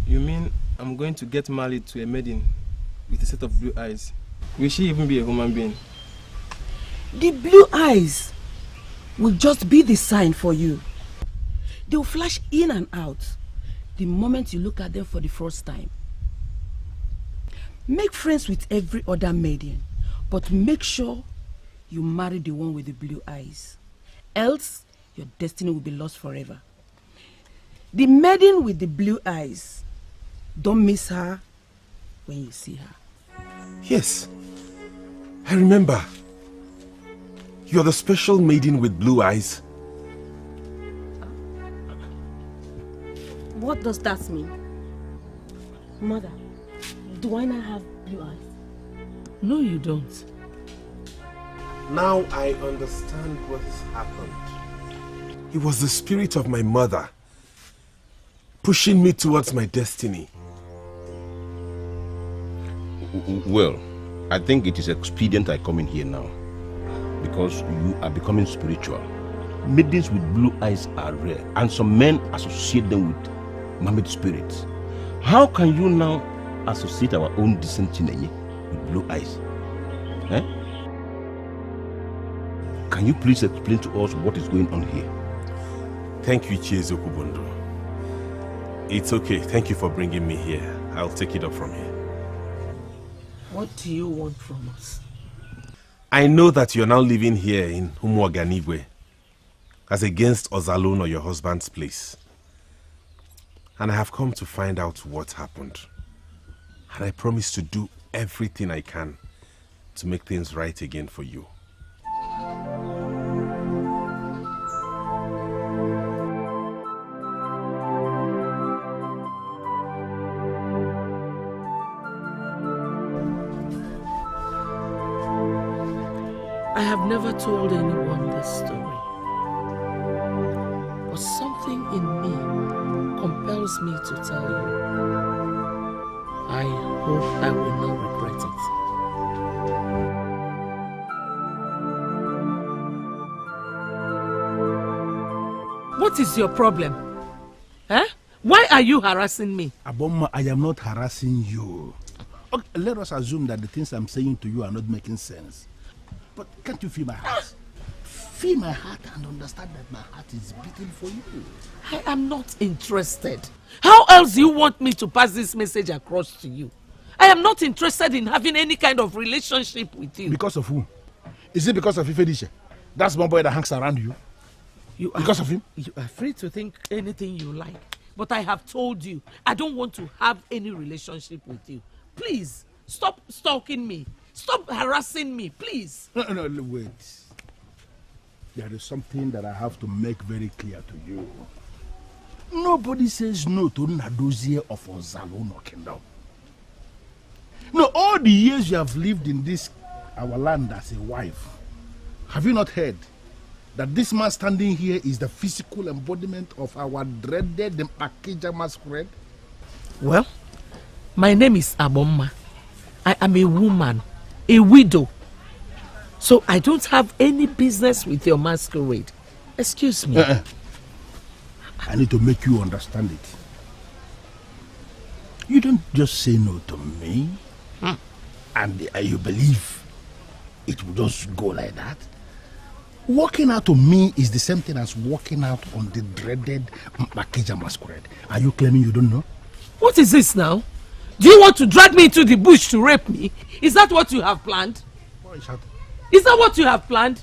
You mean I'm going to get married to a maiden with a set of blue eyes? Will she even be a human being? The blue eyes will just be the sign for you. They'll flash in and out the moment you look at them for the first time. Make friends with every other maiden, but make sure you marry the one with the blue eyes. Else, your destiny will be lost forever. The maiden with the blue eyes, don't miss her when you see her. Yes, I remember. You're the special maiden with blue eyes. What does that mean? Mother, do I not have blue eyes? No, you don't. Now I understand what has happened. It was the spirit of my mother pushing me towards my destiny. Well, I think it is expedient I come in here now, because you are becoming spiritual. Maidens with blue eyes are rare, and some men associate them with mermaid spirits. How can you now associate our own decent Chinenye with blue eyes? Eh? Can you please explain to us what is going on here? Thank you, Chiezoku Bondo. It's okay. Thank you for bringing me here. I'll take it up from here. What do you want from us? I know that you're now living here in Umuaganigwe as against Ozalone or your husband's place. And I have come to find out what happened. And I promise to do everything I can to make things right again for you. I have never told anyone this story, but something in me compels me to tell you. I hope I will not regret it. What is your problem? Huh? Why are you harassing me? Aboma, I am not harassing you. Okay, let us assume that the things I'm saying to you are not making sense. But can't you feel my heart? Feel my heart and understand that my heart is beating for you. I am not interested. How else do you want me to pass this message across to you? I am not interested in having any kind of relationship with you. Because of who? Is it because of Ifedisha? That's one boy that hangs around you. Because of him? You are free to think anything you like. But I have told you, I don't want to have any relationship with you. Please, stop stalking me. Stop harassing me, please. No, wait. There is something that I have to make very clear to you. Nobody says no to Nadozie of Ozalono Kingdom. No, all the years you have lived in this, our land as a wife, have you not heard that this man standing here is the physical embodiment of our dreaded Mpakija masquerade? Well, my name is Abomma. I am a woman, a widow. So I don't have any business with your masquerade. Excuse me. I need to make you understand it. You don't just say no to me, and you believe it will just go like that. Walking out to me is the same thing as walking out on the dreaded Mpakija masquerade. Are you claiming you don't know? What is this now? Do you want to drag me into the bush to rape me? Is that what you have planned? Is that what you have planned?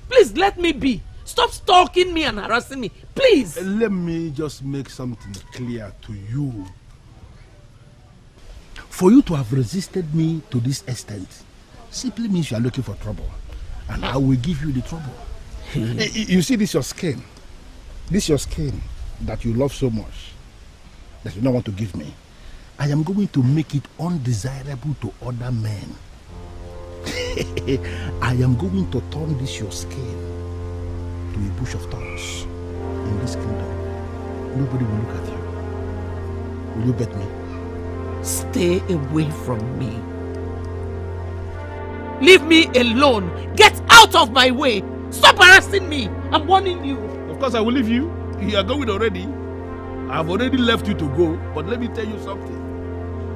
Please let me be. Stop stalking me and harassing me. Please. Let me just make something clear to you. For you to have resisted me to this extent simply means you are looking for trouble. And I will give you the trouble. You see this your skin. This your skin that you love so much that you don't want to give me. I am going to make it undesirable to other men. I am going to turn this your skin to a bush of thorns in this kingdom. Nobody will look at you. Will you bet me? Stay away from me. Leave me alone. Get out of my way. Stop harassing me. I'm warning you. Of course I will leave you. You are going already. I've already left you to go. But let me tell you something.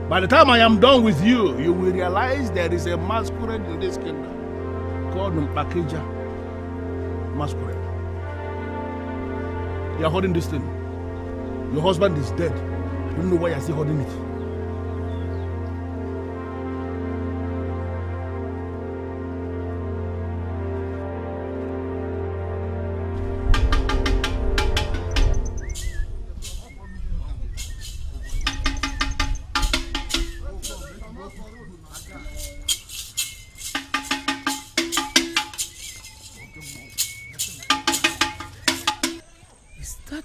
By the time I am done with you, you will realize there is a masquerade in this kingdom called Mpakija masquerade. You are holding this thing. Your husband is dead. I don't know why you are still holding it.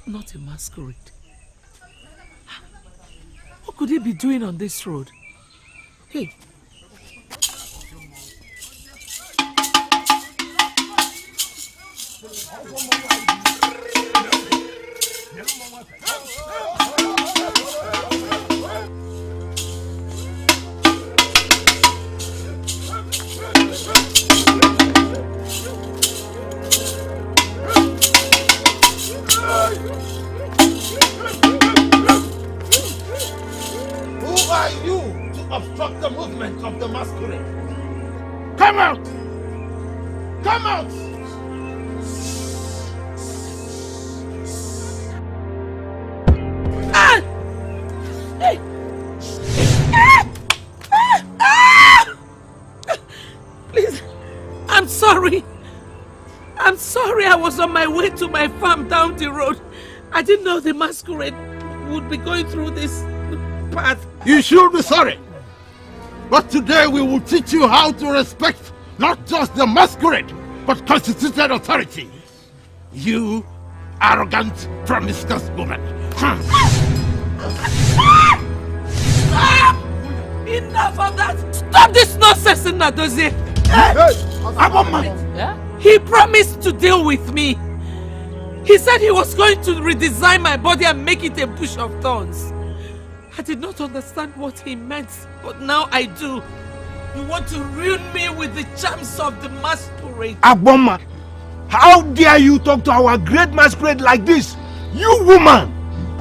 Not a masquerade. What could he be doing on this road? Hey. Obstruct the movement of the masquerade. Come out! Come out! Ah! Hey! Please, I'm sorry. I'm sorry. I was on my way to my farm down the road. I didn't know the masquerade would be going through this path. You should be sorry. But today we will teach you how to respect not just the masquerade, but constituted authority. You arrogant, promiscuous woman. Enough of that! Stop this nonsense, Nadozie! He promised to deal with me. He said he was going to redesign my body and make it a bush of thorns. I did not understand what he meant, but now I do. You want to ruin me with the charms of the masquerade. Aboma, how dare you talk to our great masquerade like this? You woman!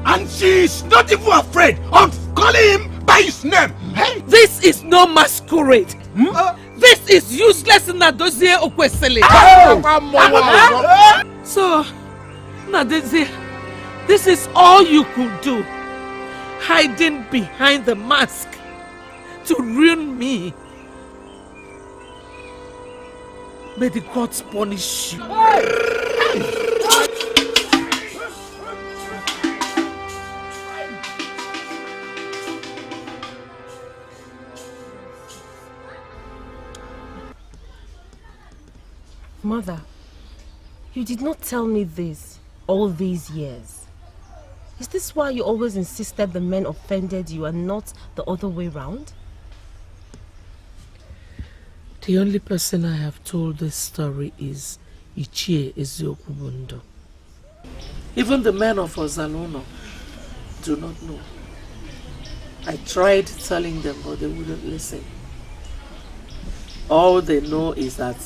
And she is not even afraid of calling him by his name. Hey. This is no masquerade. This is useless Nadozie Okwesili. So, Nadozie, this is all you could do. Hiding behind the mask to ruin me. May the gods punish you. Mother, you did not tell me this all these years. Is this why you always insisted the men offended you and not the other way round? The only person I have told this story is Ichie Eziokubundo. Even the men of Ozalono do not know. I tried telling them, but they wouldn't listen. All they know is that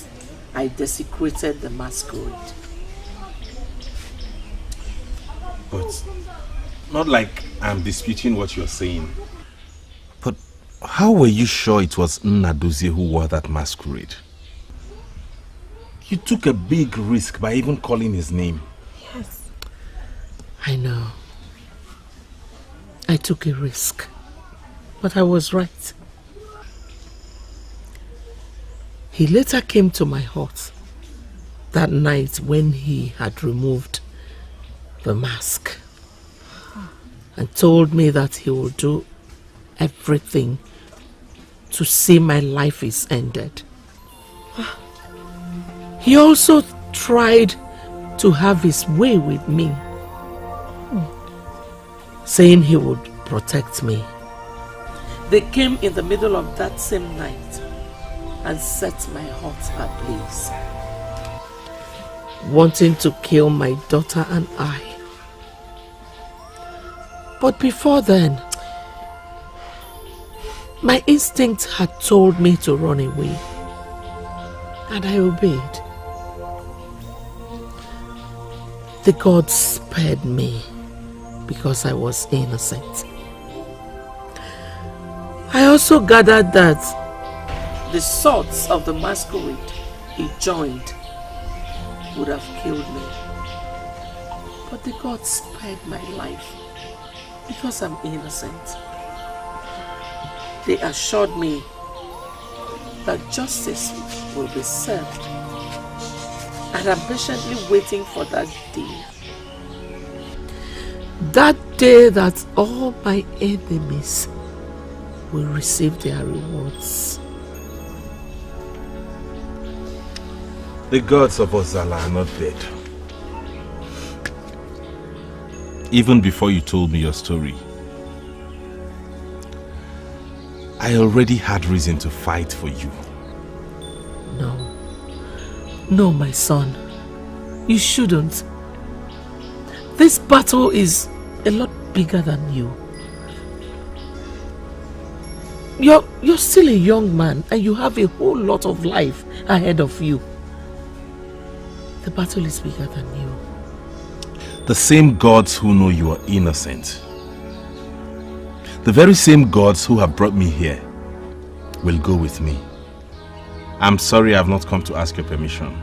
I desecrated the masquerade. But not like I'm disputing what you're saying. But how were you sure it was Nnadozie who wore that masquerade? You took a big risk by even calling his name. Yes. I know. I took a risk. But I was right. He later came to my hut that night when he had removed the mask and told me that he will do everything to see my life is ended. He also tried to have his way with me, saying he would protect me. They came in the middle of that same night and set my hut ablaze, wanting to kill my daughter and I. But before then, my instinct had told me to run away, and I obeyed. The gods spared me because I was innocent. I also gathered that the swords of the masquerade he joined would have killed me. But the gods spared my life because I'm innocent. They assured me that justice will be served, and I'm patiently waiting for that day. That day that all my enemies will receive their rewards. The gods of Ozala are not dead. Even before you told me your story, I already had reason to fight for you. No, my son. You shouldn't. This battle is a lot bigger than you. You're still a young man and you have a whole lot of life ahead of you. The battle is bigger than you. The same gods who know you are innocent, the very same gods who have brought me here, will go with me. I'm sorry I have not come to ask your permission.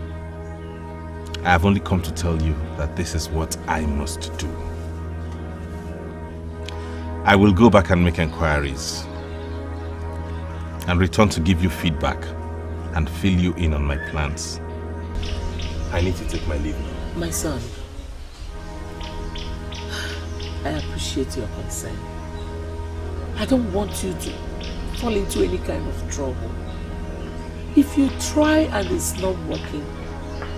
I have only come to tell you that this is what I must do. I will go back and make inquiries and return to give you feedback and fill you in on my plans. I need to take my leave now. My son, I appreciate your concern. I don't want you to fall into any kind of trouble. If you try and it's not working,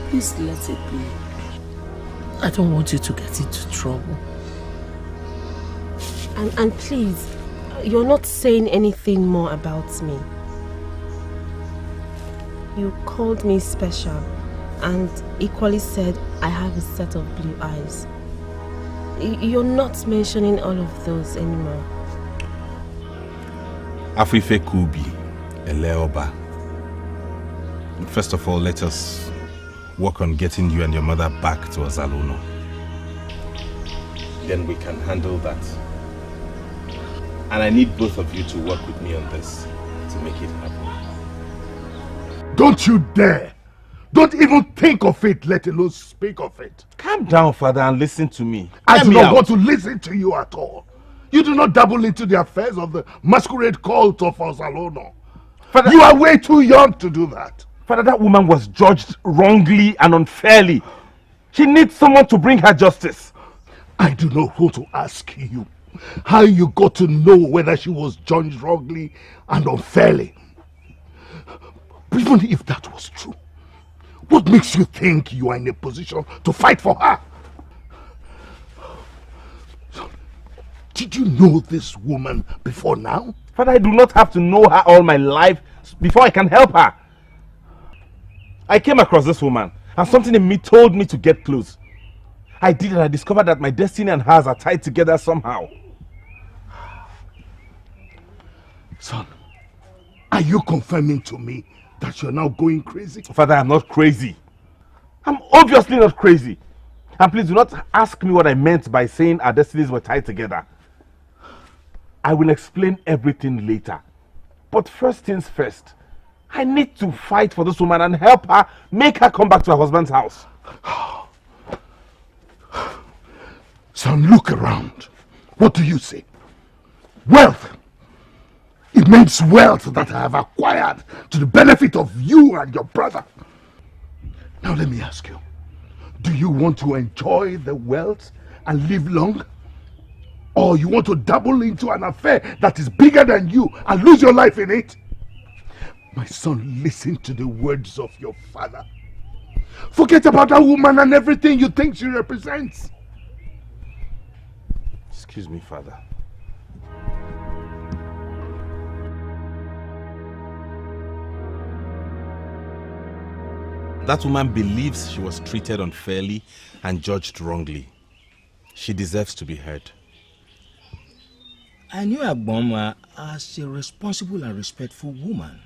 please let it be. I don't want you to get into trouble. And please, you're not saying anything more about me. You called me special and equally said I have a set of blue eyes. You're not mentioning all of those anymore. Afife Kubi, Eleoba. First of all, let us work on getting you and your mother back to Ozalono. Then we can handle that. And I need both of you to work with me on this to make it happen. Don't you dare! Don't even think of it, let alone speak of it. Calm down, father, and listen to me. I do not want to listen to you at all. You do not dabble into the affairs of the masquerade cult of Ozalono. Father, you are way too young to do that. Father, that woman was judged wrongly and unfairly. She needs someone to bring her justice. I do not want to ask you how you got to know whether she was judged wrongly and unfairly. Even if that was true, What makes you think you are in a position to fight for her? Did you know this woman before now? Father, I do not have to know her all my life before I can help her. I came across this woman and something in me told me to get close. I did, and I discovered that my destiny and hers are tied together somehow. Son, are you confirming to me that you're now going crazy? Father, I'm not crazy. I'm obviously not crazy. And please do not ask me what I meant by saying our destinies were tied together. I will explain everything later. But first things first, I need to fight for this woman and help her, make her come back to her husband's house. Son, look around. What do you see? Wealth. Immense wealth that I have acquired to the benefit of you and your brother. Now let me ask you, do you want to enjoy the wealth and live long? Or you want to dabble into an affair that is bigger than you and lose your life in it? My son, listen to the words of your father. Forget about that woman and everything you think she represents. Excuse me, Father. That woman believes she was treated unfairly and judged wrongly. She deserves to be heard. I knew Agboma as a responsible and respectful woman.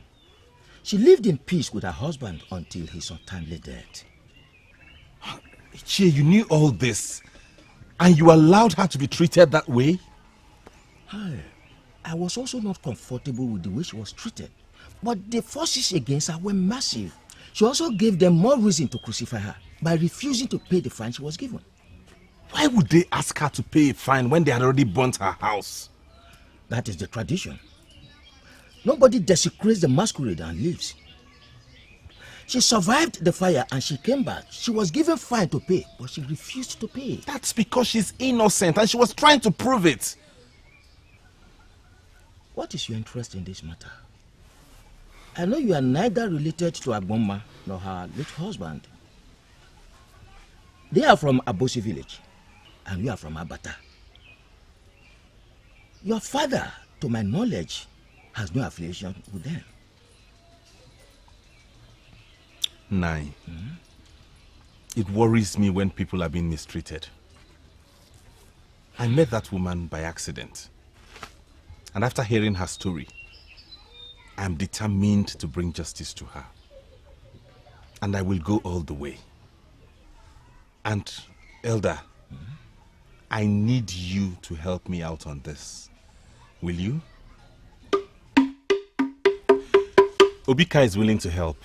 She lived in peace with her husband until his untimely death. Che, you knew all this, and you allowed her to be treated that way? I was also not comfortable with the way she was treated, but the forces against her were massive. She also gave them more reason to crucify her by refusing to pay the fine she was given. Why would they ask her to pay a fine when they had already burnt her house? That is the tradition. Nobody desecrates the masquerade and leaves. She survived the fire and she came back. She was given fine to pay, but she refused to pay. That's because she's innocent and she was trying to prove it. What is your interest in this matter? I know you are neither related to Agboma nor her late husband. They are from Abosi village and you are from Abata. Your father, to my knowledge, has no affiliation with them. Nai, it worries me when people are being mistreated. I met that woman by accident. And after hearing her story, I am determined to bring justice to her. And I will go all the way. And, Elder, I need you to help me out on this. Will you? Obika is willing to help.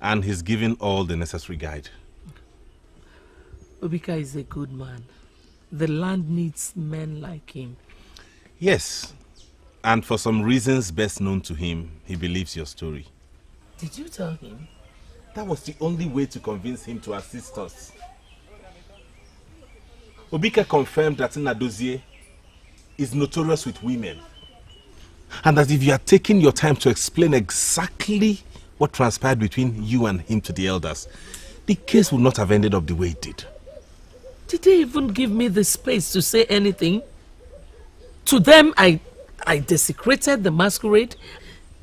And he's given all the necessary guide. Obika is a good man. The land needs men like him. Yes. And for some reasons best known to him, he believes your story. Did you tell him? That was the only way to convince him to assist us. Obika confirmed that Nnadozie is notorious with women. And that if you had taken your time to explain exactly what transpired between you and him to the elders, the case would not have ended up the way it did. Did they even give me the space to say anything? To them, I desecrated the masquerade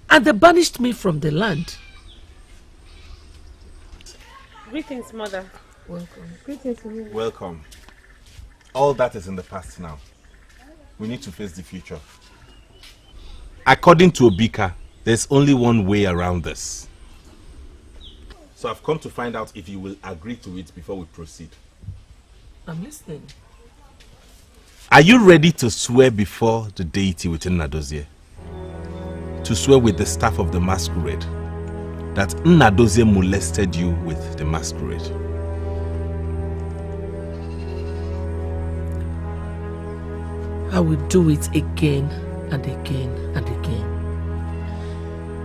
and they banished me from the land. Greetings, Mother. Welcome. Greetings, Mother. Welcome. All that is in the past now. We need to face the future. According to Obika, there's only one way around this. So I've come to find out if you will agree to it before we proceed. I'm listening. Are you ready to swear before the deity within Nnadozie? To swear with the staff of the masquerade that Nnadozie molested you with the masquerade? I will do it again and again and again.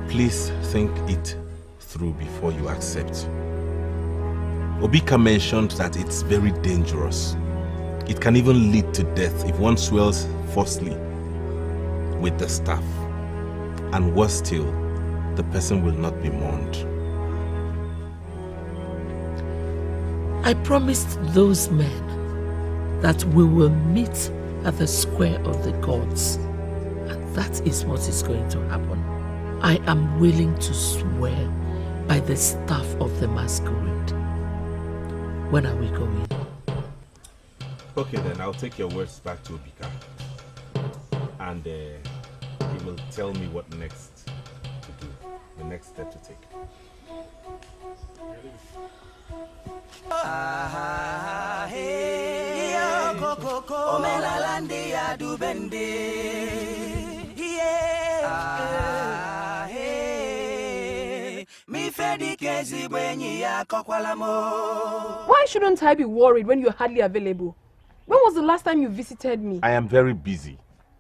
Please think it through before you accept. Obika mentioned that it's very dangerous. It can even lead to death if one swears falsely with the staff. And worse still, the person will not be mourned. I promised those men that we will meet at the square of the gods. And that is what is going to happen. I am willing to swear by the staff of the masquerade. When are we going? Okay then, I'll take your words back to Obika. And he will tell me what next to do, the next step to take. Why shouldn't I be worried when you're hardly available? When was the last time you visited me? I am very busy.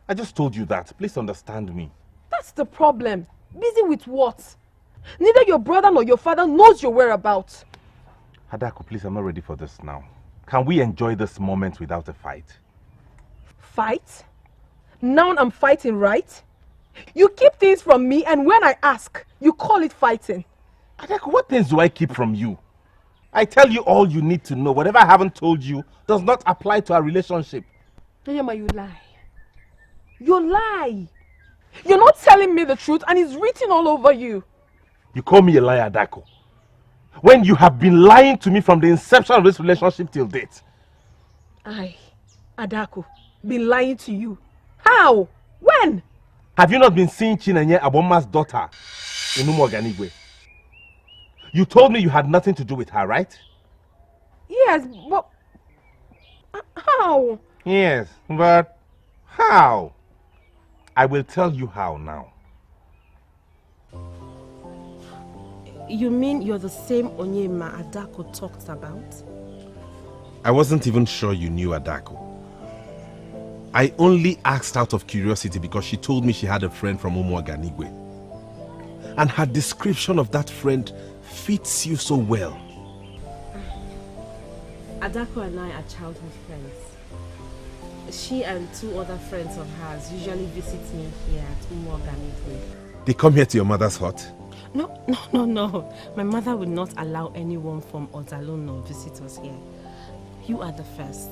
I just told you that. Please understand me. That's the problem. Busy with what? Neither your brother nor your father knows your whereabouts. Adaku, please, I'm not ready for this now. Can we enjoy this moment without a fight? Fight? Now I'm fighting, right? You keep things from me, and when I ask, you call it fighting. Adaku, what things do I keep from you? I tell you all you need to know. Whatever I haven't told you does not apply to our relationship. Nyama, you lie. You lie. You're not telling me the truth, and it's written all over you. You call me a liar, Adaku, when you have been lying to me from the inception of this relationship till date. I, Adaku, been lying to you. How? When? Have you not been seeing Chinenye Aboma's daughter in Umuoganigwe? You told me you had nothing to do with her, right? Yes, but how? Yes, but how? I will tell you how now. You mean you're the same Onyema Adaku talked about? I wasn't even sure you knew Adaku. I only asked out of curiosity because she told me she had a friend from Umuoganigwe. And her description of that friend fits you so well. Adaku and I are childhood friends. She and two other friends of hers usually visit me here at Umuoganigwe. They come here to your mother's hut? No. My mother would not allow anyone from Ozalono visit us here. You are the first.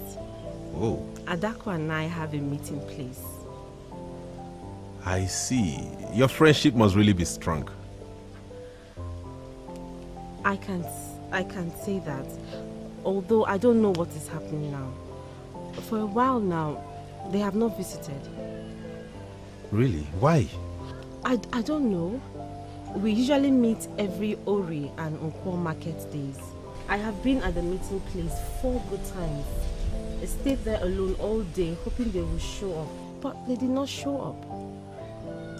Oh. Adaku and I have a meeting place. I see. Your friendship must really be strong. I can't say that, although I don't know what is happening now. For a while now, they have not visited. Really? Why? I don't know. We usually meet every Ori and Nkwo market days. I have been at the meeting place 4 good times. I stayed there alone all day, hoping they will show up, but they did not show up.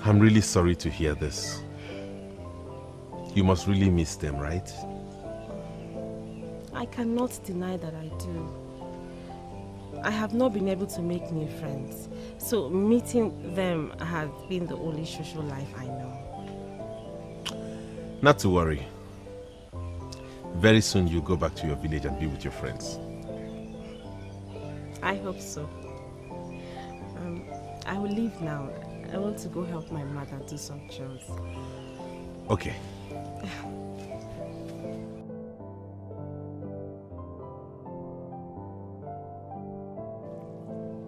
I'm really sorry to hear this. You must really miss them, right? I cannot deny that I do. I have not been able to make new friends, so meeting them has been the only social life I know. Not to worry. Very soon you'll go back to your village and be with your friends. I hope so. I will leave now. I want to go help my mother do some chores. Okay.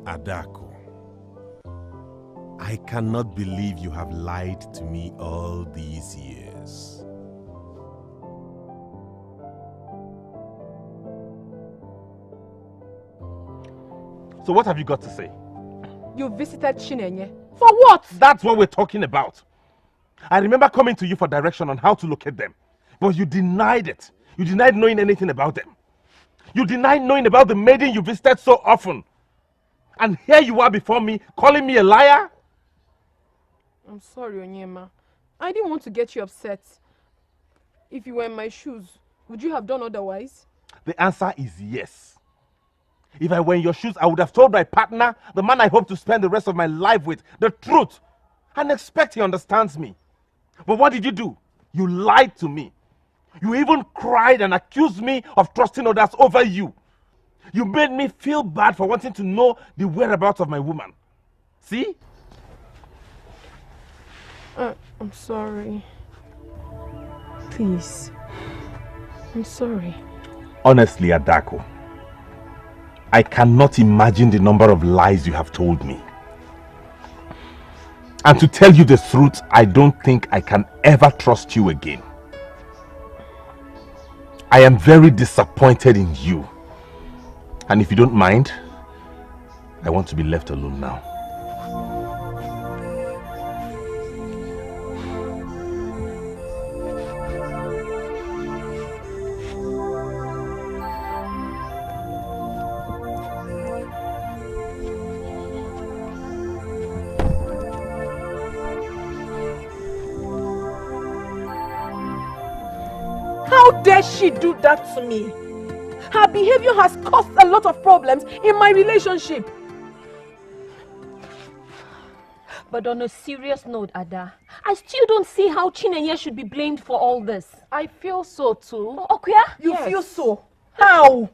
Adaku, I cannot believe you have lied to me all these years. So what have you got to say? You visited Chinenye. For what? That's what we're talking about. I remember coming to you for direction on how to locate them. But you denied it. You denied knowing anything about them. You denied knowing about the maiden you visited so often. And here you are before me, calling me a liar? I'm sorry, Onyema. I didn't want to get you upset. If you were in my shoes, would you have done otherwise? The answer is yes. If I were in your shoes, I would have told my partner, the man I hope to spend the rest of my life with, the truth. And expect he understands me. But what did you do? You lied to me. You even cried and accused me of trusting others over you. You made me feel bad for wanting to know the whereabouts of my woman. See? I'm sorry. Please. I'm sorry. Honestly, Adaku, I cannot imagine the number of lies you have told me. And to tell you the truth, I don't think I can ever trust you again. I am very disappointed in you. And if you don't mind, I want to be left alone now. How dare she do that to me? Her behavior has caused a lot of problems in my relationship. But on a serious note, Ada, I still don't see how Chinenye should be blamed for all this. I feel so too. Okay? You feel so? How?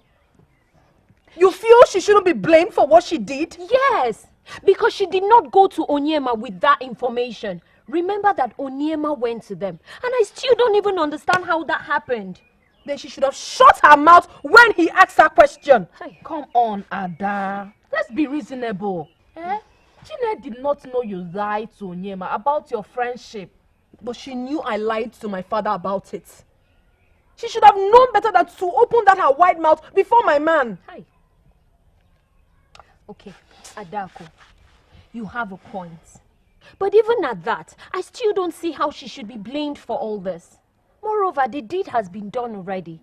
You feel she shouldn't be blamed for what she did? Yes, because she did not go to Onyema with that information. Remember that Onyema went to them. And I still don't even understand how that happened. Then she should have shut her mouth when he asked her question. Hey, come on, Ada. Let's be reasonable. Chine did not know you lied to Onyema about your friendship. But she knew I lied to my father about it. She should have known better than to open that her wide mouth before my man. Hi. Okay, Adaku, you have a point. But even at that, I still don't see how she should be blamed for all this. Moreover, the deed has been done already.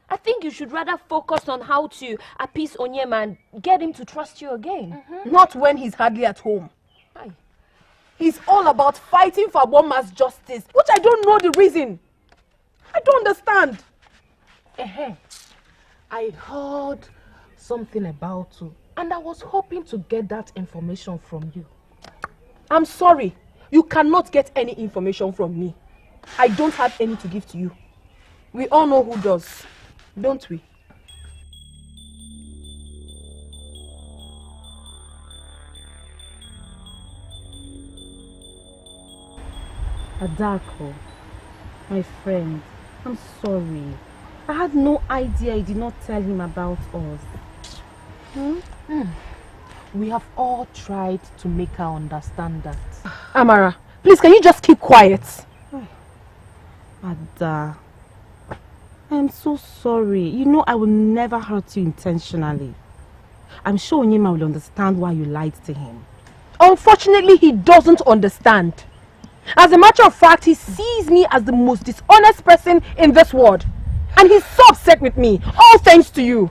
I think you should rather focus on how to appease Onyema and get him to trust you again. Not when he's hardly at home. Aye. He's all about fighting for Aboma's justice, which I don't know the reason. I don't understand. I heard something about you, and I was hoping to get that information from you. I'm sorry. You cannot get any information from me. I don't have any to give to you. We all know who does, don't we? Adaku, my friend, I'm sorry. I had no idea you did not tell him about us. We have all tried to make her understand that. Amara, please can you just keep quiet? Ada, I'm so sorry. You know I will never hurt you intentionally. I'm sure Onyema will understand why you lied to him. Unfortunately, he doesn't understand. As a matter of fact, he sees me as the most dishonest person in this world. And he's so upset with me, all thanks to you.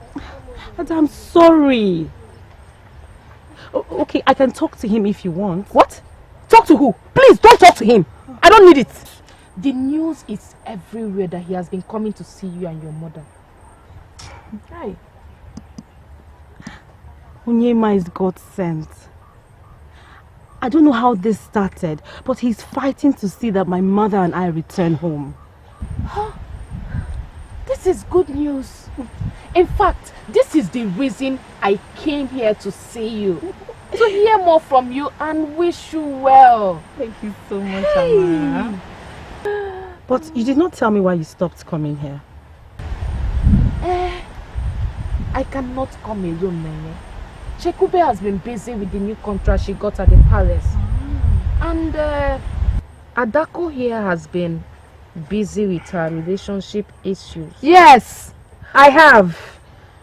Ada, I'm sorry. Okay, I can talk to him if you want. What? Talk to who? Please, don't talk to him. I don't need it. The news is everywhere that he has been coming to see you and your mother. Hi. Onyema is God sent. I don't know how this started, but he's fighting to see that my mother and I return home. This is good news. In fact, this is the reason I came here to see you. To hear more from you and wish you well. Thank you so much, Amara. But you did not tell me why you stopped coming here. I cannot come alone, Nene. Chekube has been busy with the new contract she got at the palace. And Adaku here has been busy with her relationship issues. Yes, I have.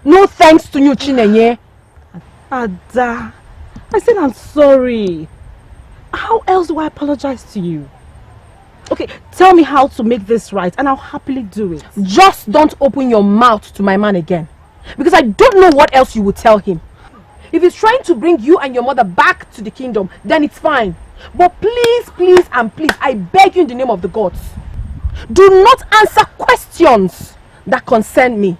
No thanks to you, Chinenye. Ada, I said I'm sorry. How else do I apologize to you? Okay, tell me how to make this right and I'll happily do it. Just don't open your mouth to my man again. Because I don't know what else you would tell him. If he's trying to bring you and your mother back to the kingdom, then it's fine. But please, please and please, I beg you in the name of the gods, do not answer questions that concern me.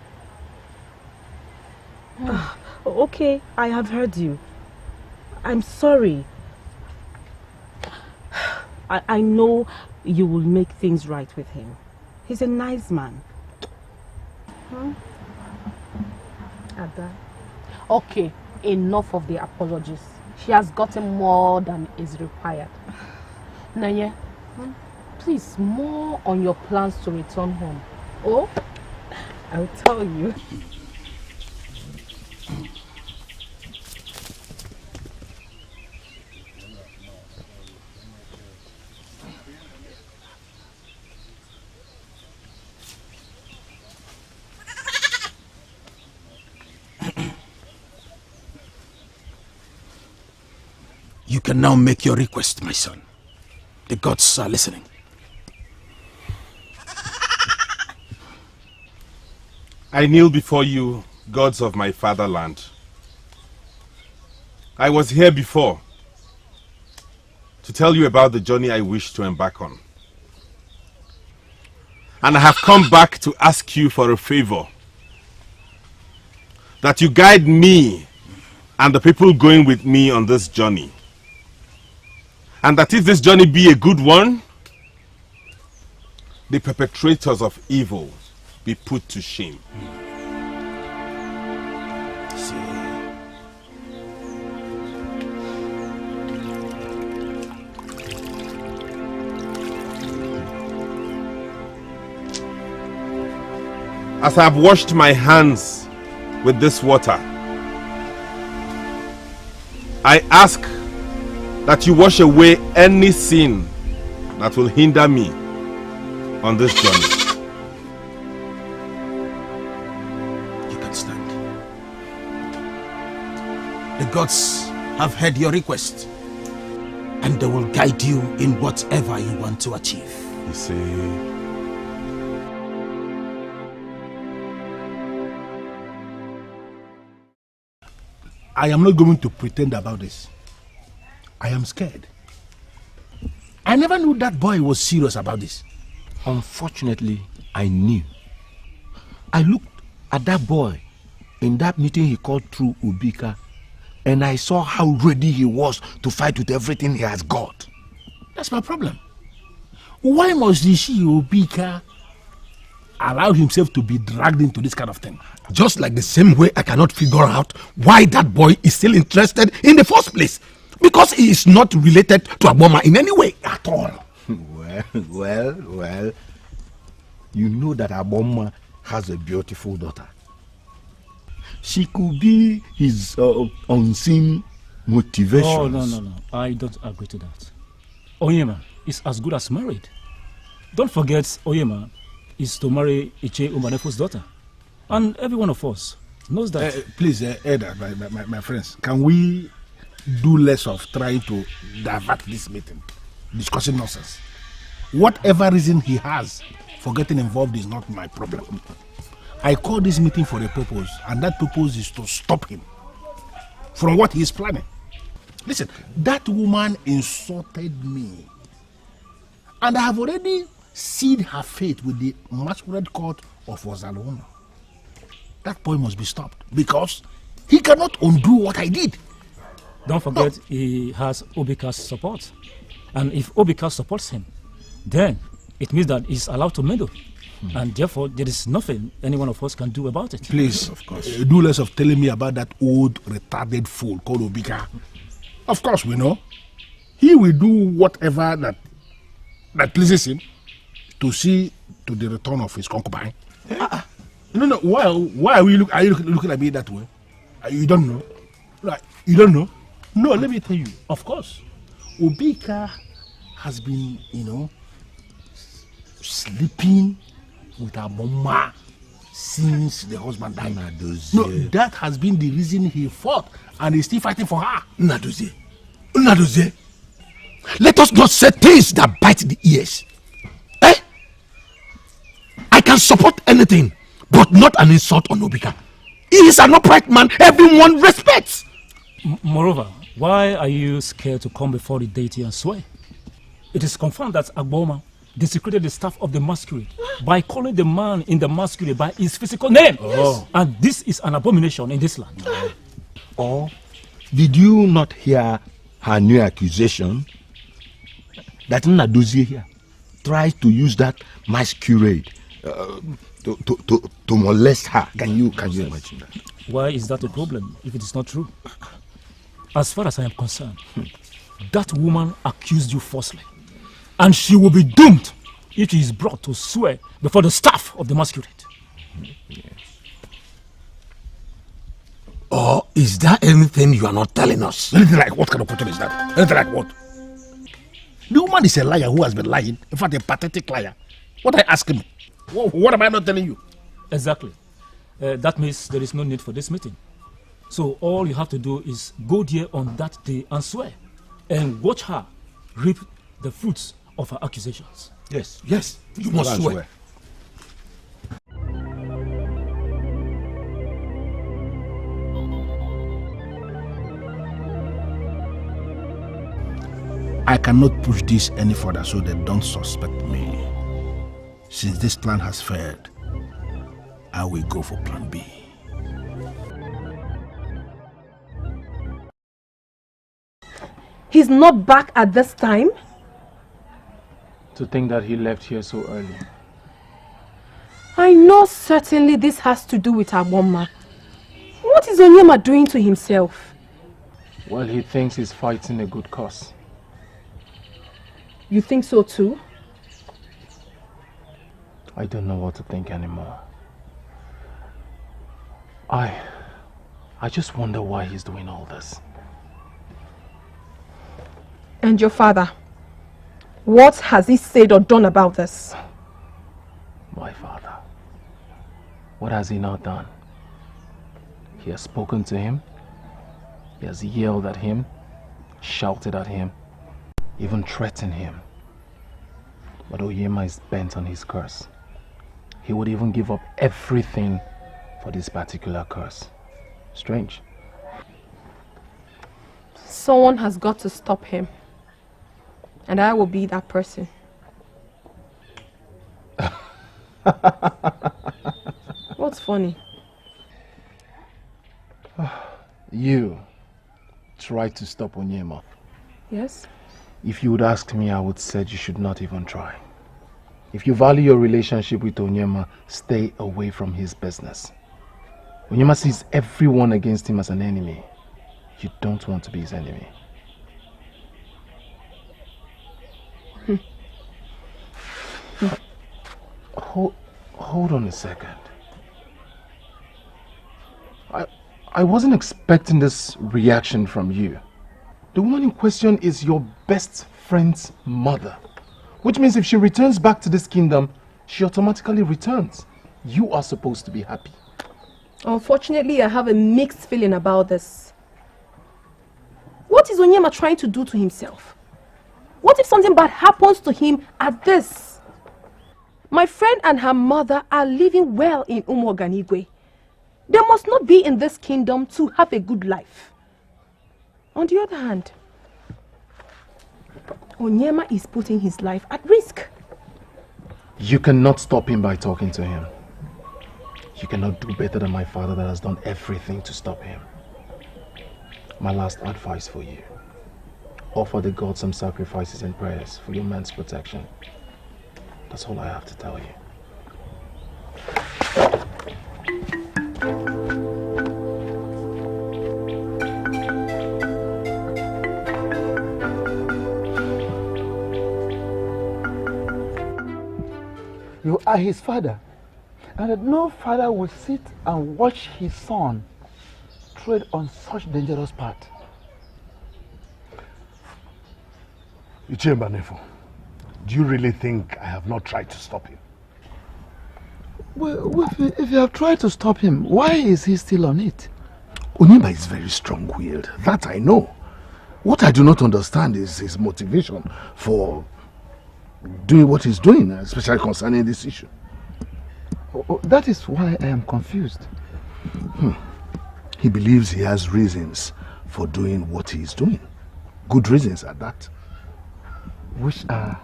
Okay, I have heard you. I'm sorry. I know you will make things right with him. He's a nice man. Ada. Okay, enough of the apologies. She has gotten more than is required. Nanye, please, more on your plans to return home. Oh? I'll tell you. You can now make your request, my son. The gods are listening. I kneel before you, gods of my fatherland. I was here before to tell you about the journey I wish to embark on. And I have come back to ask you for a favor. That you guide me and the people going with me on this journey. And that if this journey be a good one, the perpetrators of evil be put to shame. As I have washed my hands with this water, I ask that you wash away any sin that will hinder me on this journey. You can stand. The gods have heard your request, and they will guide you in whatever you want to achieve. You see, I am not going to pretend about this. I am scared. I never knew that boy was serious about this. Unfortunately, I knew. I looked at that boy in that meeting he called through Ubika, and I saw how ready he was to fight with everything he has got. That's my problem. Why must she Ubika allow himself to be dragged into this kind of thing? Just like the same way I cannot figure out why that boy is still interested in the first place. Because he is not related to Aboma in any way at all. Well, you know that Aboma has a beautiful daughter. She could be his unseen motivation. Oh, no. I don't agree to that. Oyema is as good as married. Don't forget, Oyema is to marry Iche Umanefu's daughter. And every one of us knows that. Please, Eda, my friends, can we do less of trying to divert this meeting, discussing nonsense? Whatever reason he has for getting involved is not my problem. I call this meeting for a purpose, and that purpose is to stop him from what he is planning. Listen, that woman insulted me, and I have already sealed her fate with the masquerade court of Ozalona. That boy must be stopped because he cannot undo what I did. Don't forget, he has Obika's support. And if Obika supports him, then it means that he's allowed to meddle. And therefore, there is nothing any one of us can do about it. Please, of course, do less of telling me about that old retarded fool called Obika. Of course, we know. He will do whatever that pleases him to see to the return of his concubine. No. Why are you looking at me that way? You don't know? Like, you don't know? No, let me tell you. Of course, Obika has been, sleeping with her mama since the husband died. No, that has been the reason he fought, and he's still fighting for her. Nadozie, let us not say things that bite the ears. I can support anything, but not an insult on Obika. He is an upright man everyone respects. Moreover, why are you scared to come before the deity and swear? It is confirmed that Agboma desecrated the staff of the masquerade by calling the man in the masquerade by his physical name. And this is an abomination in this land. Or did you not hear her new accusation that Nadozie here tries to use that masquerade to molest her? Can you imagine that? Why is that a problem if it is not true? As far as I am concerned, that woman accused you falsely, and she will be doomed if she is brought to swear before the staff of the masquerade. Or is there anything you are not telling us? Anything like what kind of question is that? Anything like what? The woman is a liar who has been lying. In fact, a pathetic liar. What I ask him? What am I not telling you? Exactly. That means there is no need for this meeting. So all you have to do is go there on that day and swear. And watch her reap the fruits of her accusations. Yes. Yes. You must swear. I cannot push this any further so they don't suspect me. Since this plan has failed, I will go for plan B. He's not back at this time? To think that he left here so early. I know certainly this has to do with Agboma. What is Onyema doing to himself? Well, he thinks he's fighting a good cause. You think so too? I don't know what to think anymore. I just wonder why he's doing all this. And your father? What has he said or done about this? My father. What has he not done? He has spoken to him. He has yelled at him, shouted at him, even threatened him. But Onyema is bent on his curse. He would even give up everything for this particular curse. Strange. Someone has got to stop him. And I will be that person. What's funny? You tried to stop Onyema. Yes? If you would ask me, I would say you should not even try. If you value your relationship with Onyema, stay away from his business. Onyema sees everyone against him as an enemy. You don't want to be his enemy. Hold on a second. I wasn't expecting this reaction from you. The woman in question is your best friend's mother. Which means if she returns back to this kingdom, she automatically returns. You are supposed to be happy. Unfortunately, I have a mixed feeling about this. What is Onyema trying to do to himself? What if something bad happens to him at this? My friend and her mother are living well in Umuoganigwe. They must not be in this kingdom to have a good life. On the other hand, Onyema is putting his life at risk. You cannot stop him by talking to him. You cannot do better than my father that has done everything to stop him. My last advice for you. Offer the gods some sacrifices and prayers for your man's protection. That's all I have to tell you. You are his father. And that no father will sit and watch his son tread on such dangerous path. Ichemba Nefo, do you really think I have not tried to stop him? Well, if you have tried to stop him, why is he still on it? Onyema is very strong-willed. That I know. What I do not understand is his motivation for doing what he's doing, especially concerning this issue. That is why I am confused. He believes he has reasons for doing what he is doing. Good reasons at that. Which are?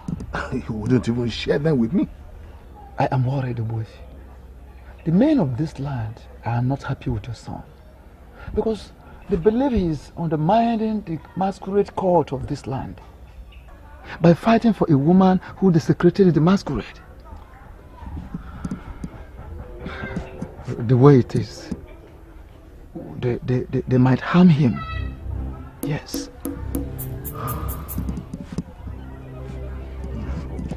He wouldn't even share them with me. I am worried, boy. The men of this land are not happy with your son. Because they believe he is undermining the masquerade cult of this land by fighting for a woman who desecrated the masquerade. The way it is, they might harm him. Yes.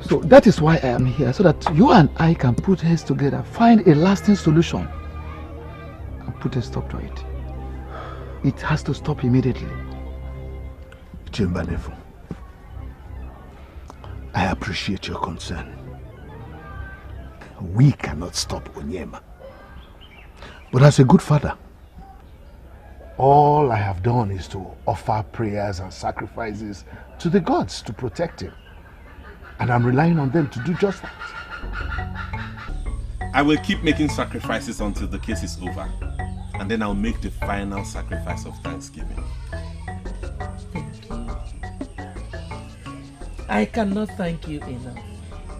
So that is why I am here, so that you and I can put heads together, find a lasting solution, and put a stop to it. It has to stop immediately. Chimbanefu, I appreciate your concern. We cannot stop Onyema. But as a good father, all I have done is to offer prayers and sacrifices to the gods to protect him. And I'm relying on them to do just that. I will keep making sacrifices until the case is over. And then I'll make the final sacrifice of thanksgiving. I cannot thank you enough,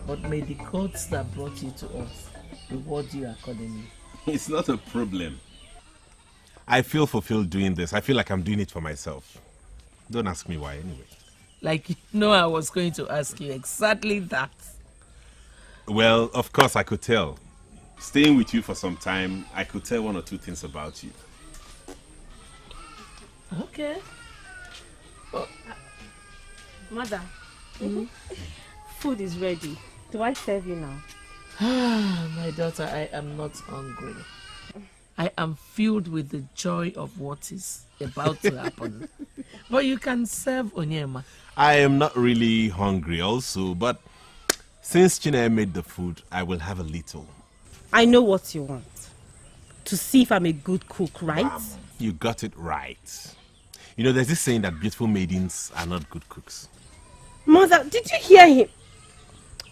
but may the gods that brought you to us reward you accordingly. It's not a problem. I feel fulfilled doing this. I feel like I'm doing it for myself. Don't ask me why anyway. Like, you know, I was going to ask you exactly that. Well, of course I could tell. Staying with you for some time, I could tell one or two things about you. Okay. Oh. Mother, food is ready. Do I serve you now? My daughter, I am not hungry. I am filled with the joy of what is about to happen. But you can serve Onyema. I am not really hungry also, but since Chineke made the food, I will have a little. I know what you want. To see if I'm a good cook, right? You got it right. You know, there's this saying that beautiful maidens are not good cooks. Mother, did you hear him?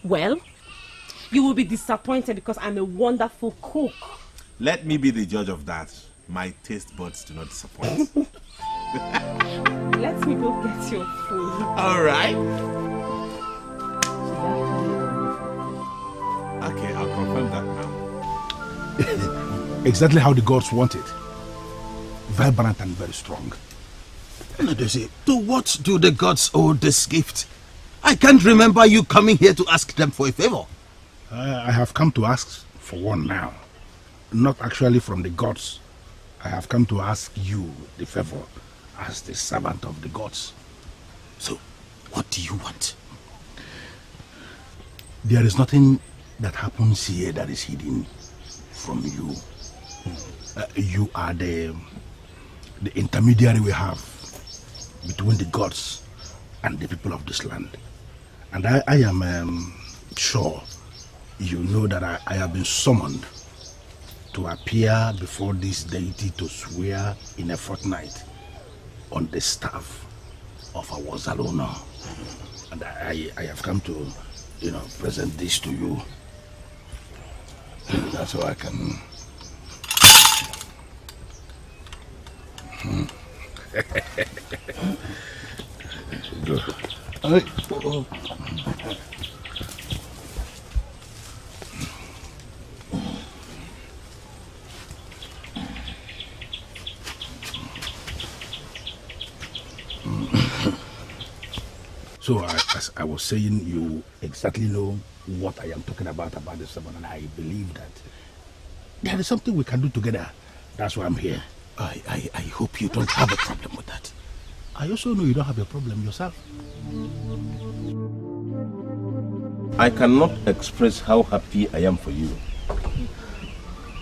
Well, you will be disappointed because I'm a wonderful cook. Let me be the judge of that. My taste buds do not disappoint. Let me go get your food. All right. Okay, I'll confirm that now. Exactly how the gods want it. Vibrant and very strong. To what do the gods owe this gift? I can't remember you coming here to ask them for a favor. I have come to ask for one now. Not actually from the gods. I have come to ask you the favor as the servant of the gods. So, what do you want? There is nothing that happens here that is hidden from you. You are the intermediary we have between the gods and the people of this land. And I am sure you know that I have been summoned to appear before this deity to swear in a fortnight on the staff of our Zalona. And I have come to, present this to you. That's how I can... Good. So, as I was saying, you exactly know what I am talking about the sermon, and I believe that there is something we can do together. That's why I'm here. I hope you don't have a problem with that. I also know you don't have a problem yourself. I cannot express how happy I am for you.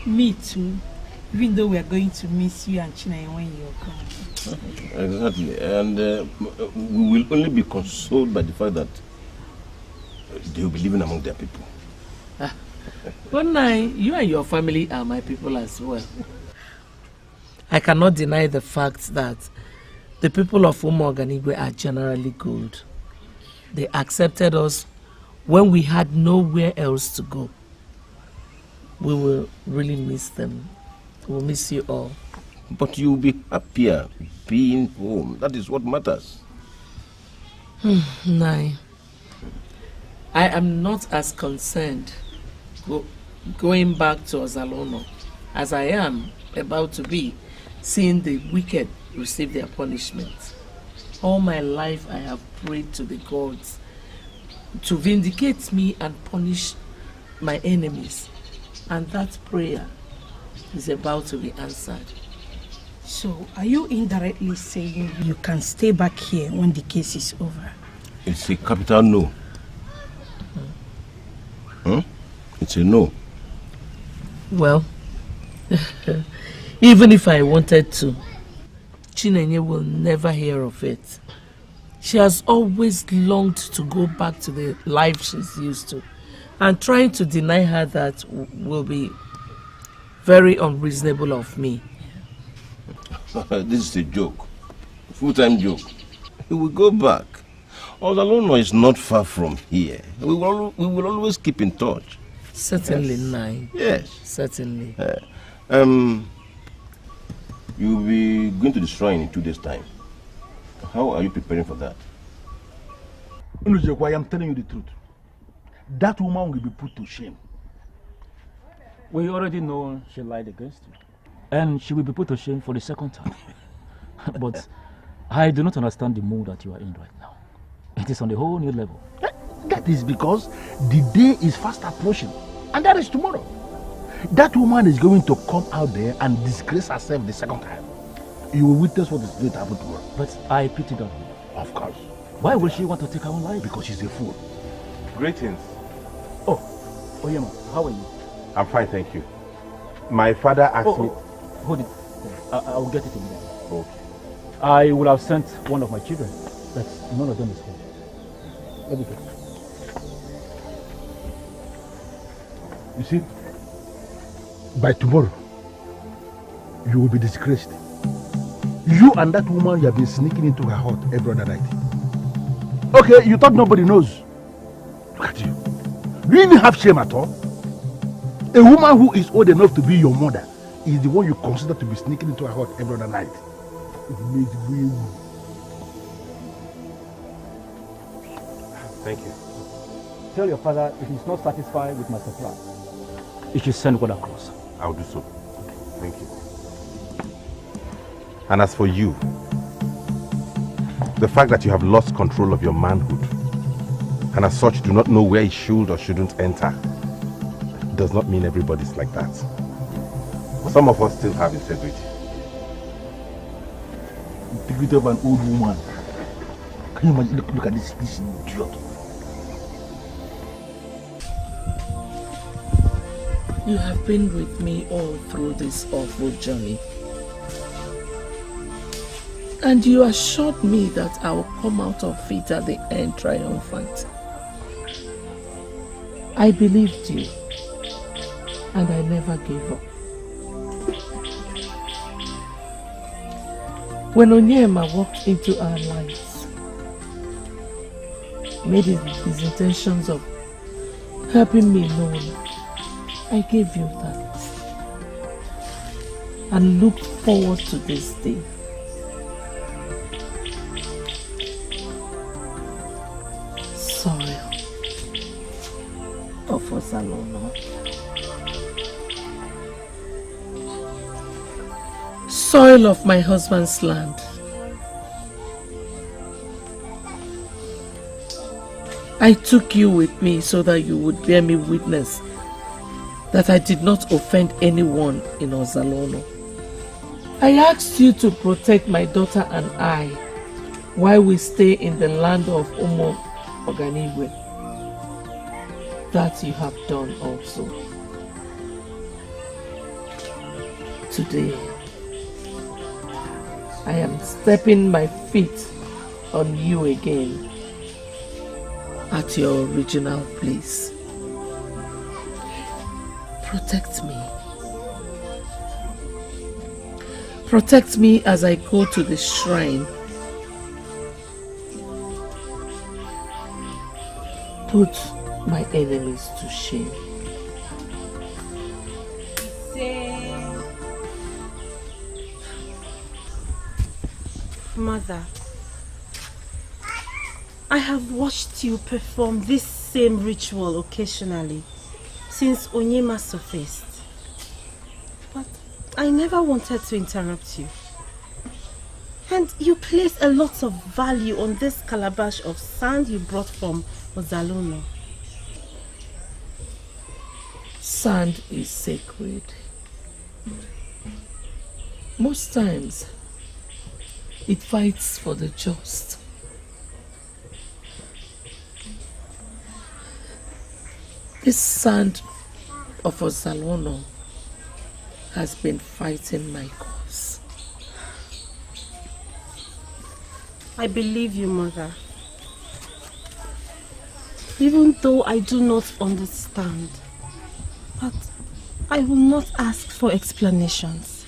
Me too. Even though we are going to miss you and Chineke when you're coming. Exactly. And we will only be consoled by the fact that they will be living among their people. But now, you and your family are my people as well. I cannot deny the fact that the people of Umuoganigwe are generally good. They accepted us when we had nowhere else to go. We will really miss them. We'll miss you all. But you'll be happier being home. That is what matters. Nai, I am not as concerned going back to Ozalono as I am about to be seeing the wicked receive their punishment. All my life I have prayed to the gods to vindicate me and punish my enemies. And that prayer is about to be answered. So, are you indirectly saying you can stay back here when the case is over? It's a capital no. It's a no. Well, even if I wanted to, Chinenye will never hear of it. She has always longed to go back to the life she's used to, and trying to deny her that will be very unreasonable of me. This is a joke. Full-time joke. We will go back. Ozalono is not far from here. We will always keep in touch. Certainly, yes. Nine. Yes. Certainly. You'll be going to the shrine in 2 days' time. How are you preparing for that? I am telling you the truth. That woman will be put to shame. We already know she lied against you. And she will be put to shame for the second time. But I do not understand the mood that you are in right now. It is on a whole new level. That is because the day is fast approaching. And that is tomorrow. That woman is going to come out there and disgrace herself the second time. You will witness what is going to happen to her. But I pity that woman. Of course. Why will she want to take her own life? Because she's a fool. Greetings. Oh, Oyema, how are you? I'm fine, thank you. My father asked me... Hold it. I'll get it immediately. Okay. I would have sent one of my children, but none of them is home. Let me get it. You see, by tomorrow, you will be disgraced. You and that woman, you have been sneaking into her heart every other night. Okay, you thought nobody knows. Look at you. Do you even have shame at all? A woman who is old enough to be your mother is the one you consider to be sneaking into her heart every other night. Thank you. Tell your father if he's not satisfied with my supply, he should send one across. I'll do so. Thank you. And as for you, the fact that you have lost control of your manhood, and as such do not know where you should or shouldn't enter, does not mean everybody's like that. Some of us still have integrity. Integrity of an old woman. Can you imagine? Look at this idiot. You have been with me all through this awful journey. And you assured me that I will come out of it at the end triumphant. I believed you, and I never gave up. When Onyema walked into our lives, made his intentions of helping me known, I gave you thanks and looked forward to this day. Soil of Ozalono. Soil of my husband's land. I took you with me so that you would bear me witness that I did not offend anyone in Ozalono. I asked you to protect my daughter and I while we stay in the land of Umo Oganigwe. That you have done also. Today, I am stepping my feet on you again at your original place. Protect me. Protect me as I go to the shrine. Put my enemies to shame. Mother, I have watched you perform this same ritual occasionally since Onyema surfaced. But I never wanted to interrupt you. And you place a lot of value on this calabash of sand you brought from Ozalono. Sand is sacred. Most times, it fights for the just. This sand of Ozalono has been fighting my cause. I believe you, Mother. Even though I do not understand, but I will not ask for explanations.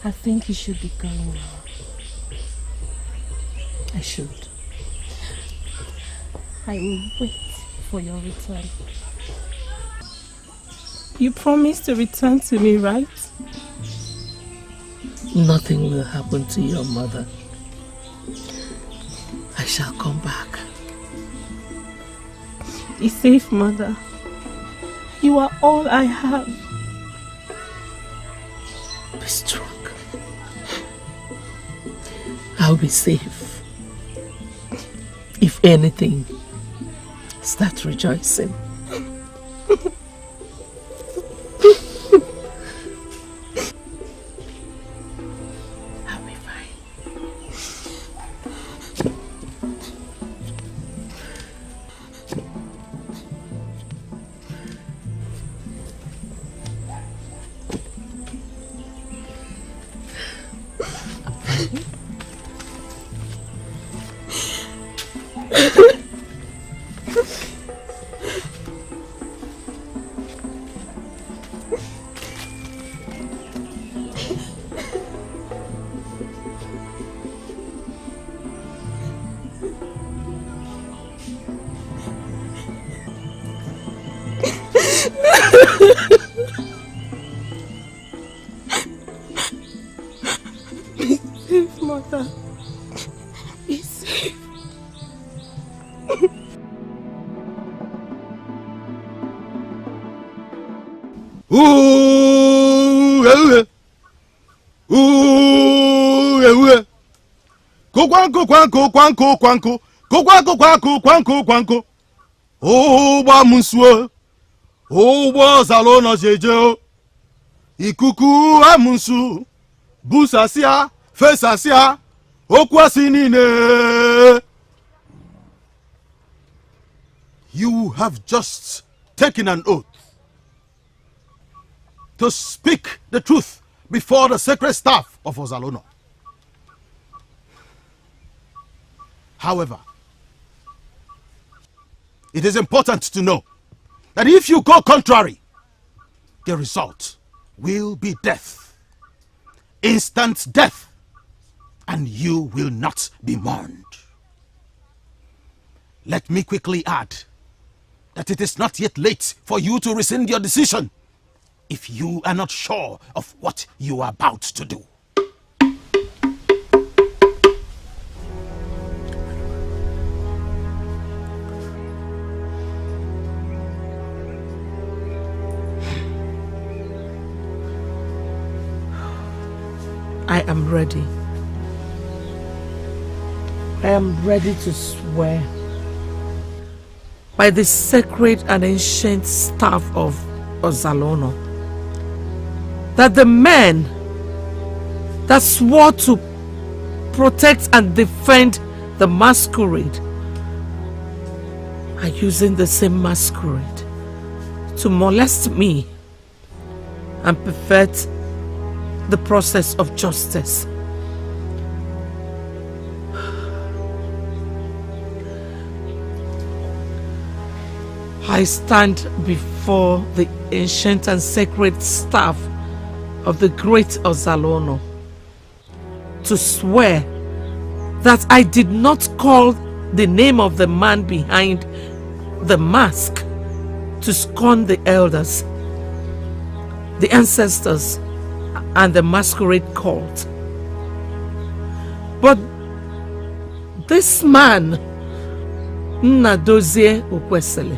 I think you should be going now. I should. I will wait for your return. You promise to return to me, right? Nothing will happen to your mother. I shall come back. Be safe, Mother. You are all I have. Be strong. I'll be safe. If anything, start rejoicing. I'll be fine. Be safe, Mother. Be safe. Ụgbọ amụnsuo, ụgbọ Ozalono jeje, ikuku amụnsu, busasịa, fesasịa, okwu asị niile. You have just taken an oath to speak the truth before the sacred staff of Ozalono. However, it is important to know that if you go contrary, the result will be death. Instant death. And you will not be mourned. Let me quickly add that it is not yet late for you to rescind your decision if you are not sure of what you are about to do. I am ready. I am ready to swear by the sacred and ancient staff of Ozalono that the men that swore to protect and defend the masquerade are using the same masquerade to molest me and pervert the process of justice. I stand before the ancient and sacred staff of the great Ozalono to swear that I did not call the name of the man behind the mask to scorn the elders, the ancestors, and the masquerade cult. But this man, Nnadozie Okwesili,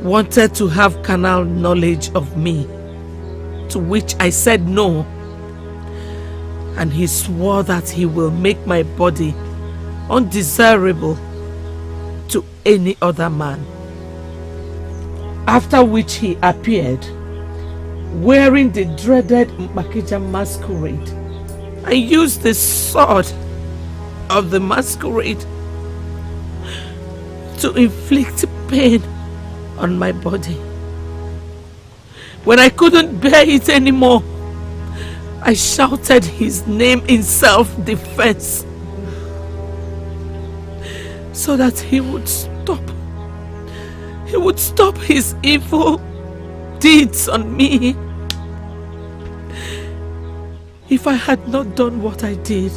wanted to have carnal knowledge of me, to which I said no, and he swore that he will make my body undesirable to any other man. After which he appeared wearing the dreaded Mpakija masquerade and used the sword of the masquerade to inflict pain on my body. When I couldn't bear it anymore, I shouted his name in self-defense so that he would stop. He would stop his evil deeds on me. If I had not done what I did,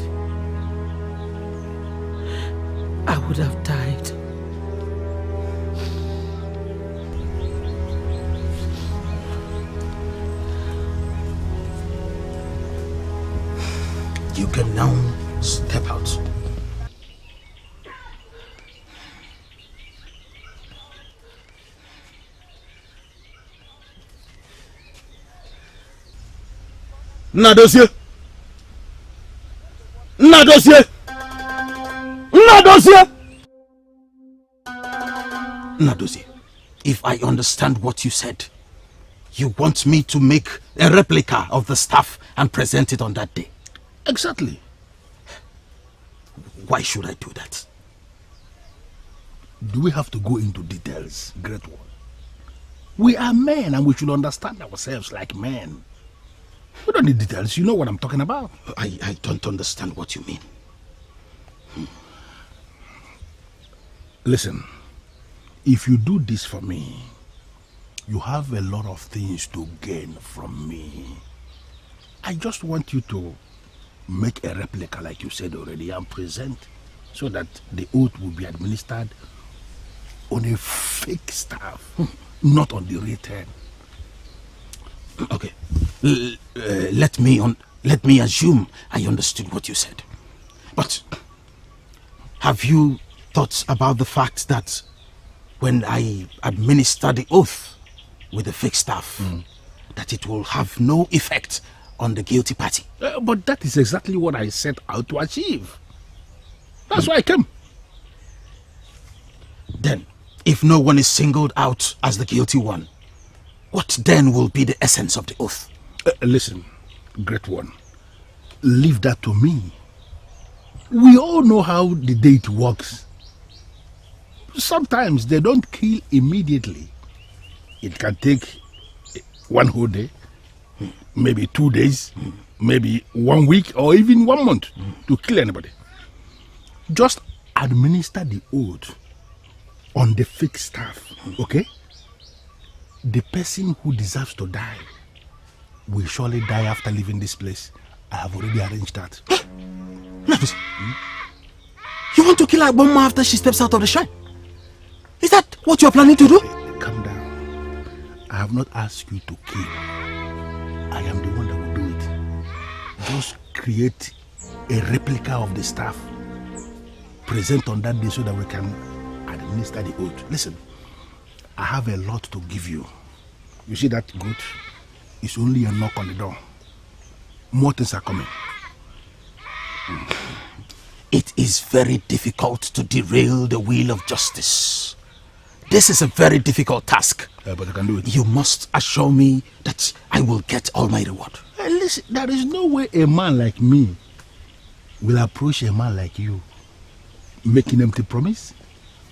I would have died. You can now step out. Nadosie! Nadosie! Nadosie! Nadosie, if I understand what you said, you want me to make a replica of the staff and present it on that day. Exactly. Why should I do that? Do we have to go into details, great one? We are men and we should understand ourselves like men. We don't need details. You know what I'm talking about. I don't understand what you mean. Listen, if you do this for me, you have a lot of things to gain from me. I just want you to make a replica like you said already and present so that the oath will be administered on a fake staff, not on the real ten. Okay, let me assume I understood what you said. But have you thought about the fact that when I administer the oath with the fake staff, that it will have no effect on the guilty party? But that is exactly what I set out to achieve. That's why I came. Then, if no one is singled out as the guilty one, what then will be the essence of the oath? Listen, great one, leave that to me. We all know how the date works. Sometimes they don't kill immediately. It can take one whole day, maybe 2 days, maybe 1 week, or even 1 month to kill anybody. Just administer the oath on the fake staff, okay? The person who deserves to die will surely die after leaving this place. I have already arranged that. You want to kill Agboma after she steps out of the shrine? Is that what you are planning to do? Calm down. I have not asked you to kill. I am the one that will do it. Just create a replica of the staff. Present on that day so that we can administer the oath. Listen, I have a lot to give you. You see that goat? It's only a knock on the door. More things are coming. It is very difficult to derail the wheel of justice. This is a very difficult task. But I can do it. You must assure me that I will get all my reward. Listen, there is no way a man like me will approach a man like you making empty promise.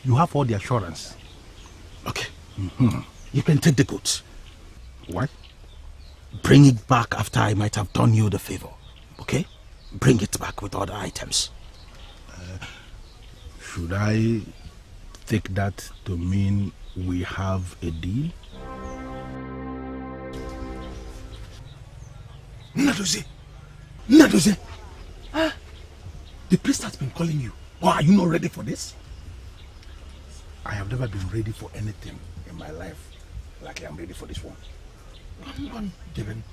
You have all the assurance. Okay. You can take the goods. What? Bring it back after I might have done you the favor. Okay? Bring it back with other items. Should I take that to mean we have a deal? Nadozie! Nadozie! The priest has been calling you. Why are you not ready for this? I have never been ready for anything in my life like I am ready for this one. Come on, Devin.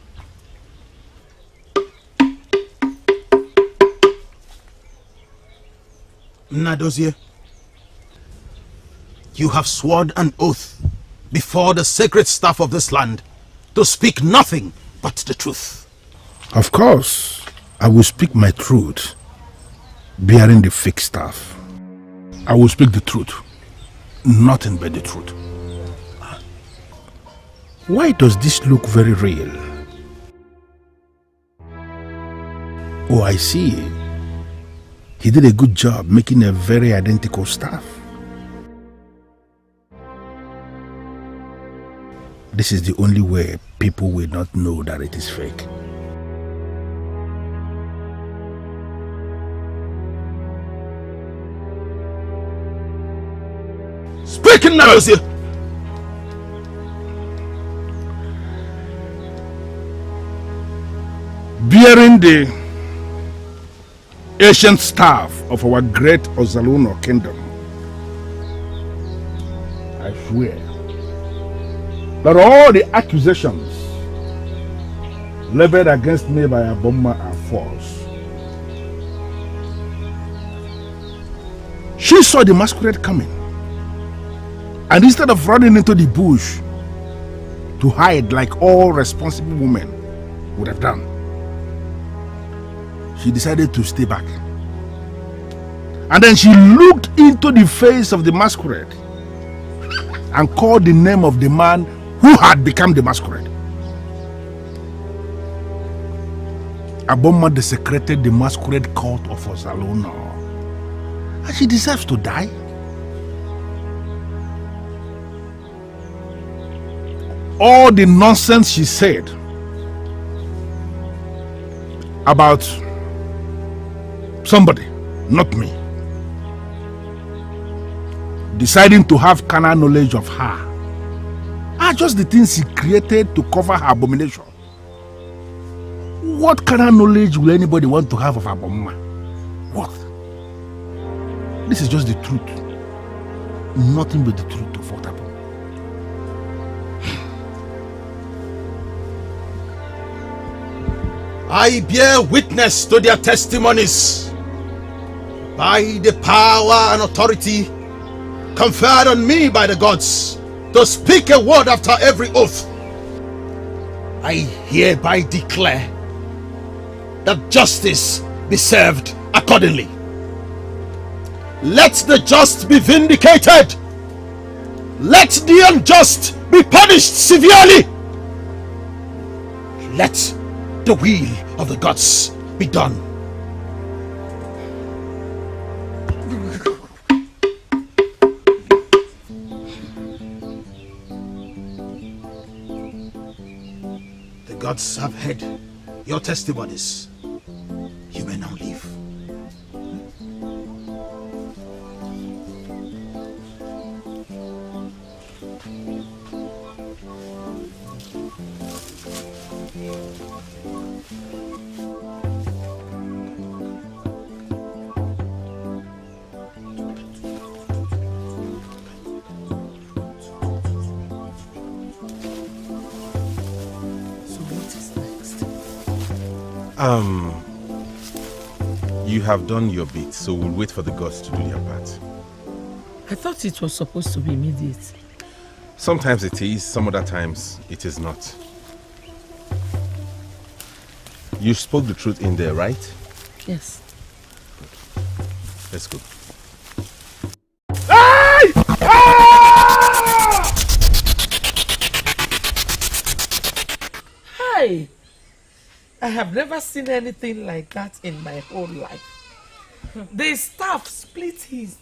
Nadozie, you have sworn an oath before the sacred staff of this land to speak nothing but the truth. Of course, I will speak my truth, bearing the fake staff. I will speak the truth, nothing but the truth. Why does this look very real? Oh, I see. He did a good job making a very identical staff. This is the only way people will not know that it is fake. Speaking now, sir. Bearing the ancient staff of our great Ozaluno kingdom, I swear that all the accusations leveled against me by Aboma are false. She saw the masquerade coming, and instead of running into the bush to hide like all responsible women would have done, she decided to stay back. And then she looked into the face of the masquerade and called the name of the man who had become the masquerade. Aboma desecrated the masquerade cult of Ozalono, and she deserves to die. All the nonsense she said about somebody, not me, deciding to have carnal knowledge of her, are just the things she created to cover her abomination. What carnal knowledge will anybody want to have of Aboma? What? This is just the truth. Nothing but the truth of what happened. I bear witness to their testimonies by the power and authority conferred on me by the gods to speak a word after every oath. I hereby declare that justice be served accordingly. Let the just be vindicated. Let the unjust be punished severely. Let the will of the gods be done. The gods have heard your testimonies. You may now leave. You have done your bit, so we'll wait for the gods to do their part. I thought it was supposed to be immediate. Sometimes it is, some other times it is not. You spoke the truth in there, right? Yes. Let's go. Hey! I have never seen anything like that in my whole life. The staff split his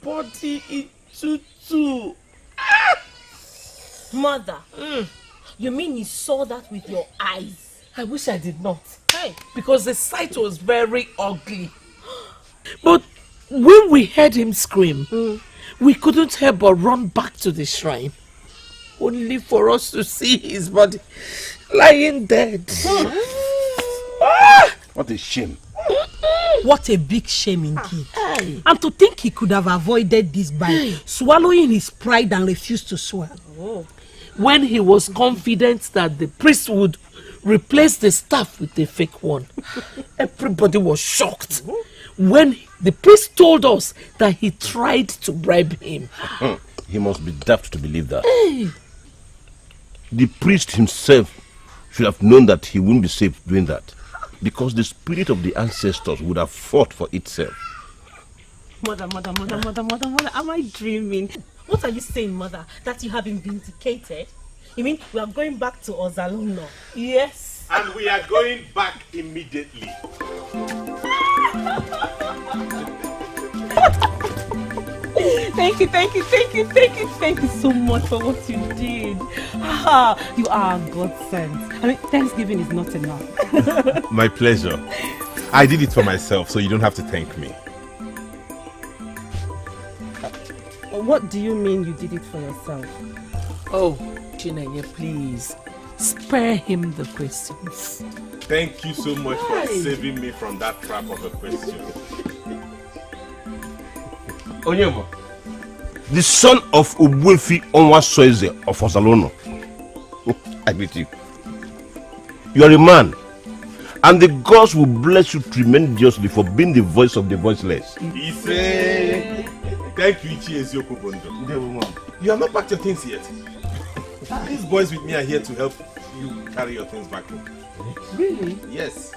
body into two. Mother, you mean you saw that with your eyes? I wish I did not. Hey. Because the sight was very ugly. But when we heard him scream, we couldn't help but run back to the shrine. Only for us to see his body lying dead. What a shame. What a big shame indeed. And to think he could have avoided this by swallowing his pride and refused to swear. When he was confident that the priest would replace the staff with a fake one, everybody was shocked. When the priest told us that he tried to bribe him. He must be daft to believe that. The priest himself should have known that he wouldn't be safe doing that, because the spirit of the ancestors would have fought for itself. Mother, am I dreaming? What are you saying, Mother? That you have been vindicated? You mean we are going back to Ozalono? Yes. And we are going back immediately. Thank you so much for what you did. You are a godsend. I mean, Thanksgiving is not enough. My pleasure. I did it for myself, so you don't have to thank me. What do you mean you did it for yourself? Oh, Chinenye, please. Spare him the questions. Thank you so much for saving me from that trap of a question. Onyema, the son of Ubwefi Onwasoeze of Osalono. I greet you. You are a man, and the gods will bless you tremendously for being the voice of the voiceless. He said, thank you, Ichi Eziokwu Bondo. You have not packed your things yet. These boys with me are here to help you carry your things back home. Really? Yes.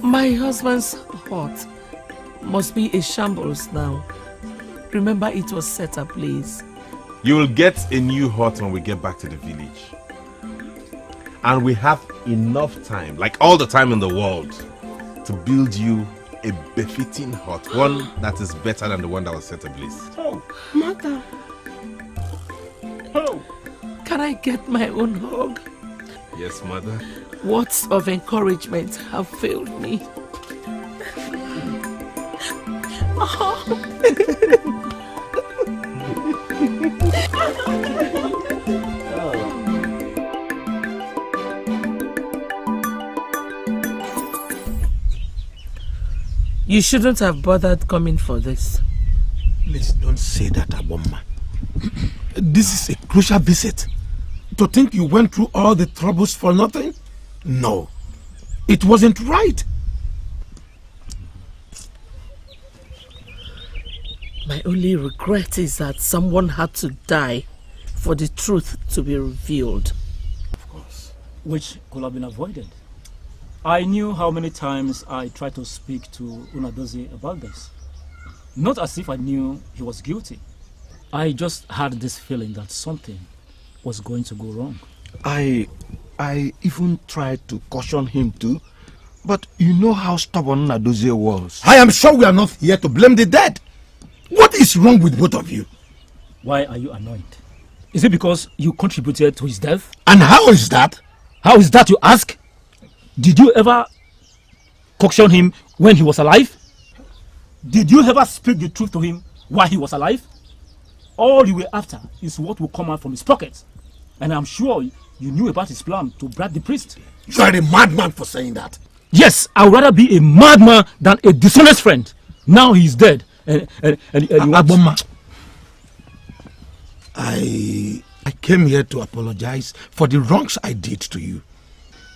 My husband's heart must be a shambles now. Remember, it was set ablaze. You will get a new hut when we get back to the village. And we have enough time, like all the time in the world, to build you a befitting hut. One that is better than the one that was set ablaze. Oh, Mother. Oh, can I get my own hug? Yes, mother. Words of encouragement have failed me. You shouldn't have bothered coming for this. Please don't say that, Aboma. This is a crucial visit. To think you went through all the troubles for nothing? No. It wasn't right. My only regret is that someone had to die for the truth to be revealed. Of course. Which could have been avoided. I knew how many times I tried to speak to Unadozie about this. Not as if I knew he was guilty. I just had this feeling that something was going to go wrong. I even tried to caution him too, but you know how stubborn Unadozie was. I am sure we are not here to blame the dead. What is wrong with both of you? Why are you annoyed? Is it because you contributed to his death? And how is that? How is that, you ask? Did you ever caution him when he was alive? Did you ever speak the truth to him while he was alive? All you were after is what will come out from his pockets. And I'm sure you knew about his plan to bribe the priest. You are a madman for saying that. Yes, I would rather be a madman than a dishonest friend. Now he is dead. Aboma, I came here to apologize for the wrongs I did to you.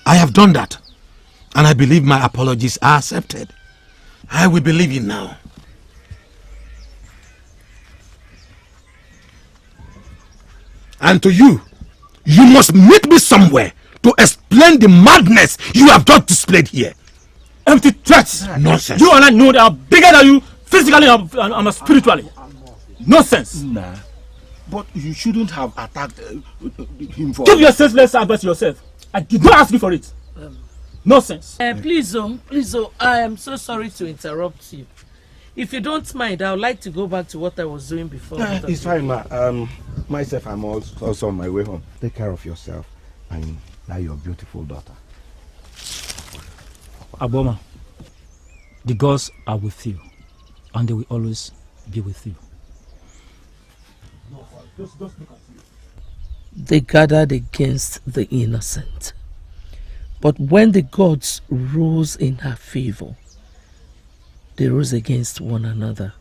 I have done that. And I believe my apologies are accepted. I will believe you now. And to you, you must meet me somewhere to explain the madness you have just displayed here. Empty threats! Nonsense. You and I know they are bigger than you physically and spiritually. Nonsense! Nah, but you shouldn't have attacked him for... Keep your senseless advice to yourself. I did not ask you for it. Nonsense. Please, I am so sorry to interrupt you. If you don't mind, I would like to go back to what I was doing before. It's fine, ma. Myself, I'm also on my way home. Take care of yourself and now your beautiful daughter. Aboma, the gods are with you, and they will always be with you. Just look at you. They gathered against the innocent. But when the gods rose in her favor, they rose against one another.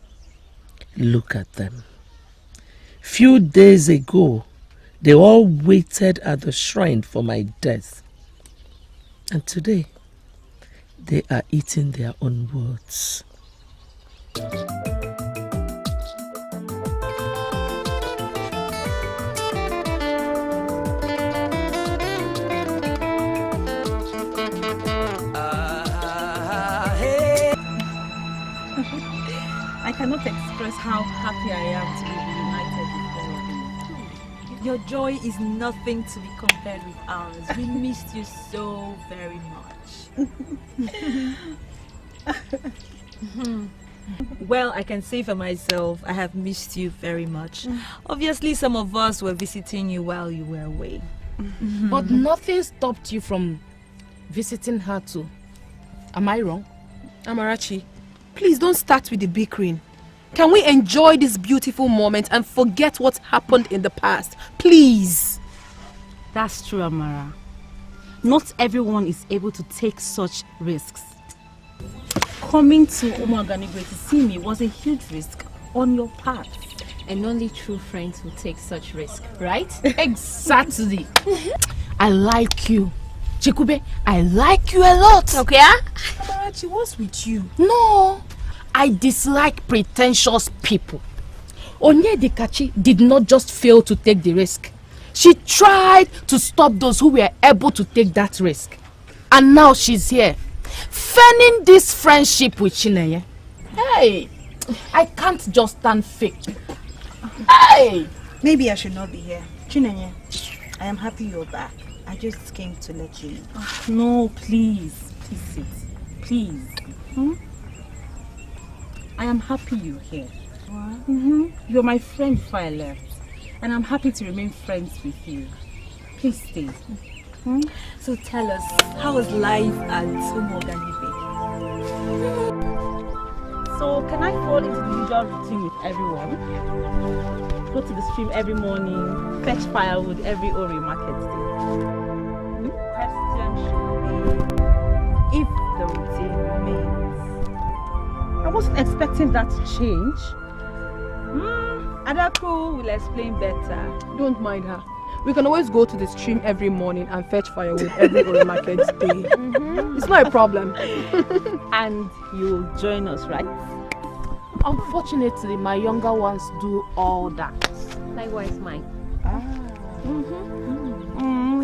Look at them. Few days ago, they all waited at the shrine for my death. And today, they are eating their own words. I cannot express how happy I am to be reunited with all of you. Your joy is nothing to be compared with ours. We missed you so very much. Well, I can say for myself, I have missed you very much. Obviously, some of us were visiting you while you were away. But nothing stopped you from visiting her too. Am I wrong? Amarachi, please don't start with the bickering. Can we enjoy this beautiful moment and forget what happened in the past? Please. That's true, Amara. Not everyone is able to take such risks. Coming to Umaganigwe to see me was a huge risk on your part. And only true friends will take such risk, right? Exactly. I like you. Chikube, I like you a lot. Okay, Amarachi, what's with you? No, I dislike pretentious people. Onyedikachi did not just fail to take the risk. She tried to stop those who were able to take that risk. And now she's here, fanning this friendship with Chinenye. Hey, I can't just stand fake. Hey! Maybe I should not be here. Chinenye, I am happy you're back. I just came to let you know. No, please. Please sit. Please. I am happy you're here. You're my friend before I left. And I'm happy to remain friends with you. Please stay. So tell us, how was life at Umoganibe? So can I fall into the usual routine with everyone? Go to the stream every morning, fetch firewood every Ori market day. The question should be if the routine remains. I wasn't expecting that to change. Adaku will explain better. Don't mind her. We can always go to the stream every morning and fetch firewood every Ori market day. It's not a problem. And you'll join us, right? Unfortunately, my younger ones do all that. Likewise mine.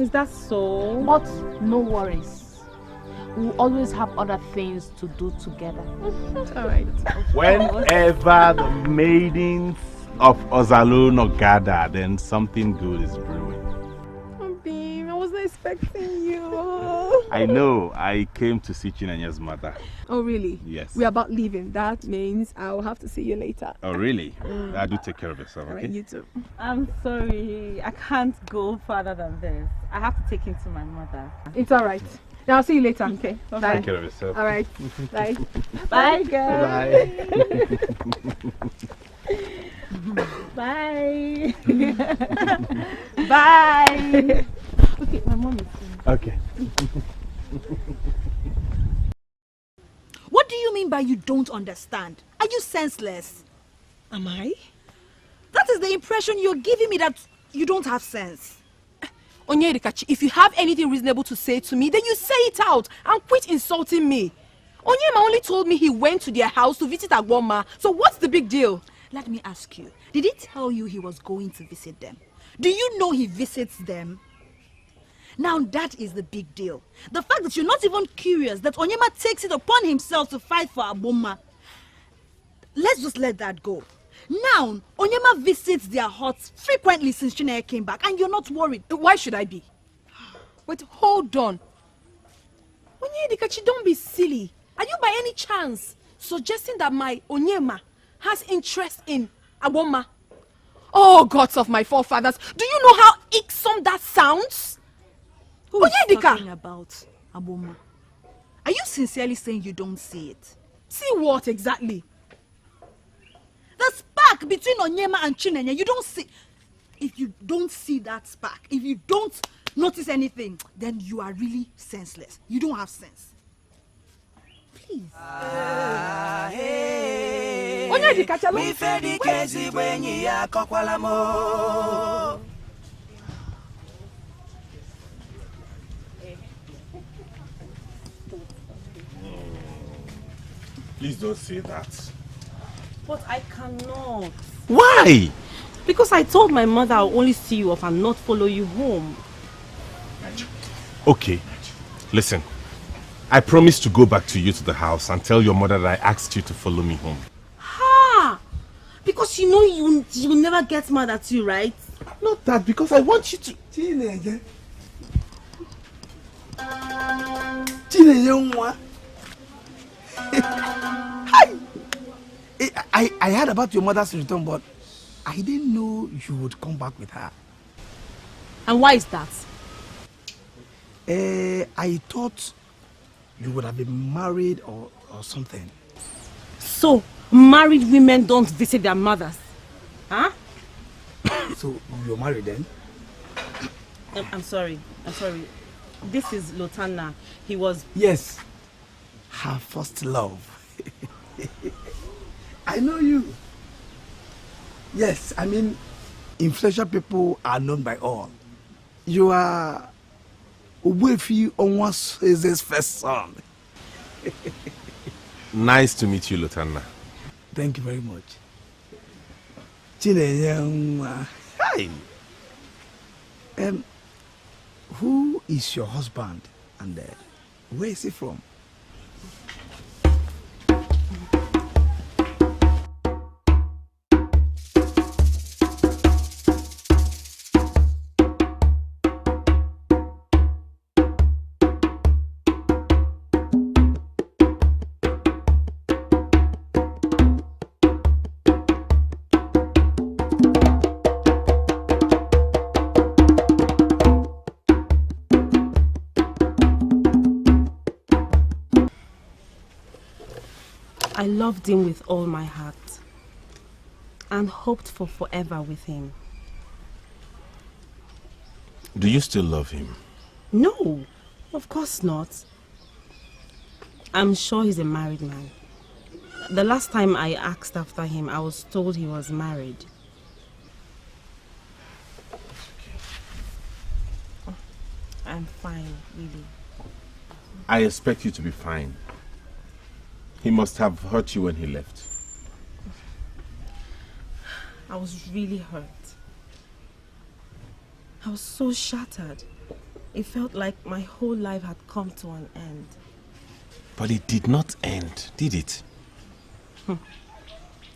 Is that so? But no worries. We'll always have other things to do together. Alright. Whenever the maidens of Ozaluno gather, then something good is brewing. Oh, babe, I wasn't expecting you. I know. I came to see Chinenye's mother. Oh, really? Yes. We're about leaving. That means I'll have to see you later. Oh, really? Do take care of yourself, okay? Alright, you too. I'm sorry. I can't go further than this. I have to take him to my mother. It's alright. Now I'll see you later, okay? Bye. Take care of yourself. Alright. Bye. Bye, girl. Bye. Bye. Bye. Okay, my mom is coming. Okay. What do you mean by you don't understand? Are you senseless? Am I? That is the impression you're giving me, that you don't have sense. Onyedikachi, if you have anything reasonable to say to me, then you say it out and quit insulting me. Onyema only told me he went to their house to visit Agwoma, so what's the big deal? Let me ask you, did he tell you he was going to visit them? Do you know he visits them? Now that is the big deal. The fact that you're not even curious that Onyema takes it upon himself to fight for Agboma. Let's just let that go. Now, Onyema visits their huts frequently since Chinenye came back, and you're not worried. Why should I be? Wait, hold on. Onyedikachi, don't be silly. Are you by any chance suggesting that my Onyema has interest in Agboma? Oh, gods of my forefathers, do you know how irksome that sounds? Who is talking about Agboma? Are you sincerely saying you don't see it? See what exactly? The spark between Onyema and Chinenye, you don't see. If you don't see that spark, if you don't notice anything, then you are really senseless. You don't have sense. Please. Please don't say that. But I cannot. Why? Because I told my mother I'll only see you off and not follow you home. Okay, listen. I promise to go back to you to the house and tell your mother that I asked you to follow me home. Ha! Because you know you never get mad at you, right? Not that, because I want you to... Chinenye nwa. Hi! I heard about your mother's return, but I didn't know you would come back with her. And why is that? I thought you would have been married or something. So, married women don't visit their mothers? Huh? So, you're married then? I'm sorry. This is Lotana. He was... Yes. Her first love. I know you. Yes, I mean, influential people are known by all. You are Uwefi Onwa's first son. Nice to meet you, Lotana. Thank you very much. Hi. Who is your husband and where is he from? I loved him with all my heart and hoped for forever with him. Do you still love him? No, of course not. I'm sure he's a married man. The last time I asked after him, I was told he was married. I'm fine, really. I expect you to be fine. He must have hurt you when he left. I was really hurt. I was so shattered. It felt like my whole life had come to an end. But it did not end, did it?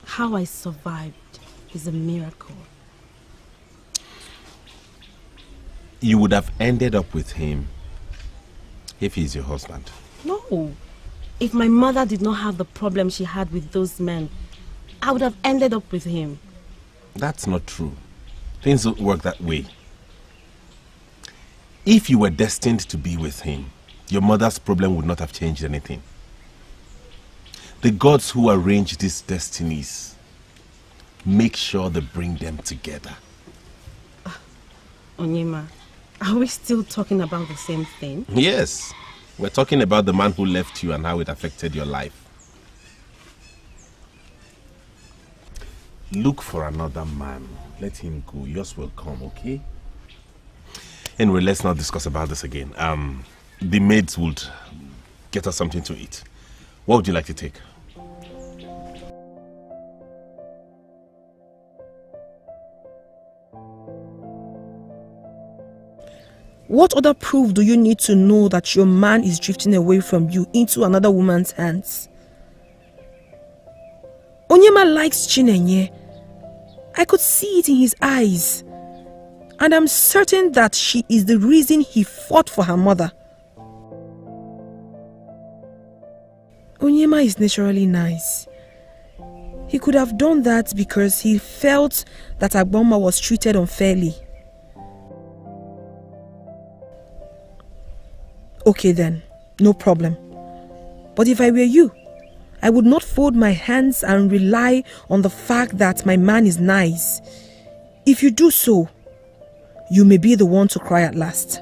How I survived is a miracle. You would have ended up with him if he's your husband. No. If my mother did not have the problem she had with those men, I would have ended up with him. That's not true. Things don't work that way. If you were destined to be with him, your mother's problem would not have changed anything. The gods who arrange these destinies make sure they bring them together. Onyema, are we still talking about the same thing? Yes. We're talking about the man who left you and how it affected your life. Look for another man. Let him go. Yours will come, okay? Anyway, let's not discuss about this again. The maids would get us something to eat. What would you like to take? What other proof do you need to know that your man is drifting away from you into another woman's hands? Onyema likes Chinenye. I could see it in his eyes. And I'm certain that she is the reason he fought for her mother. Onyema is naturally nice. He could have done that because he felt that Agboma was treated unfairly. Okay then, no problem. But if I were you, I would not fold my hands and rely on the fact that my man is nice. If you do so, you may be the one to cry at last.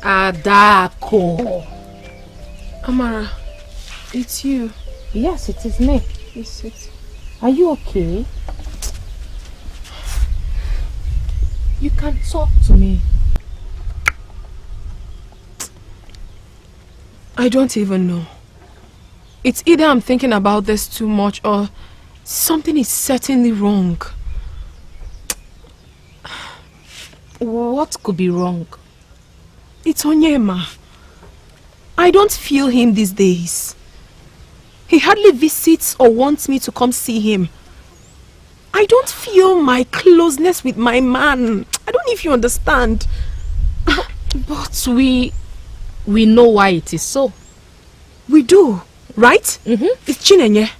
Adaku. Amara, it's you. Yes, it is me. Please sit. Are you okay? You can talk to me. I don't even know. It's either I'm thinking about this too much or something is certainly wrong. What could be wrong? It's Onyema. I don't feel him these days. He hardly visits or wants me to come see him. I don't feel my closeness with my man. I don't know if you understand. But we know why it is so. We do. right? It's Chinenye.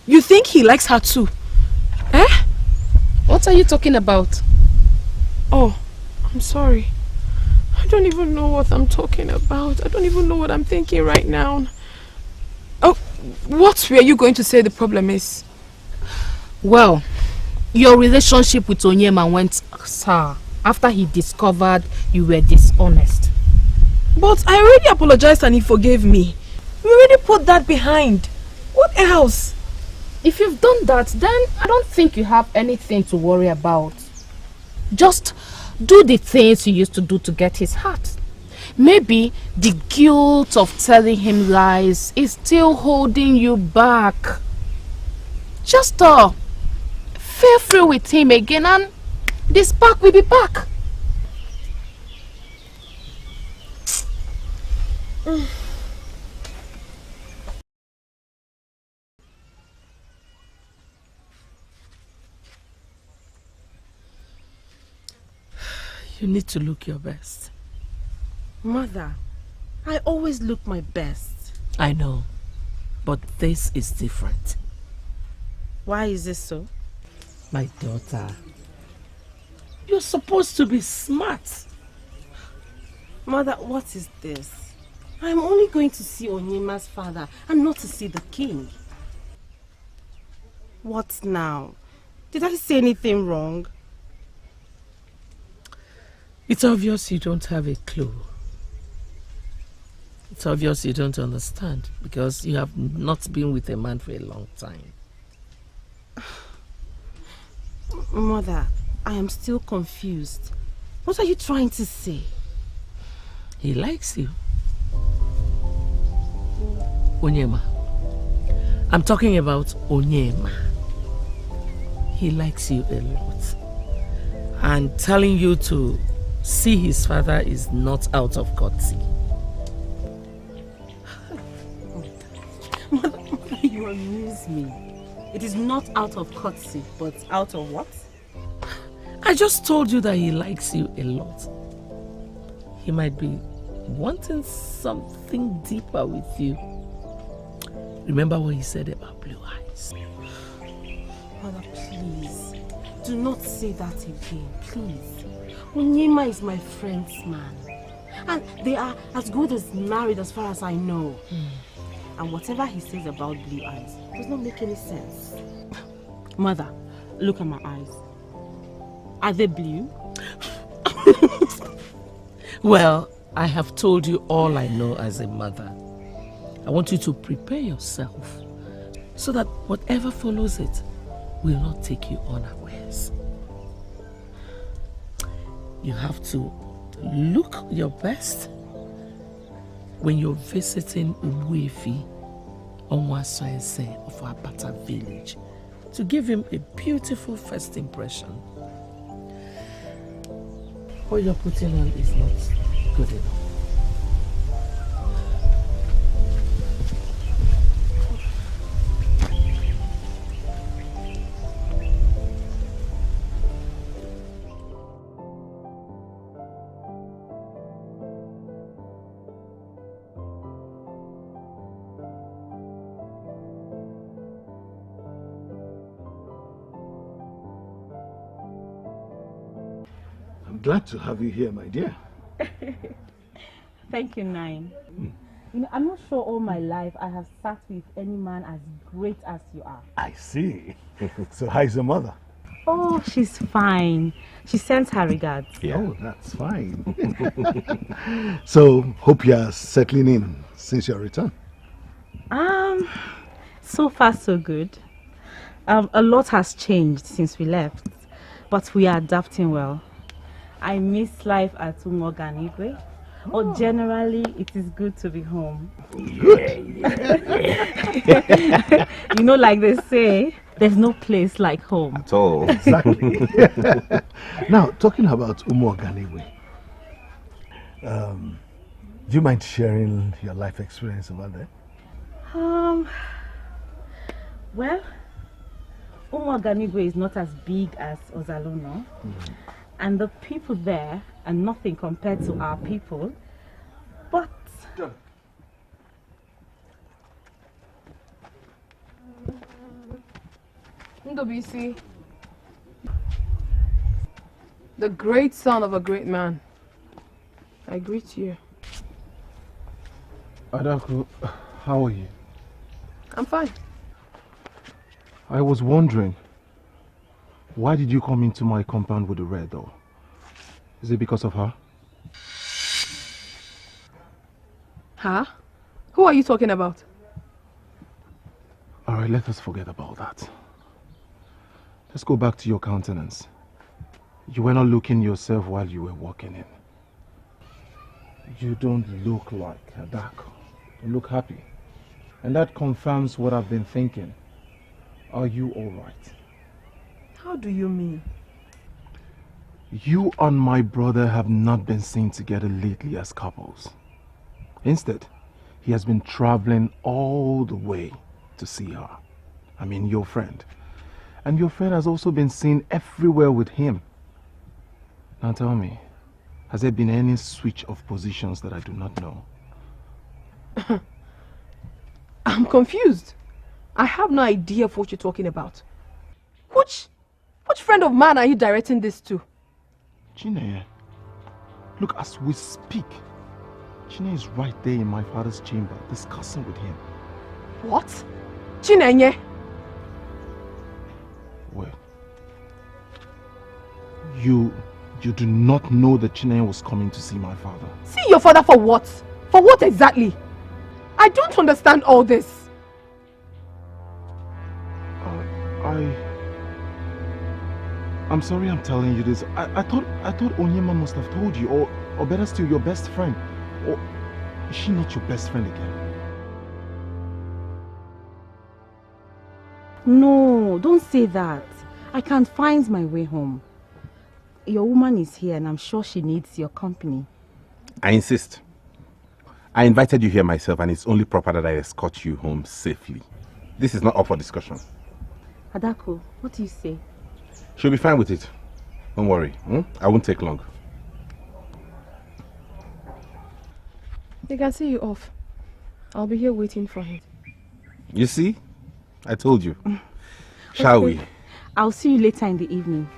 You think he likes her too? Eh? What are you talking about? Oh, I'm sorry. I don't even know what I'm talking about. I don't even know what I'm thinking right now. Oh, what were you going to say the problem is? Well, your relationship with Onyema went sour after he discovered you were dishonest. But I already apologized and he forgave me. We already put that behind. What else? If you've done that, then I don't think you have anything to worry about. Just do the things you used to do to get his heart. Maybe the guilt of telling him lies is still holding you back. Just feel free with him again and this spark will be back. You need to look your best. Mother, I always look my best. I know, but this is different. Why is this so? My daughter, you're supposed to be smart. Mother, what is this? I'm only going to see Onyema's father and not to see the king. What now? Did I say anything wrong? It's obvious you don't have a clue. It's obvious you don't understand because you have not been with a man for a long time. Mother, I am still confused. What are you trying to say? He likes you. Onyema. I'm talking about Onyema. He likes you a lot. And telling you to see his father is not out of courtesy. Mother, you amuse me. It is not out of courtesy, but out of what? I just told you that he likes you a lot. He might be wanting something deeper with you. Remember what he said about blue eyes. Mother, please, do not say that again, please. Onyema is my friend's man. And they are as good as married as far as I know. And whatever he says about blue eyes does not make any sense. Mother, look at my eyes. Are they blue? Well, I have told you all I know as a mother. I want you to prepare yourself so that whatever follows it will not take you unawares. You have to look your best when you're visiting Umuefi Onwasoese of Apata village to give him a beautiful first impression. What you're putting on is not good enough. Glad to have you here, my dear. Thank you, Nine. You know, I'm not sure all my life I have sat with any man as great as you are. I see. So how's your mother? Oh, she's fine. She sends her regards. Yeah. Oh, that's fine. So, hope you are settling in since your return. So far so good. A lot has changed since we left, but we are adapting well. I miss life at Umoganigwe, but generally it is good to be home. Good. You know, like they say, there's no place like home. At all. Exactly. Now, talking about Umoganigwe, do you mind sharing your life experience about that? Well, Umoganigwe is not as big as Ozalono. And the people there are nothing compared to our people. But Ndobisi, the great son of a great man, I greet you. Adaku, how are you? I'm fine. I was wondering, why did you come into my compound with the red door? Is it because of her? Huh? Who are you talking about? Alright, let us forget about that. Let's go back to your countenance. You were not looking yourself while you were walking in. You don't look like Adaku. You look happy. And that confirms what I've been thinking. Are you alright? How do you mean? You and my brother have not been seen together lately as couples. Instead, he has been traveling all the way to see her. I mean, your friend. And your friend has also been seen everywhere with him. Now tell me, has there been any switch of positions that I do not know? I'm confused. I have no idea of what you're talking about. Which friend of mine are you directing this to? Chineye. Look, as we speak, Chineye is right there in my father's chamber discussing with him. What? Chineye? Wait. You do not know that Chineye was coming to see my father? See your father for what? For what exactly? I don't understand all this. I'm sorry I'm telling you this. I thought Onyema must have told you, or better still, your best friend. Or is she not your best friend again? No, don't say that. I can't find my way home. Your woman is here and I'm sure she needs your company. I insist. I invited you here myself and it's only proper that I escort you home safely. This is not up for discussion. Adaku, what do you say? She'll be fine with it. Don't worry. I won't take long. They can see you off. I'll be here waiting for him. You see? I told you. Shall we? I'll see you later in the evening.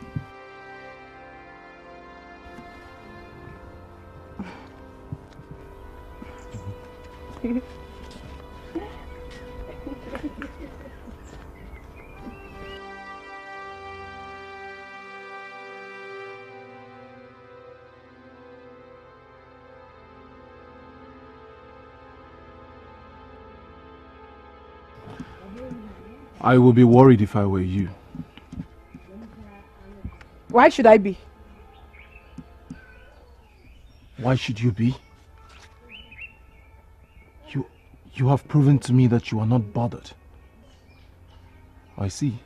I would be worried if I were you. Why should I be? Why should you be? You have proven to me that you are not bothered. I see.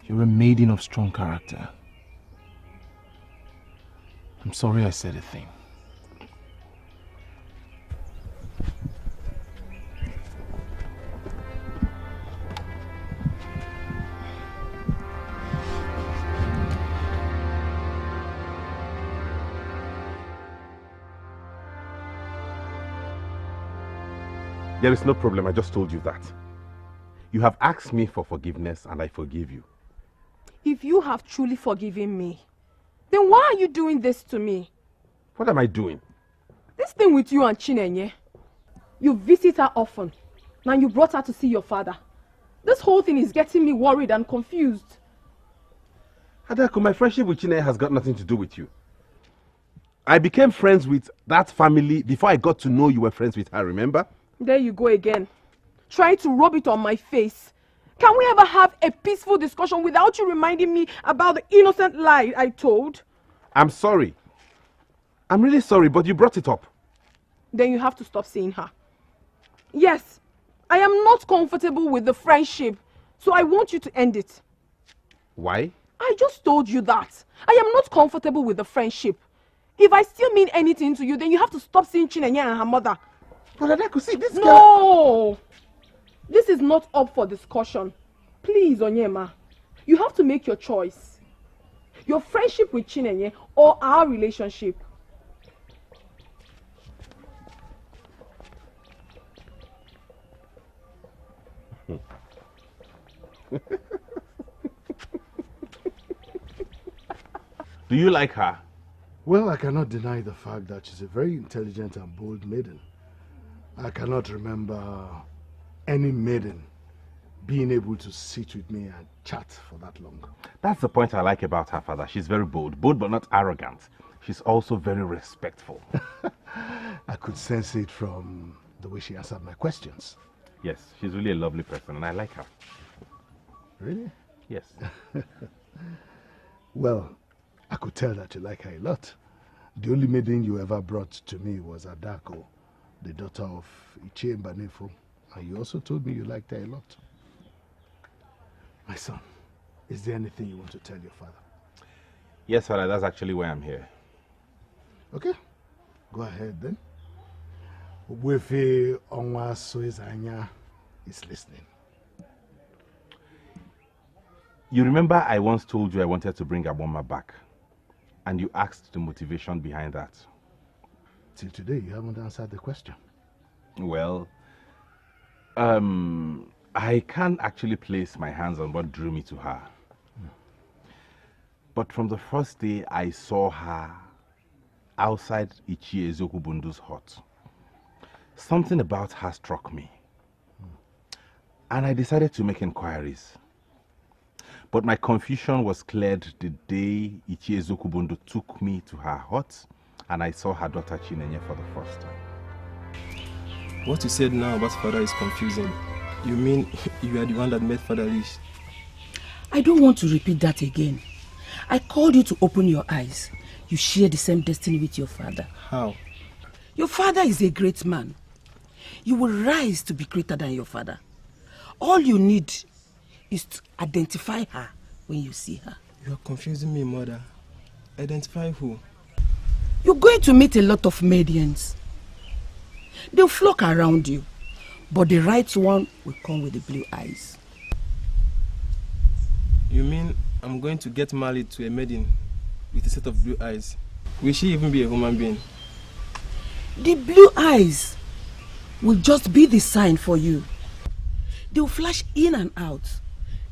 You're a maiden of strong character. I'm sorry I said a thing. There is no problem. I just told you that. You have asked me for forgiveness and I forgive you. If you have truly forgiven me, then why are you doing this to me? What am I doing? This thing with you and Chinenye. You visit her often. Now you brought her to see your father. This whole thing is getting me worried and confused. Adaku, my friendship with Chinenye has got nothing to do with you. I became friends with that family before I got to know you were friends with her, remember? There you go again. Trying to rub it on my face. Can we ever have a peaceful discussion without you reminding me about the innocent lie I told? I'm sorry. I'm really sorry, but you brought it up. Then you have to stop seeing her. Yes, I am not comfortable with the friendship, so I want you to end it. Why? I just told you that. I am not comfortable with the friendship. If I still mean anything to you, then you have to stop seeing Chinenye and her mother. But Adaku, see, this No! This is not up for discussion. Please, Onyema, you have to make your choice. Your friendship with Chinenye or our relationship. Do you like her? Well, I cannot deny the fact that she's a very intelligent and bold maiden. I cannot remember any maiden being able to sit with me and chat for that long. That's the point I like about her, father. She's very bold but not arrogant. She's also very respectful. I could sense it from the way she answered my questions. Yes, she's really a lovely person and I like her. Really? Yes. Well, I could tell that you like her a lot. The only maiden you ever brought to me was Adaku, the daughter of Ichie Mbanefo, and you also told me you liked her a lot. My son, is there anything you want to tell your father? Yes, father, that's actually why I'm here. Okay, go ahead then. Wefe Onwa Soizanya is listening. You remember I once told you I wanted to bring Agboma back, and you asked the motivation behind that. Till today, you haven't answered the question. Well, I can't actually place my hands on what drew me to her. But from the first day I saw her outside Ichie Ezokubundu's hut, something about her struck me. And I decided to make inquiries. But my confusion was cleared the day Ichie Ezokubundu took me to her hut and I saw her daughter Chinenye for the first time. What you said now about father is confusing. You mean you are the one that made father rich? I don't want to repeat that again. I called you to open your eyes. You share the same destiny with your father. How? Your father is a great man. You will rise to be greater than your father. All you need is to identify her when you see her. You are confusing me, mother. Identify who? You're going to meet a lot of Maidens. They'll flock around you, but the right one will come with the blue eyes. You mean I'm going to get married to a maiden with a set of blue eyes? Will she even be a human being? The blue eyes will just be the sign for you. They'll flash in and out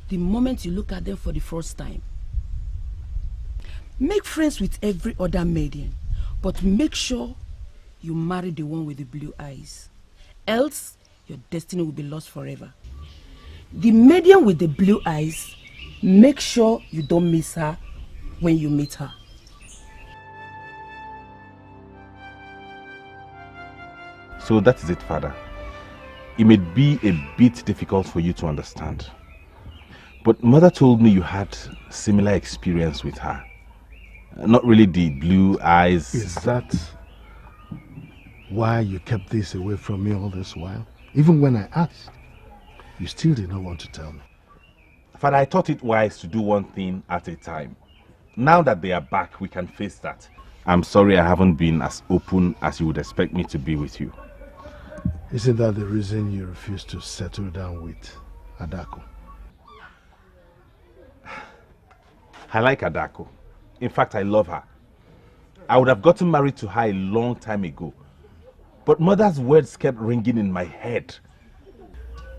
the moment you look at them for the first time. Make friends with every other maiden, but make sure you marry the one with the blue eyes. Else, your destiny will be lost forever. The maiden with the blue eyes, make sure you don't miss her when you meet her. So that is it, father. It may be a bit difficult for you to understand. But mother told me you had similar experience with her. Not really the blue eyes. Is that why you kept this away from me all this while? Even when I asked, you still did not want to tell me. Father, I thought it wise to do one thing at a time. Now that they are back, we can face that. I'm sorry I haven't been as open as you would expect me to be with you. Isn't that the reason you refused to settle down with Adaku? I like Adaku. In fact, I love her. I would have gotten married to her a long time ago. But mother's words kept ringing in my head.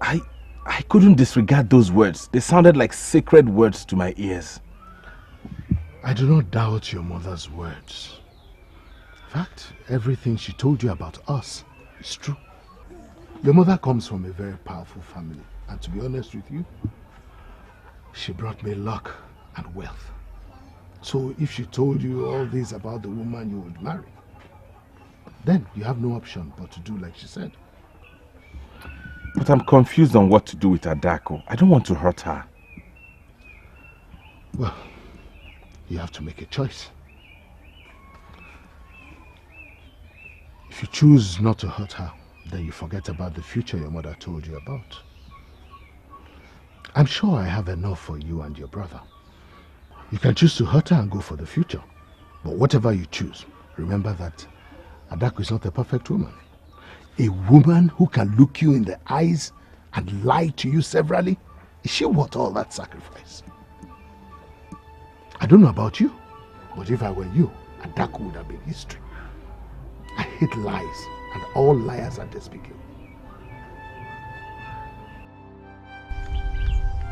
I couldn't disregard those words. They sounded like sacred words to my ears. I do not doubt your mother's words. In fact, everything she told you about us is true. Your mother comes from a very powerful family. And to be honest with you, she brought me luck and wealth. So if she told you all this about the woman you would marry, then you have no option but to do like she said. But I'm confused on what to do with Adaku. I don't want to hurt her. Well, you have to make a choice. If you choose not to hurt her, then you forget about the future your mother told you about. I'm sure I have enough for you and your brother. You can choose to hurt her and go for the future. But whatever you choose, remember that Adaku is not a perfect woman. A woman who can look you in the eyes and lie to you severally, is she worth all that sacrifice? I don't know about you, but if I were you, Adaku would have been history. I hate lies, and all liars are despicable.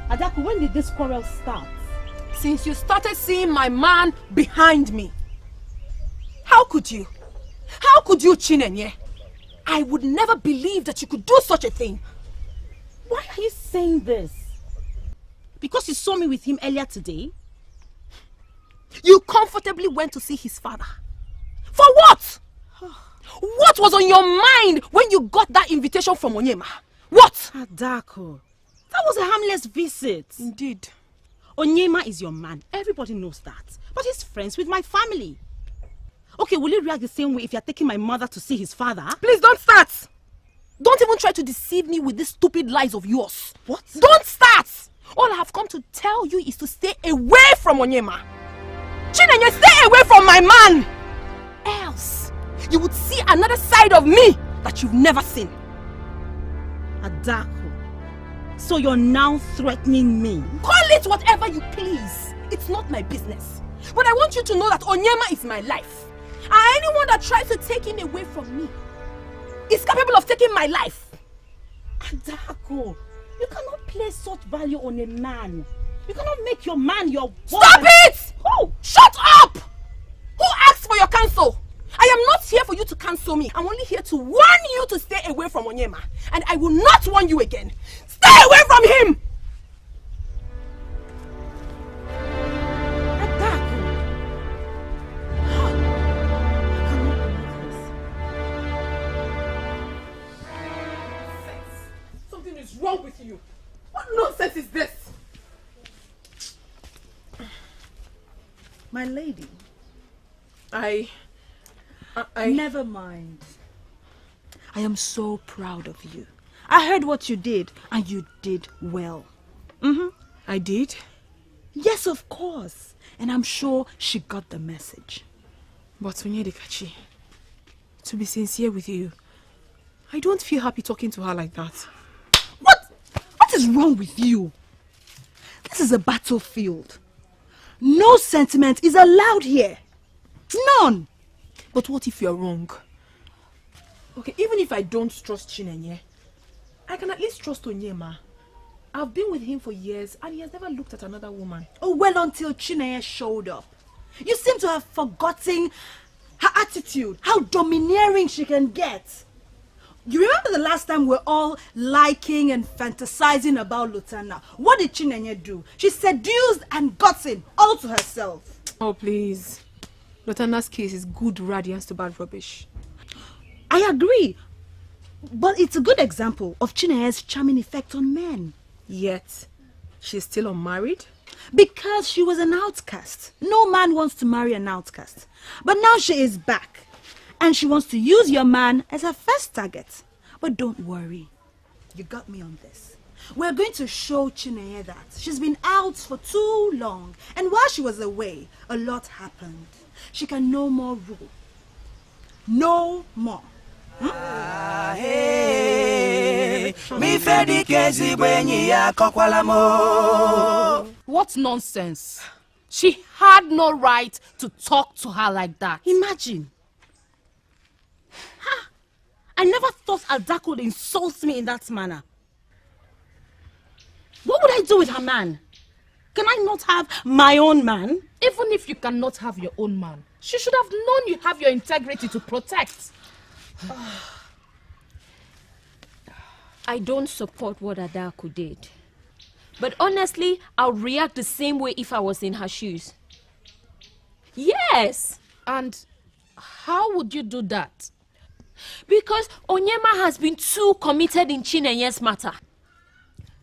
Adaku, when did this quarrel start? since you started seeing my man behind me. How could you? How could you, Chinenye? I would never believe that you could do such a thing. Why are you saying this? Because you saw me with him earlier today? You comfortably went to see his father. For what? What was on your mind when you got that invitation from Onyema? What? Adaku, that was a harmless visit. Indeed. Onyema is your man. Everybody knows that. But he's friends with my family. Okay, will you react the same way if you're taking my mother to see his father? Please don't start. Don't even try to deceive me with these stupid lies of yours. What? Don't start. All I have come to tell you is to stay away from Onyema. Chinenye, stay away from my man. Else, you would see another side of me that you've never seen. Adaku, so you're now threatening me? Call it whatever you please. It's not my business. But I want you to know that Onyema is my life. And anyone that tries to take him away from me is capable of taking my life. Adaku, you cannot place such value on a man. You cannot make your man your wife. Stop it! Oh, shut up! Who asked for your counsel? I am not here for you to counsel me. I'm only here to warn you to stay away from Onyema. And I will not warn you again. Stay away from him! Something is wrong with you. What nonsense is this? My lady. I... Never mind. I am so proud of you. I heard what you did, and you did well. I did? Yes, of course. And I'm sure she got the message. But Onyedikachi, to be sincere with you, I don't feel happy talking to her like that. What is wrong with you? This is a battlefield. No sentiment is allowed here. None. But what if you're wrong? Okay, even if I don't trust Chinenye, I can at least trust Onyema. I've been with him for years and he has never looked at another woman. Oh, well, until Chinenye showed up. You seem to have forgotten her attitude, how domineering she can get. You remember the last time we're all liking and fantasizing about Lutana? What did Chinenye do? She seduced and gotten all to herself. Oh, please. Lutana's case is good radiance to bad rubbish. I agree. But it's a good example of Chinenye's charming effect on men. Yet, she's still unmarried? Because she was an outcast. No man wants to marry an outcast. But now she is back. And she wants to use your man as her first target. But don't worry. You got me on this. We're going to show Chinenye that she's been out for too long. And while she was away, a lot happened. She can no more rule. No more. What nonsense. She had no right to talk to her like that. Imagine. I never thought Adaku would insult me in that manner. What would I do with her man? Can I not have my own man? Even if you cannot have your own man, she should have known you have your integrity to protect. I don't support what Adaku did. But honestly, I would react the same way if I was in her shoes. Yes! And how would you do that? Because Onyema has been too committed in Chinenye's matter.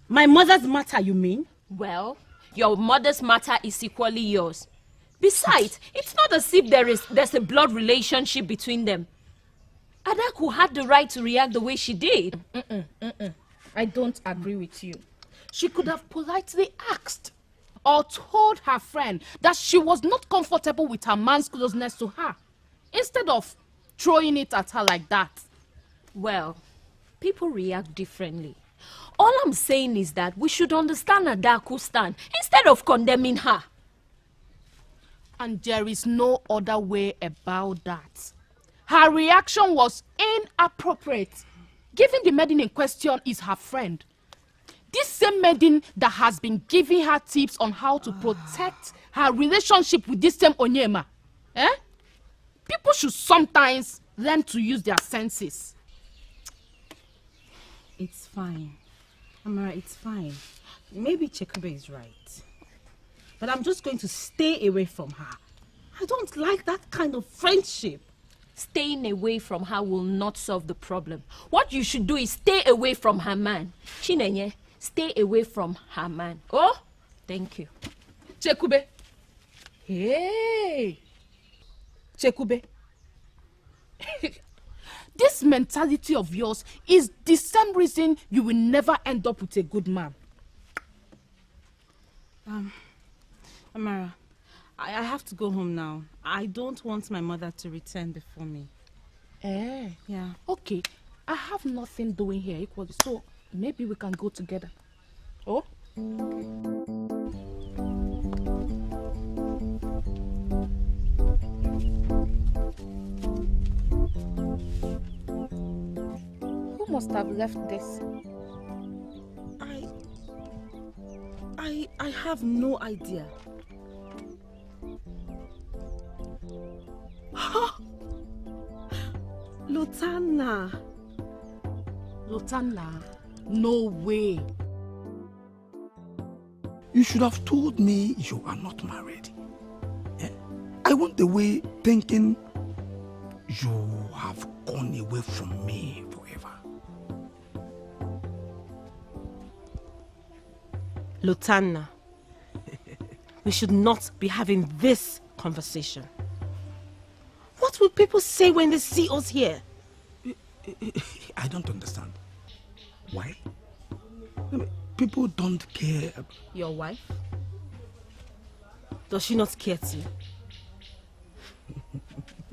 My mother's matter, you mean? Well, your mother's matter is equally yours. Besides, it's not as if there's a blood relationship between them. Adaku had the right to react the way she did. I don't agree with you. She could have politely asked or told her friend that she was not comfortable with her man's closeness to her, instead of throwing it at her like that. Well, people react differently. All I'm saying is that we should understand Adaku's stand instead of condemning her. And there is no other way about that. Her reaction was inappropriate, given the maiden in question is her friend. This same maiden that has been giving her tips on how to protect her relationship with this same Onyema. Eh? People should sometimes learn to use their senses. It's fine. Amara, it's fine. Maybe Chekube is right. But I'm just going to stay away from her. I don't like that kind of friendship. Staying away from her will not solve the problem. What you should do is stay away from her man. Chinenye, stay away from her man. Oh, thank you. Chekube. Hey. Chekube. This mentality of yours is the same reason you will never end up with a good man. Amara, I have to go home now. I don't want my mother to return before me. Yeah. Okay. I have nothing doing here equally, so maybe we can go together. Oh? Who must have left this? I have no idea. Lutana. Lutana? No way. You should have told me you are not married. I went away thinking you have gone away from me forever. Lutana, we should not be having this conversation. What will people say when they see us here? I don't understand. Why? People don't care. Your wife? Does she not care too?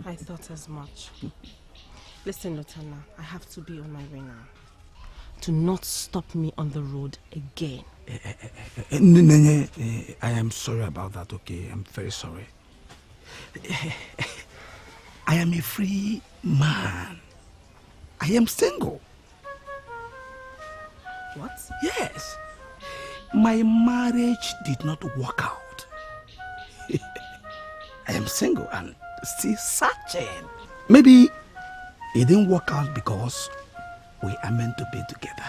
I thought as much. Listen, Lutana, I have to be on my way now. Do not stop me on the road again. I am sorry about that, okay? I'm very sorry. I am a free man. I am single. What? Yes. My marriage did not work out. I am single and still searching. Maybe it didn't work out because we are meant to be together.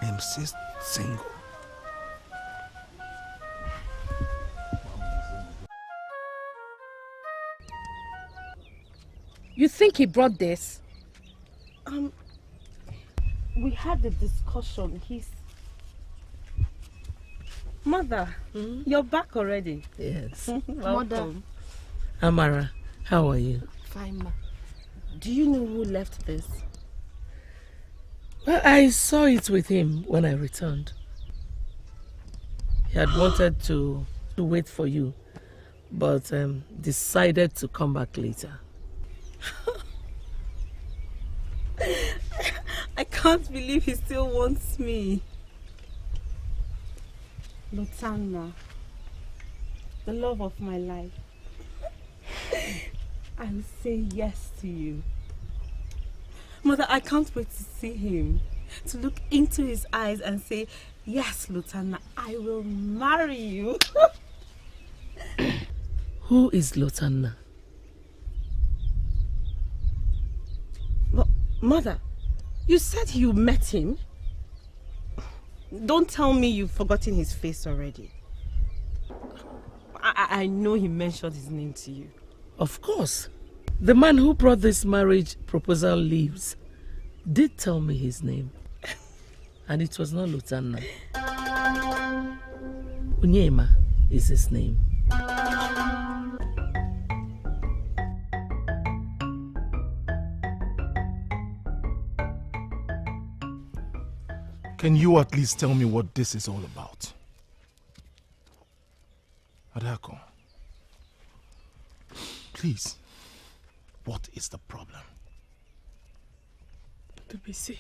I am still single. You think he brought this? We had a discussion. Mother, you're back already. Yes. Mother. Amara, how are you? Fine, ma. Do you know who left this? Well, I saw it with him when I returned. He had wanted to wait for you, but decided to come back later. I can't believe he still wants me. Lutana, the love of my life. I will say yes to you. Mother, I can't wait to see him. To look into his eyes and say, yes, Lutana, I will marry you. Who is Lutana? Mother, you said you met him. Don't tell me you've forgotten his face already. I know he mentioned his name to you. Of course. The man who brought this marriage proposal leaves did tell me his name. And it was not Lutana. Onyema is his name. Can you at least tell me what this is all about? Adaku, please, what is the problem? Let me see.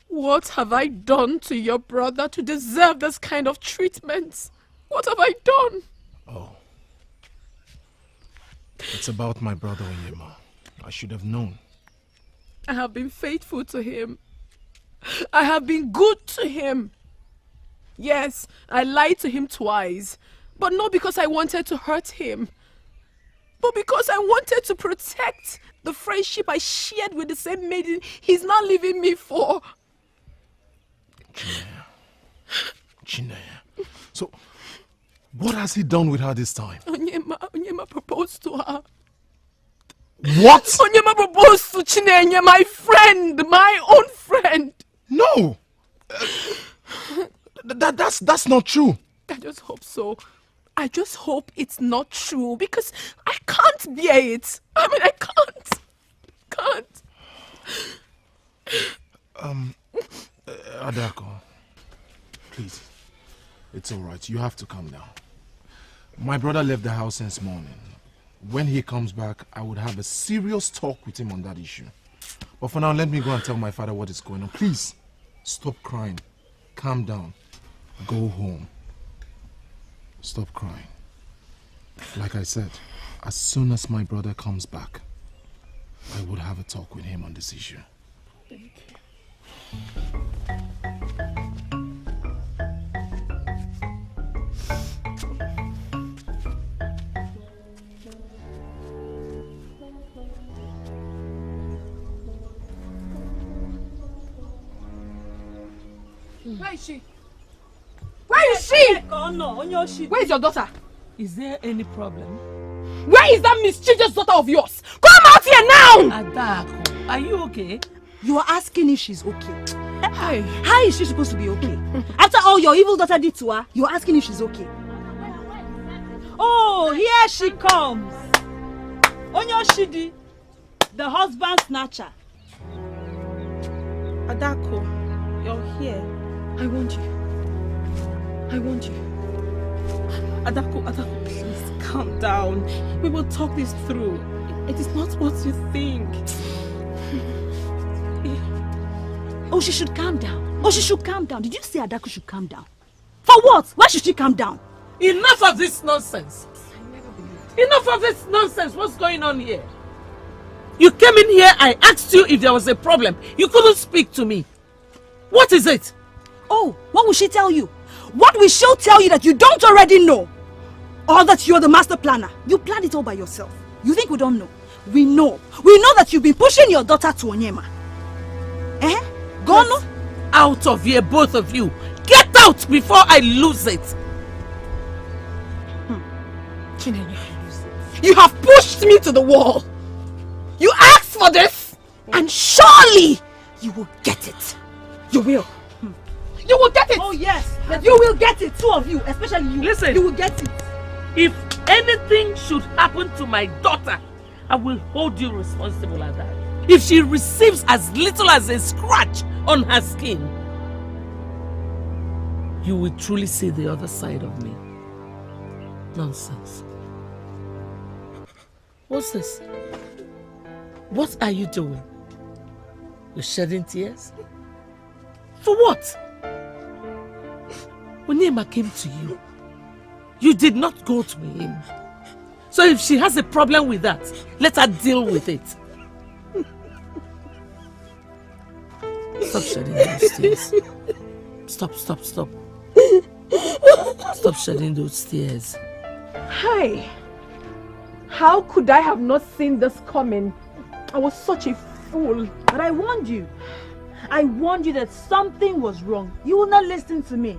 What have I done to your brother to deserve this kind of treatment? What have I done? Oh. It's about my brother Onyema. I should have known. I have been faithful to him. I have been good to him. Yes, I lied to him twice, but not because I wanted to hurt him, but because I wanted to protect the friendship I shared with the same maiden he's not leaving me for. Chinaya. So, what has he done with her this time? Onyema proposed to her. What? Onyema proposed to Chinenye, my friend, my own friend. No! That's not true. I just hope so. I just hope it's not true because I can't bear it. I mean, I can't. Adaku, please. It's alright. You have to calm down. My brother left the house since morning. When he comes back, I would have a serious talk with him on that issue. But for now, let me go and tell my father what is going on. Please, stop crying. Calm down. Go home. Stop crying. Like I said, as soon as my brother comes back, I would have a talk with him on this issue. Thank you. Where is she? Where is she? Where is your daughter? Is there any problem? Where is that mischievous daughter of yours? Come out here now! Adaku, are you okay? You are asking if she's okay. Hey. How is she supposed to be okay? After all your evil daughter did to her, you are asking if she's okay. Oh, here she comes. Onyoshidi, the husband snatcher. Adaku, you're here. I want you. Adaku, please calm down. We will talk this through. It is not what you think. Oh, she should calm down. Did you say Adaku should calm down? For what? Why should she calm down? Enough of this nonsense. What's going on here? You came in here, I asked you if there was a problem. You couldn't speak to me. What is it? Oh, what will she tell you? What will she tell you that you don't already know? Or that you're the master planner? You planned it all by yourself. You think we don't know? We know. We know that you've been pushing your daughter to Onyema. Go no? Out of here, both of you. Get out before I lose it. Chinenye, you have pushed me to the wall. You asked for this, and surely you will get it. You will. You will get it. Oh yes, you will get it. Two of you, especially you. Listen. You will get it. If anything should happen to my daughter, I will hold you responsible at that. If she receives as little as a scratch on her skin, you will truly see the other side of me. Nonsense. What's this? What are you doing? You're shedding tears? For what? Onyema came to you. You did not go to him. So if she has a problem with that, let her deal with it. Stop shedding those tears. Stop. Stop shedding those tears. Hey, how could I have not seen this coming? I was such a fool. But I warned you. I warned you that something was wrong. You will not listen to me.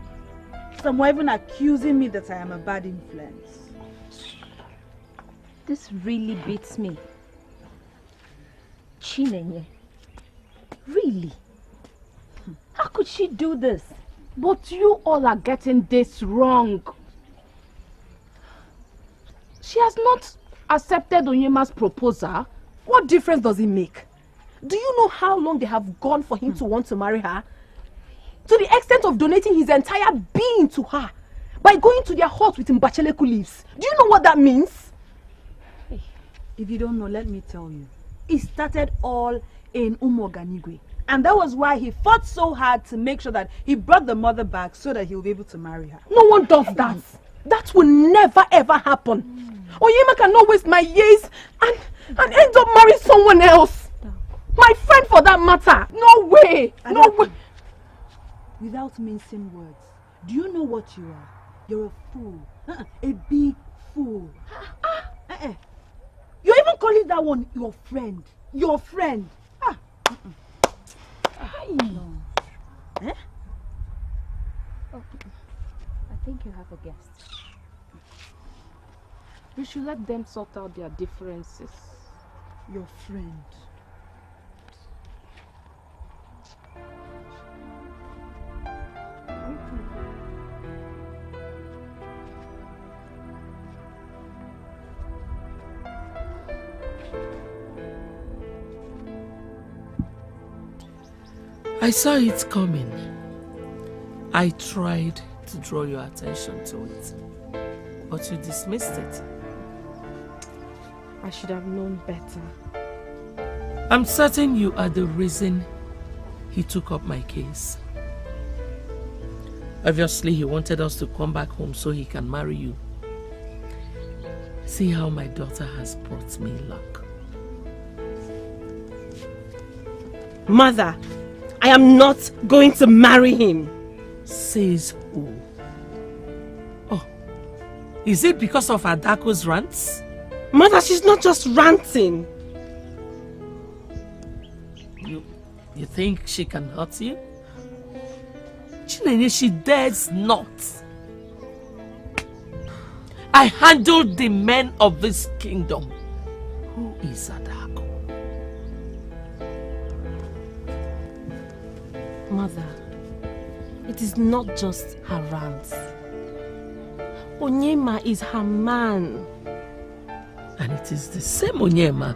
Some were even accusing me that I am a bad influence. This really beats me. Chinenye. Really? How could she do this? But you all are getting this wrong. She has not accepted Onyema's proposal. What difference does it make? Do you know how long they have gone for him to want to marry her? To the extent of donating his entire being to her by going to their hut with mbacheleku leaves. Do you know what that means? If you don't know, let me tell you. It started all in Umoganigwe. And that was why he fought so hard to make sure that he brought the mother back so that he'll be able to marry her. No one does that. That will never ever happen. Onyema cannot waste my years and end up marrying someone else. My friend for that matter. No way. No way. Without mincing words, do you know what you are? You're a fool. A big fool. You're even calling that one your friend. Your friend. No. Eh? Oh, I think you have a guest. You should let them sort out their differences. Your friend. I saw it coming. I tried to draw your attention to it, but you dismissed it. I should have known better. I'm certain you are the reason he took up my case. Obviously, he wanted us to come back home so he can marry you. See how my daughter has brought me luck. Mother, I am not going to marry him. Says who? Oh, is it because of Adaku's rants? Mother, she's not just ranting. You think she can hurt you? Chinenye, she dares not. I handled the men of this kingdom. Who is Adaku? Mother, it is not just her rants. Onyema is her man. And it is the same Onyema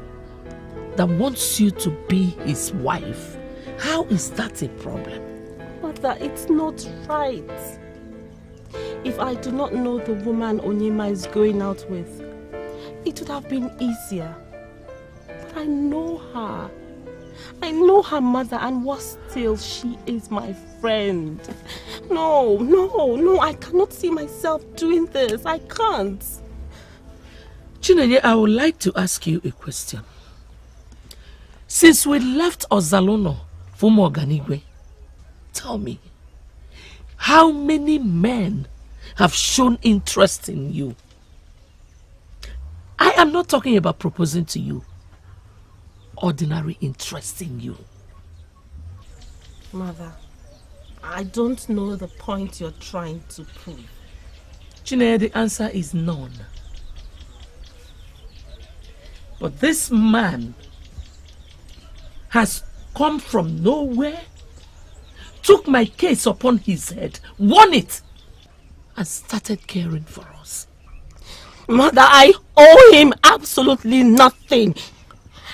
that wants you to be his wife. How is that a problem? Mother, it's not right. If I do not know the woman Onyema is going out with, it would have been easier. But I know her. I know her mother, and worse still, she is my friend. No, I cannot see myself doing this. I can't. Chinenye, I would like to ask you a question. Since we left Ozalono for Moganigwe, tell me, how many men have shown interest in you? I am not talking about proposing to you. Ordinary interest in you. Mother, I don't know the point you're trying to prove. Chinenye, the answer is none. But this man has come from nowhere, took my case upon his head, won it, and started caring for us. Mother, I owe him absolutely nothing.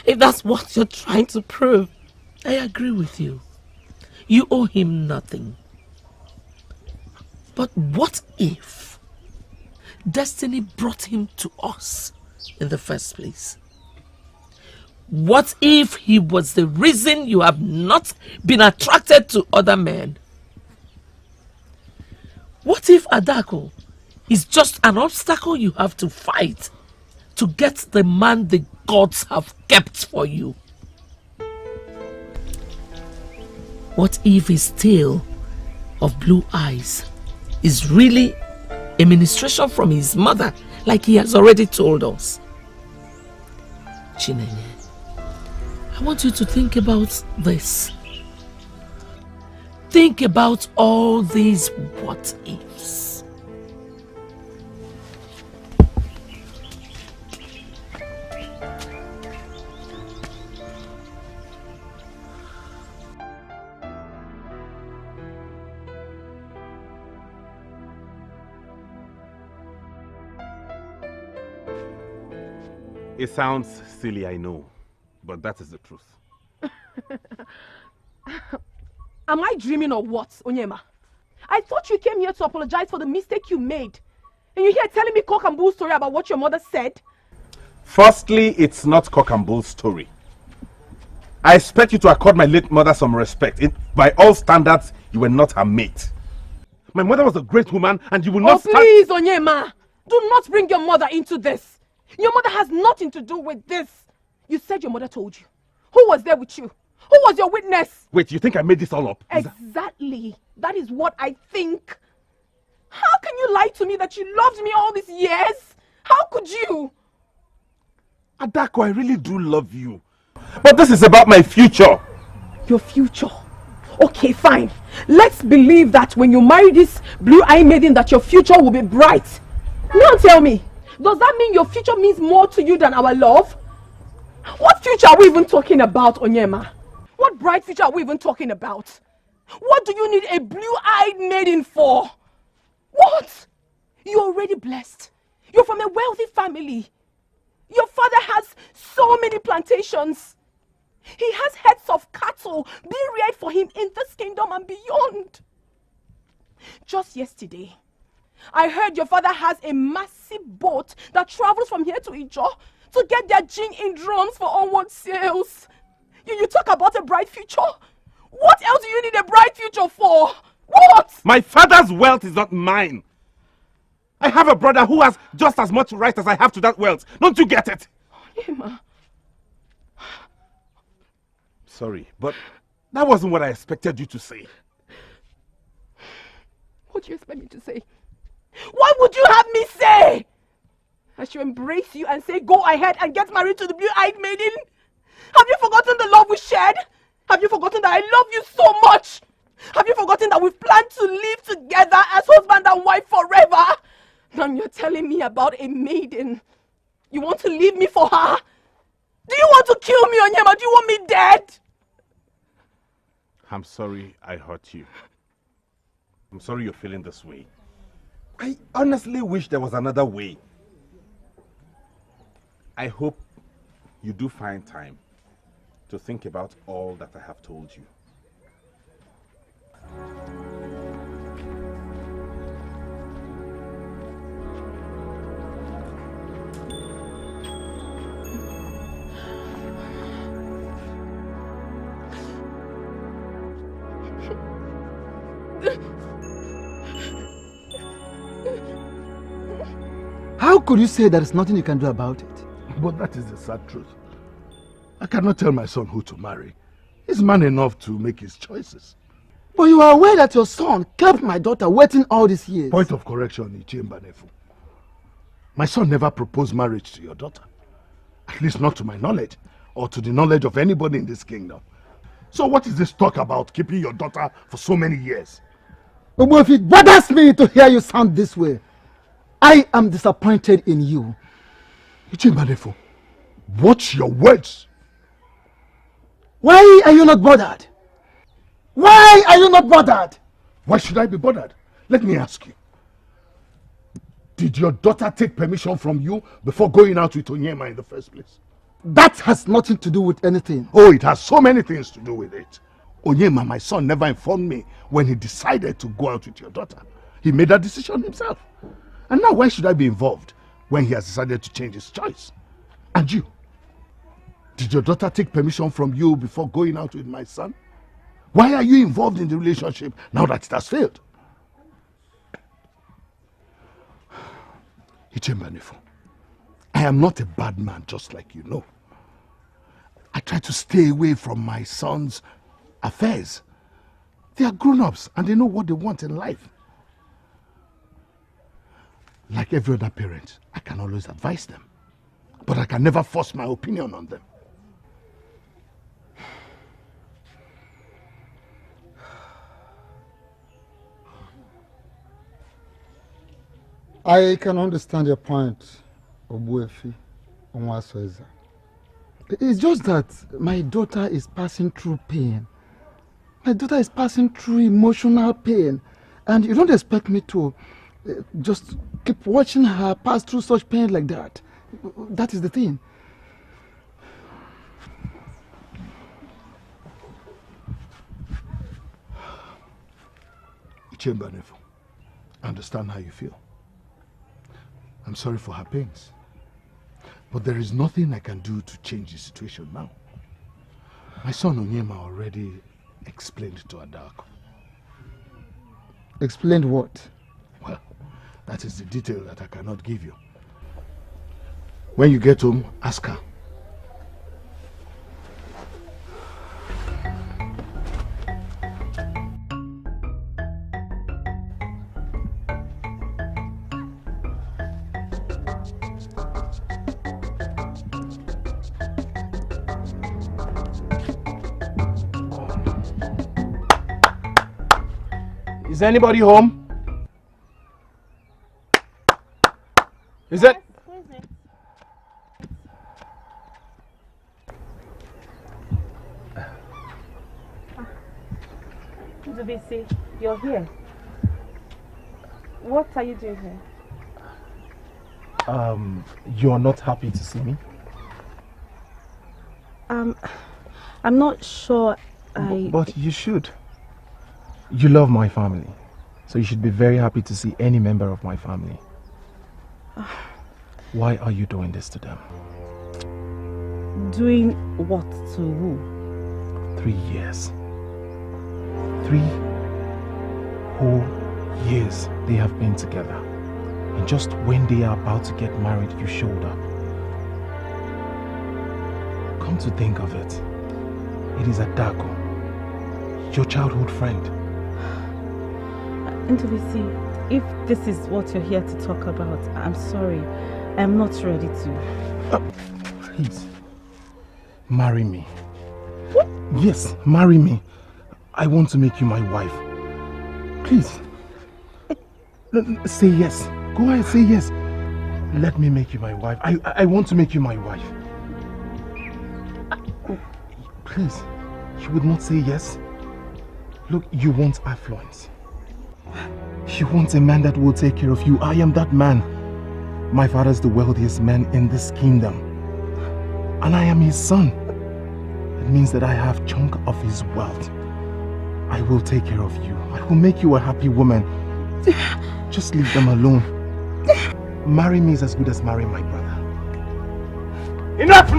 If that's what you're trying to prove. I agree with you. You owe him nothing. But what if destiny brought him to us in the first place? What if he was the reason you have not been attracted to other men? What if Adaku is just an obstacle you have to fight to get the man the gods have kept for you? What if his tale of blue eyes is really a ministration from his mother, like he has already told us? Chinenye, I want you to think about this. Think about all these what ifs. It sounds silly, I know, but that is the truth. Am I dreaming or what, Onyema? I thought you came here to apologize for the mistake you made. And you're here telling me cock and bull story about what your mother said? Firstly, it's not cock and bull story. I expect you to accord my late mother some respect. By all standards, you were not her mate. My mother was a great woman, and you will not please, Onyema! Do not bring your mother into this. Your mother has nothing to do with this. You said your mother told you. Who was there with you? Who was your witness? Wait, you think I made this all up? Exactly. That is what I think. How can you lie to me that you loved me all these years? How could you? Adaku, I really do love you. But this is about my future. Your future? Okay, fine. Let's believe that when you marry this blue-eyed maiden that your future will be bright. Now tell me, does that mean your future means more to you than our love? What future are we even talking about, Onyema? What bright future are we even talking about? What do you need a blue-eyed maiden for? What? You're already blessed. You're from a wealthy family. Your father has so many plantations. He has herds of cattle being reared for him in this kingdom and beyond. Just yesterday, I heard your father has a massive boat that travels from here to Ijo to get their gin in drums for onward sales. You talk about a bright future? What else do you need a bright future for? What? My father's wealth is not mine. I have a brother who has just as much right as I have to that wealth. Don't you get it? Emma. Sorry, but that wasn't what I expected you to say. What do you expect me to say? What would you have me say? I should embrace you and say, go ahead and get married to the blue-eyed maiden? Have you forgotten the love we shared? Have you forgotten that I love you so much? Have you forgotten that we've planned to live together as husband and wife forever? Now you're telling me about a maiden. You want to leave me for her? Do you want to kill me, Onyema? Do you want me dead? I'm sorry I hurt you. I'm sorry you're feeling this way. I honestly wish there was another way. I hope you do find time to think about all that I have told you. How could you say there is nothing you can do about it? But that is the sad truth. I cannot tell my son who to marry. He's man enough to make his choices. But you are aware that your son kept my daughter waiting all these years. Point of correction, Ichemba Nefu. My son never proposed marriage to your daughter. At least not to my knowledge, or to the knowledge of anybody in this kingdom. So what is this talk about keeping your daughter for so many years? But if it bothers me to hear you sound this way, I am disappointed in you. Ichemba Nefu, watch your words. Why are you not bothered? Why are you not bothered? Why should I be bothered? Let me ask you. Did your daughter take permission from you before going out with Onyema in the first place? That has nothing to do with anything. Oh, it has so many things to do with it. Onyema, my son, never informed me when he decided to go out with your daughter. He made that decision himself. And now why should I be involved when he has decided to change his choice? And you? Did your daughter take permission from you before going out with my son? Why are you involved in the relationship now that it has failed? Ichemba Nefu, I am not a bad man, just like you know. I try to stay away from my son's affairs. They are grown-ups and they know what they want in life. Like every other parent, I can always advise them, but I can never force my opinion on them. I can understand your point, Obuefi Onwasoeza. It's just that my daughter is passing through pain. My daughter is passing through emotional pain. And you don't expect me to just keep watching her pass through such pain like that. That is the thing. Ichemba Nefu, I understand how you feel. I'm sorry for her pains. But there is nothing I can do to change the situation now. My son Onyema already explained to Adaku. Explained what? Well, that is the detail that I cannot give you. When you get home, ask her. Is anybody home? Is it? Dubisi, you're here. What are you doing here? You are not happy to see me? I'm not sure But you should. You love my family, so you should be very happy to see any member of my family. Why are you doing this to them? Doing what to who? 3 years. 3 whole years they have been together. And just when they are about to get married, you showed up. Come to think of it, it is Adaku, your childhood friend. Ntobisi, if this is what you're here to talk about, I'm sorry. I'm not ready to. Please, marry me. What? Yes, marry me. I want to make you my wife. Please. Say yes. Go ahead, say yes. Let me make you my wife. I want to make you my wife. Please, you would not say yes? Look, you want affluence. You want a man that will take care of you. I am that man. My father is the wealthiest man in this kingdom. And I am his son. It means that I have a chunk of his wealth. I will take care of you. I will make you a happy woman. Just leave them alone. Marry me is as good as marrying my brother. Enough!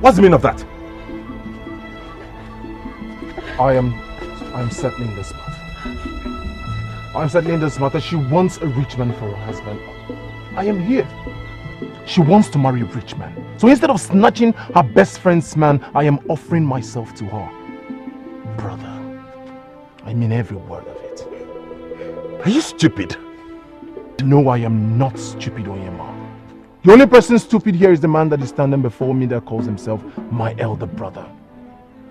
What's the meaning of that? I'm settling this matter. I'm settling this matter. She wants a rich man for her husband. I am here. She wants to marry a rich man. So instead of snatching her best friend's man, I am offering myself to her. Brother, I mean every word of it. Are you stupid? No, I am not stupid, Onyema. The only person stupid here is the man that is standing before me that calls himself my elder brother.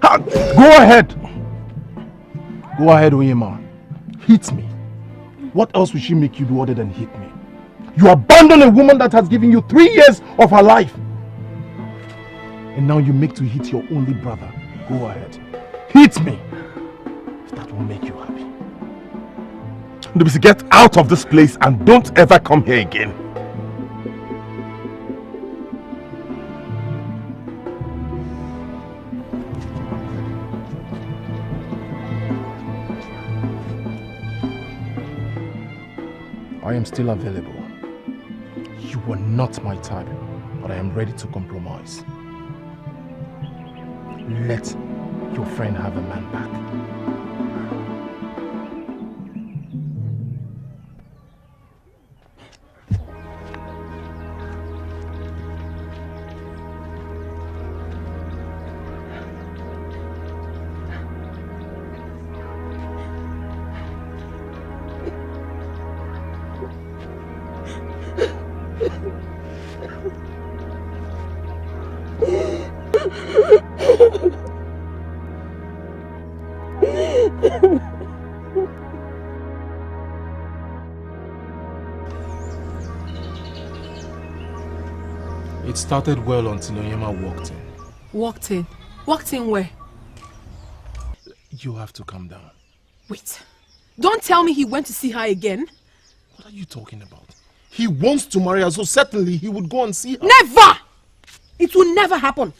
Go ahead! Go ahead, Onyema. Hit me. What else will she make you do other than hit me? You abandon a woman that has given you 3 years of her life. And now you make to hit your only brother. Go ahead. Hit me. If that will make you happy. Get out of this place and don't ever come here again. I am still available. You were not my type, but I am ready to compromise. Let your friend have a man back. It started well until Onyema walked in. Walked in? Walked in where? You have to calm down. Wait. Don't tell me he went to see her again. What are you talking about? He wants to marry her, so certainly he would go and see her. Never! It will never happen.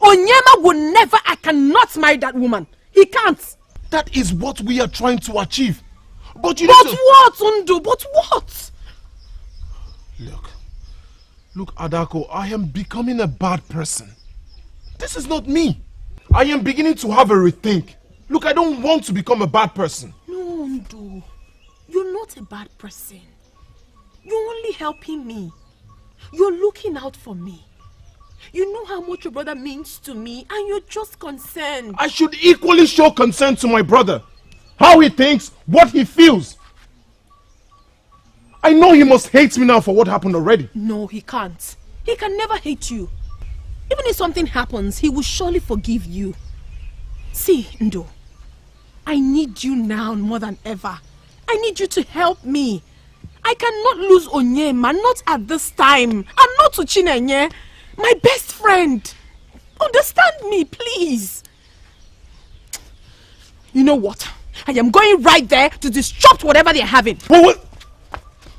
Onyema will never, I cannot marry that woman. He can't. That is what we are trying to achieve. But you But what, Undu? But what? Look, Adaku, I am becoming a bad person. This is not me. I am beginning to have a rethink. Look, I don't want to become a bad person. No, Ndo. You're not a bad person. You're only helping me. You're looking out for me. You know how much your brother means to me, and you're just concerned. I should equally show concern to my brother. How he thinks, what he feels. I know he must hate me now for what happened already. No, he can't. He can never hate you. Even if something happens, he will surely forgive you. See, Ndo, I need you now more than ever. I need you to help me. I cannot lose Onyema, not at this time. And not to Chinenye, my best friend. Understand me, please. You know what? I am going right there to disrupt whatever they're having. But what?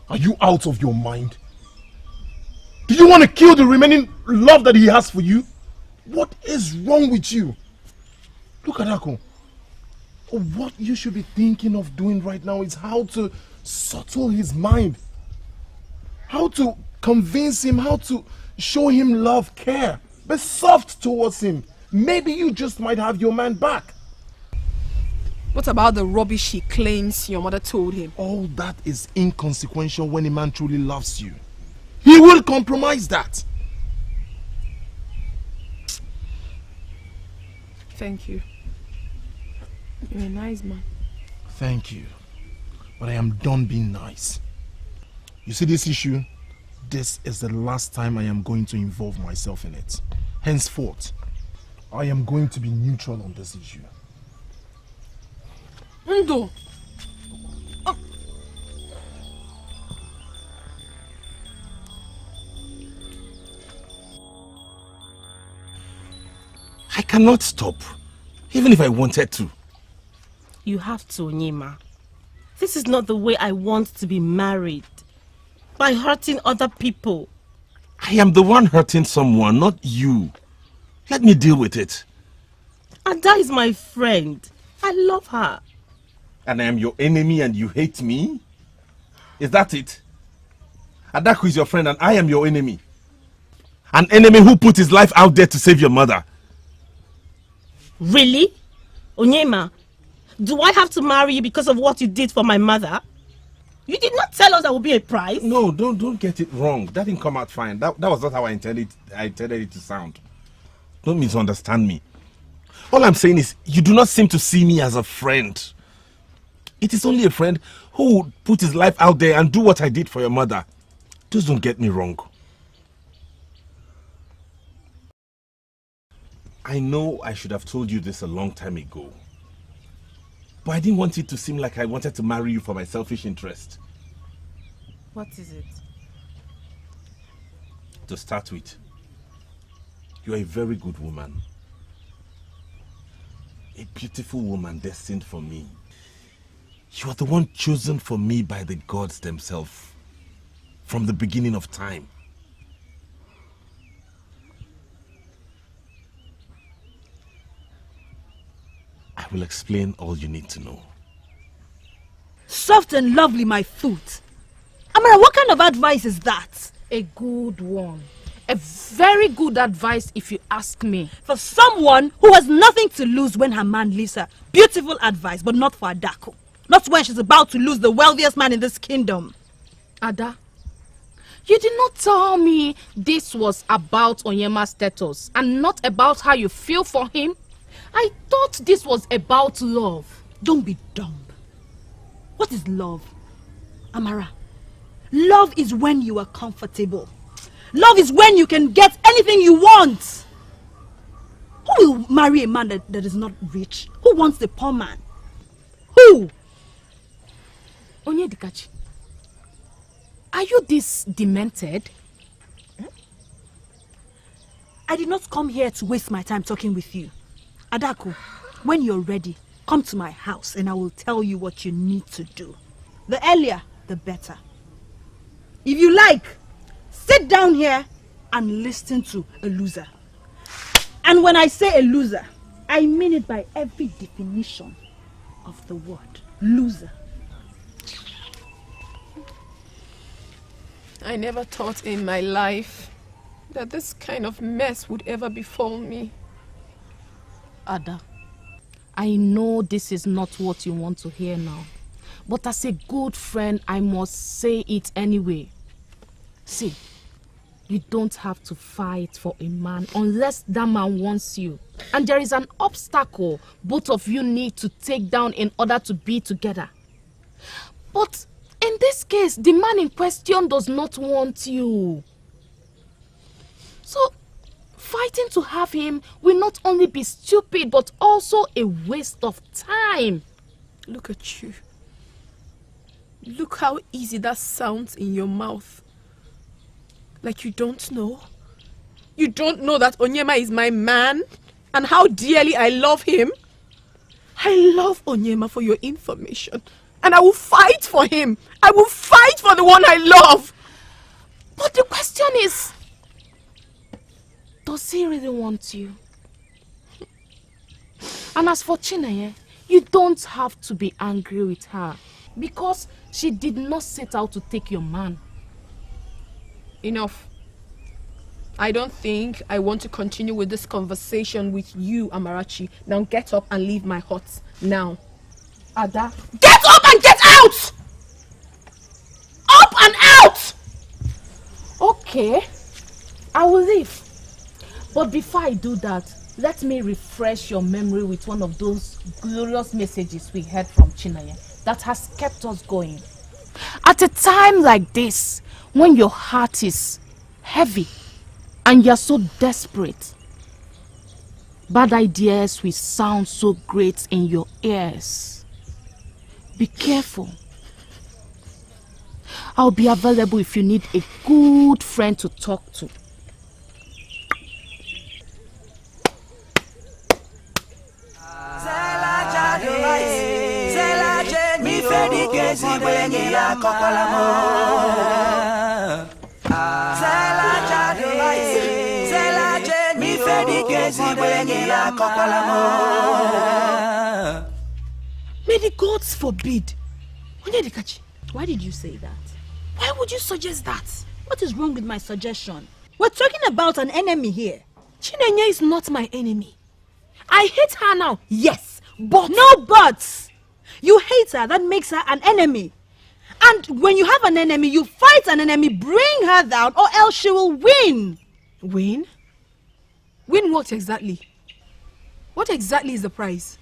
Are you out of your mind? Do you want to kill the remaining love that he has for you? What is wrong with you? Look at Adaku. What you should be thinking of doing right now is how to settle his mind. How to convince him, how to show him love, care. Be soft towards him. Maybe you just might have your man back. What about the rubbish he claims your mother told him? All that is inconsequential when a man truly loves you. He will compromise that. Thank you. You're a nice man. Thank you. But I am done being nice. You see this issue? This is the last time I am going to involve myself in it. Henceforth, I am going to be neutral on this issue. Ndo. I cannot stop, even if I wanted to. You have to, Onyema. This is not the way I want to be married. By hurting other people. I am the one hurting someone, not you. Let me deal with it. Ada is my friend. I love her. And I am your enemy and you hate me? Is that it? Adaku is your friend and I am your enemy. An enemy who put his life out there to save your mother. Really? Onyema, do I have to marry you because of what you did for my mother? You did not tell us there would be a price. No, don't get it wrong. That didn't come out fine. That was not how I intended it to sound. Don't misunderstand me. All I'm saying is, you do not seem to see me as a friend. It is only a friend who would put his life out there and do what I did for your mother. Just don't get me wrong. I know I should have told you this a long time ago. But I didn't want it to seem like I wanted to marry you for my selfish interest. What is it? To start with, you are a very good woman. A beautiful woman destined for me. You are the one chosen for me by the gods themselves from the beginning of time. I will explain all you need to know. Soft and lovely, my foot. Amara, what kind of advice is that? A good one. A very good advice if you ask me. For someone who has nothing to lose when her man leaves her. Beautiful advice, but not for Adaku. Not when she's about to lose the wealthiest man in this kingdom. Ada, you did not tell me this was about Onyema's status and not about how you feel for him. I thought this was about love. Don't be dumb. What is love? Amara, love is when you are comfortable. Love is when you can get anything you want. Who will marry a man that is not rich? Who wants the poor man? Who? Onyedikachi, are you this demented? I did not come here to waste my time talking with you. Adaku, when you're ready, come to my house and I will tell you what you need to do. The earlier, the better. If you like, sit down here and listen to a loser. And when I say a loser, I mean it by every definition of the word. Loser. I never thought in my life that this kind of mess would ever befall me. Ada, I know this is not what you want to hear now, but as a good friend, I must say it anyway. See, you don't have to fight for a man unless that man wants you. And there is an obstacle both of you need to take down in order to be together. But in this case, the man in question does not want you. So, fighting to have him will not only be stupid, but also a waste of time. Look at you. Look how easy that sounds in your mouth. Like you don't know. You don't know that Onyema is my man and how dearly I love him. I love Onyema, for your information. And I will fight for him. I will fight for the one I love. But the question is, does he really want you? And as for Chineye, you don't have to be angry with her, because she did not set out to take your man. Enough. I don't think I want to continue with this conversation with you, Amarachi. Now get up and leave my hut. Now. Ada. Get up and get out! Up and out! Okay, I will leave. But before I do that, let me refresh your memory with one of those glorious messages we heard from Chineye that has kept us going. At a time like this, when your heart is heavy and you're so desperate, bad ideas will sound so great in your ears. Be careful. I'll be available if you need a good friend to talk to. May the gods forbid. Why did you say that? Why would you suggest that? What is wrong with my suggestion? We're talking about an enemy here. Chinenye is not my enemy. I hate her now, yes, but... No buts! You hate her, that makes her an enemy. And when you have an enemy, you fight an enemy, bring her down, or else she will win. Win? Win what exactly? What exactly is the prize?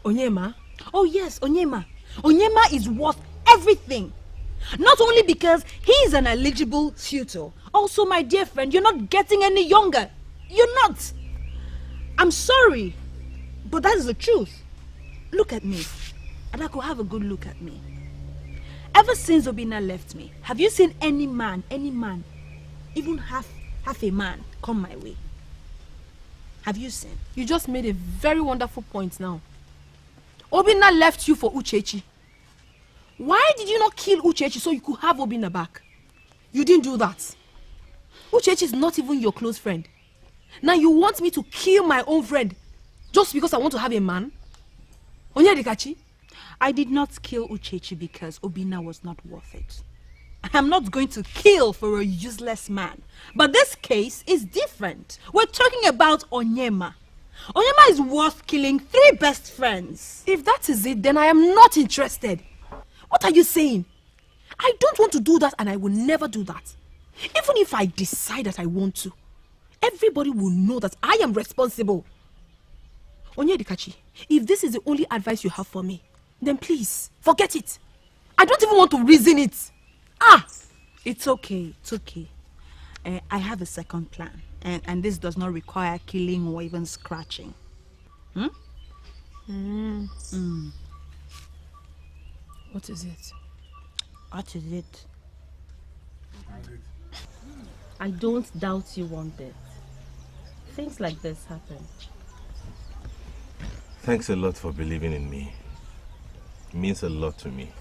Onyema? Oh yes, Onyema. Onyema is worth everything. Not only because he is an eligible suitor, also my dear friend, you're not getting any younger. You're not. I'm sorry, but that is the truth. Look at me. Adaku, have a good look at me. Ever since Obina left me, have you seen any man, even half a man, come my way? Have you seen? You just made a very wonderful point now. Obina left you for Uchechi. Why did you not kill Uchechi so you could have Obina back? You didn't do that. Uchechi is not even your close friend. Now you want me to kill my own friend just because I want to have a man? Onyedikachi? I did not kill Uchechi because Obina was not worth it. I'm not going to kill for a useless man. But this case is different. We're talking about Onyema. Onyema is worth killing 3 best friends. If that is it, then I am not interested. What are you saying? I don't want to do that, and I will never do that. Even if I decide that I want to, everybody will know that I am responsible. Onyedikachi, if this is the only advice you have for me, then please, forget it. I don't even want to reason it. It's okay, it's okay. I have a second plan. And this does not require killing or even scratching. What is it? What is it? I don't doubt you one bit. Things like this happen. Thanks a lot for believing in me. It means a lot to me.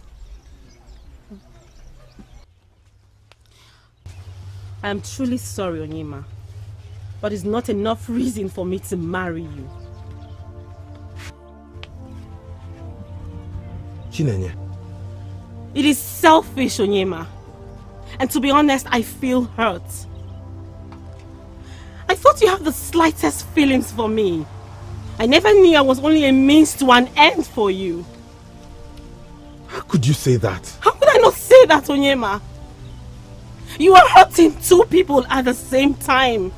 I am truly sorry, Onyema, but it's not enough reason for me to marry you. Chinenye. It is selfish, Onyema. And to be honest, I feel hurt. I thought you had the slightest feelings for me. I never knew I was only a means to an end for you. How could you say that? How could I not say that, Onyema? You are hurting two people at the same time.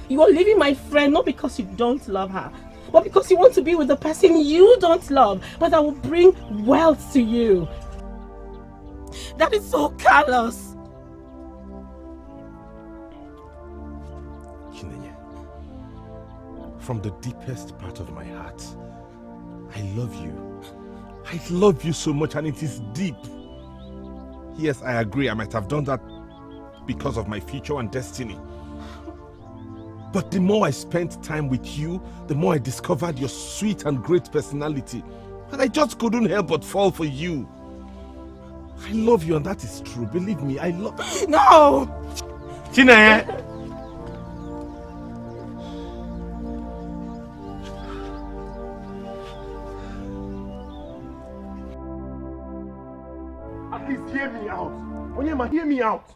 You are leaving my friend not because you don't love her, but because you want to be with the person you don't love, but that will bring wealth to you. That is so callous. Chinenye, from the deepest part of my heart, I love you. I love you so much, and it is deep. Yes, I agree, I might have done that because of my future and destiny. But the more I spent time with you, the more I discovered your sweet and great personality. And I just couldn't help but fall for you. I love you, and that is true. Believe me, I love you. No! Chinenye! At least hear me out. Onyema, hear me out.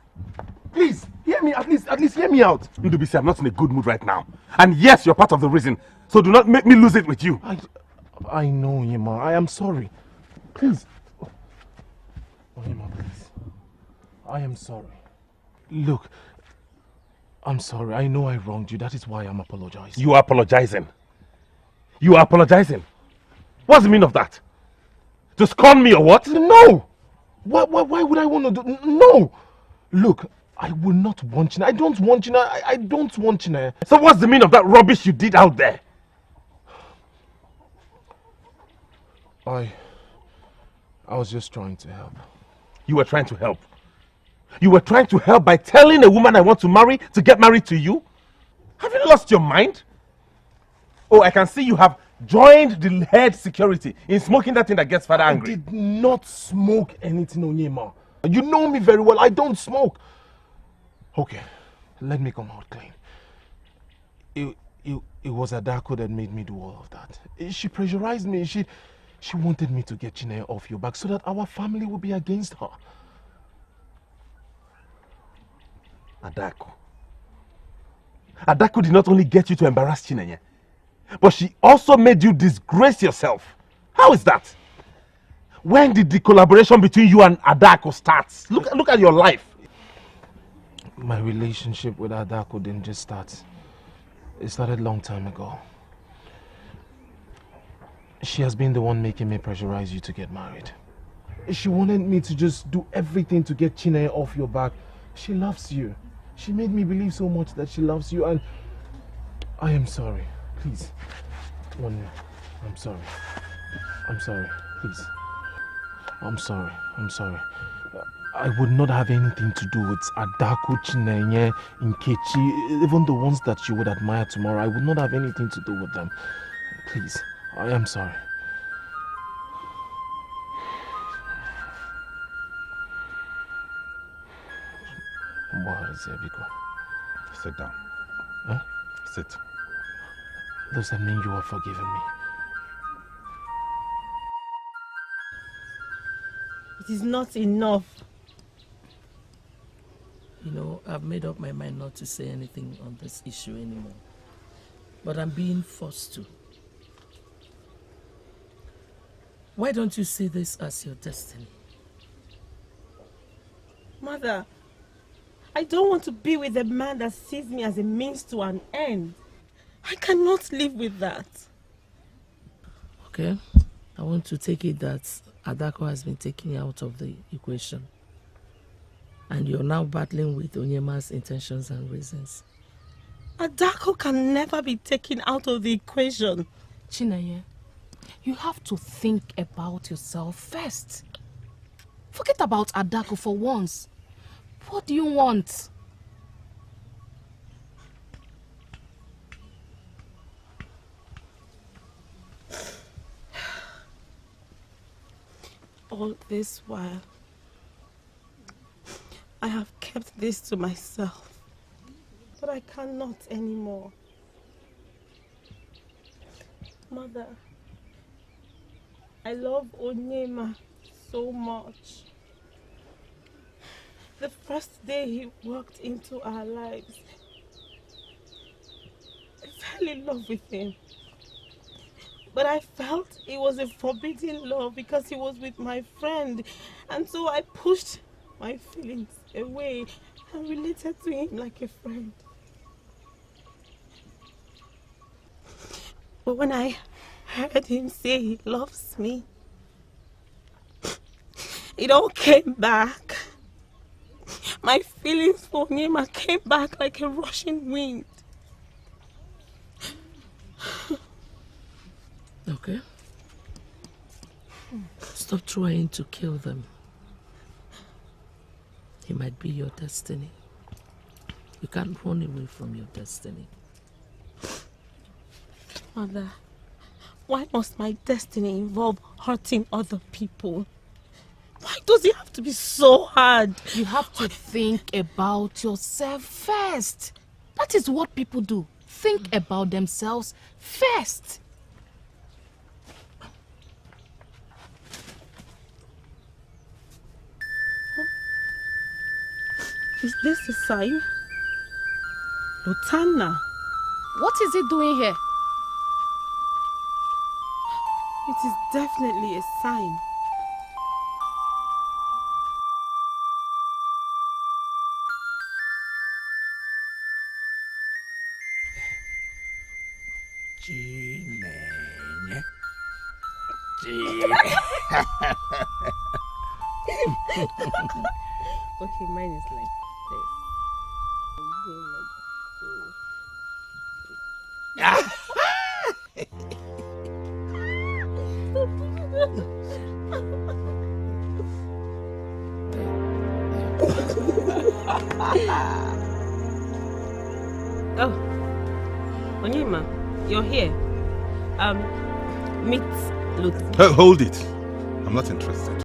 Please, hear me, at least hear me out. Ndubisi, I'm not in a good mood right now. And yes, you're part of the reason. So do not make me lose it with you. I know, Onyema. I am sorry. Please. Onyema, please. I am sorry. Look, I'm sorry. I know I wronged you. That is why I'm apologizing. You are apologizing? You are apologizing? What's the meaning of that? To scorn me or what? No! Why would I want to do... No! Look, I will not want China. I don't want China. I don't want China. So what's the meaning of that rubbish you did out there? I was just trying to help. You were trying to help? You were trying to help by telling a woman I want to marry to get married to you? Have you lost your mind? Oh, I can see you have joined the head security in smoking that thing that gets father angry. I did not smoke anything, Onyema. You know me very well. I don't smoke. Okay, let me come out clean. It was Adaku that made me do all of that. She pressurized me. She wanted me to get Chineye off your back so that our family would be against her. Adaku. Adaku did not only get you to embarrass Chineye, but she also made you disgrace yourself. How is that? When did the collaboration between you and Adaku start? Look at your life. My relationship with Adaku didn't just start. It started a long time ago. She has been the one making me pressurize you to get married. She wanted me to just do everything to get Chineye off your back. She loves you. She made me believe so much that she loves you, and I am sorry. Please. I'm sorry. I'm sorry. Please. I'm sorry. I would not have anything to do with Adaku, Chineye, Nkechi, even the ones that you would admire tomorrow. I would not have anything to do with them. Please. I am sorry. Sit down. Huh? Sit. Does that mean you are forgiving me? It is not enough. You know, I've made up my mind not to say anything on this issue anymore. But I'm being forced to. Why don't you see this as your destiny? Mother, I don't want to be with a man that sees me as a means to an end. I cannot live with that. Okay, I want to take it that Adaku has been taken out of the equation. And you're now battling with Onyema's intentions and reasons. Adaku can never be taken out of the equation. Chineye, you have to think about yourself first. Forget about Adaku for once. What do you want? All this while, I have kept this to myself, but I cannot anymore. Mother, I love Onyema so much. The first day he walked into our lives, I fell in love with him. But I felt it was a forbidden love because he was with my friend. And so I pushed my feelings away and related to him like a friend. But when I heard him say he loves me, it all came back. My feelings for him came back like a rushing wind. Okay. Stop trying to kill them. It might be your destiny. You can't run away from your destiny. Mother, why must my destiny involve hurting other people? Why does it have to be so hard? You have to think about yourself first. That is what people do. Think about themselves first. Is this a sign? Lutana. What is it doing here? It is definitely a sign. Okay, mine is like this. Oh, Onyema, you're here. Meet Lutz. Hold it. I'm not interested.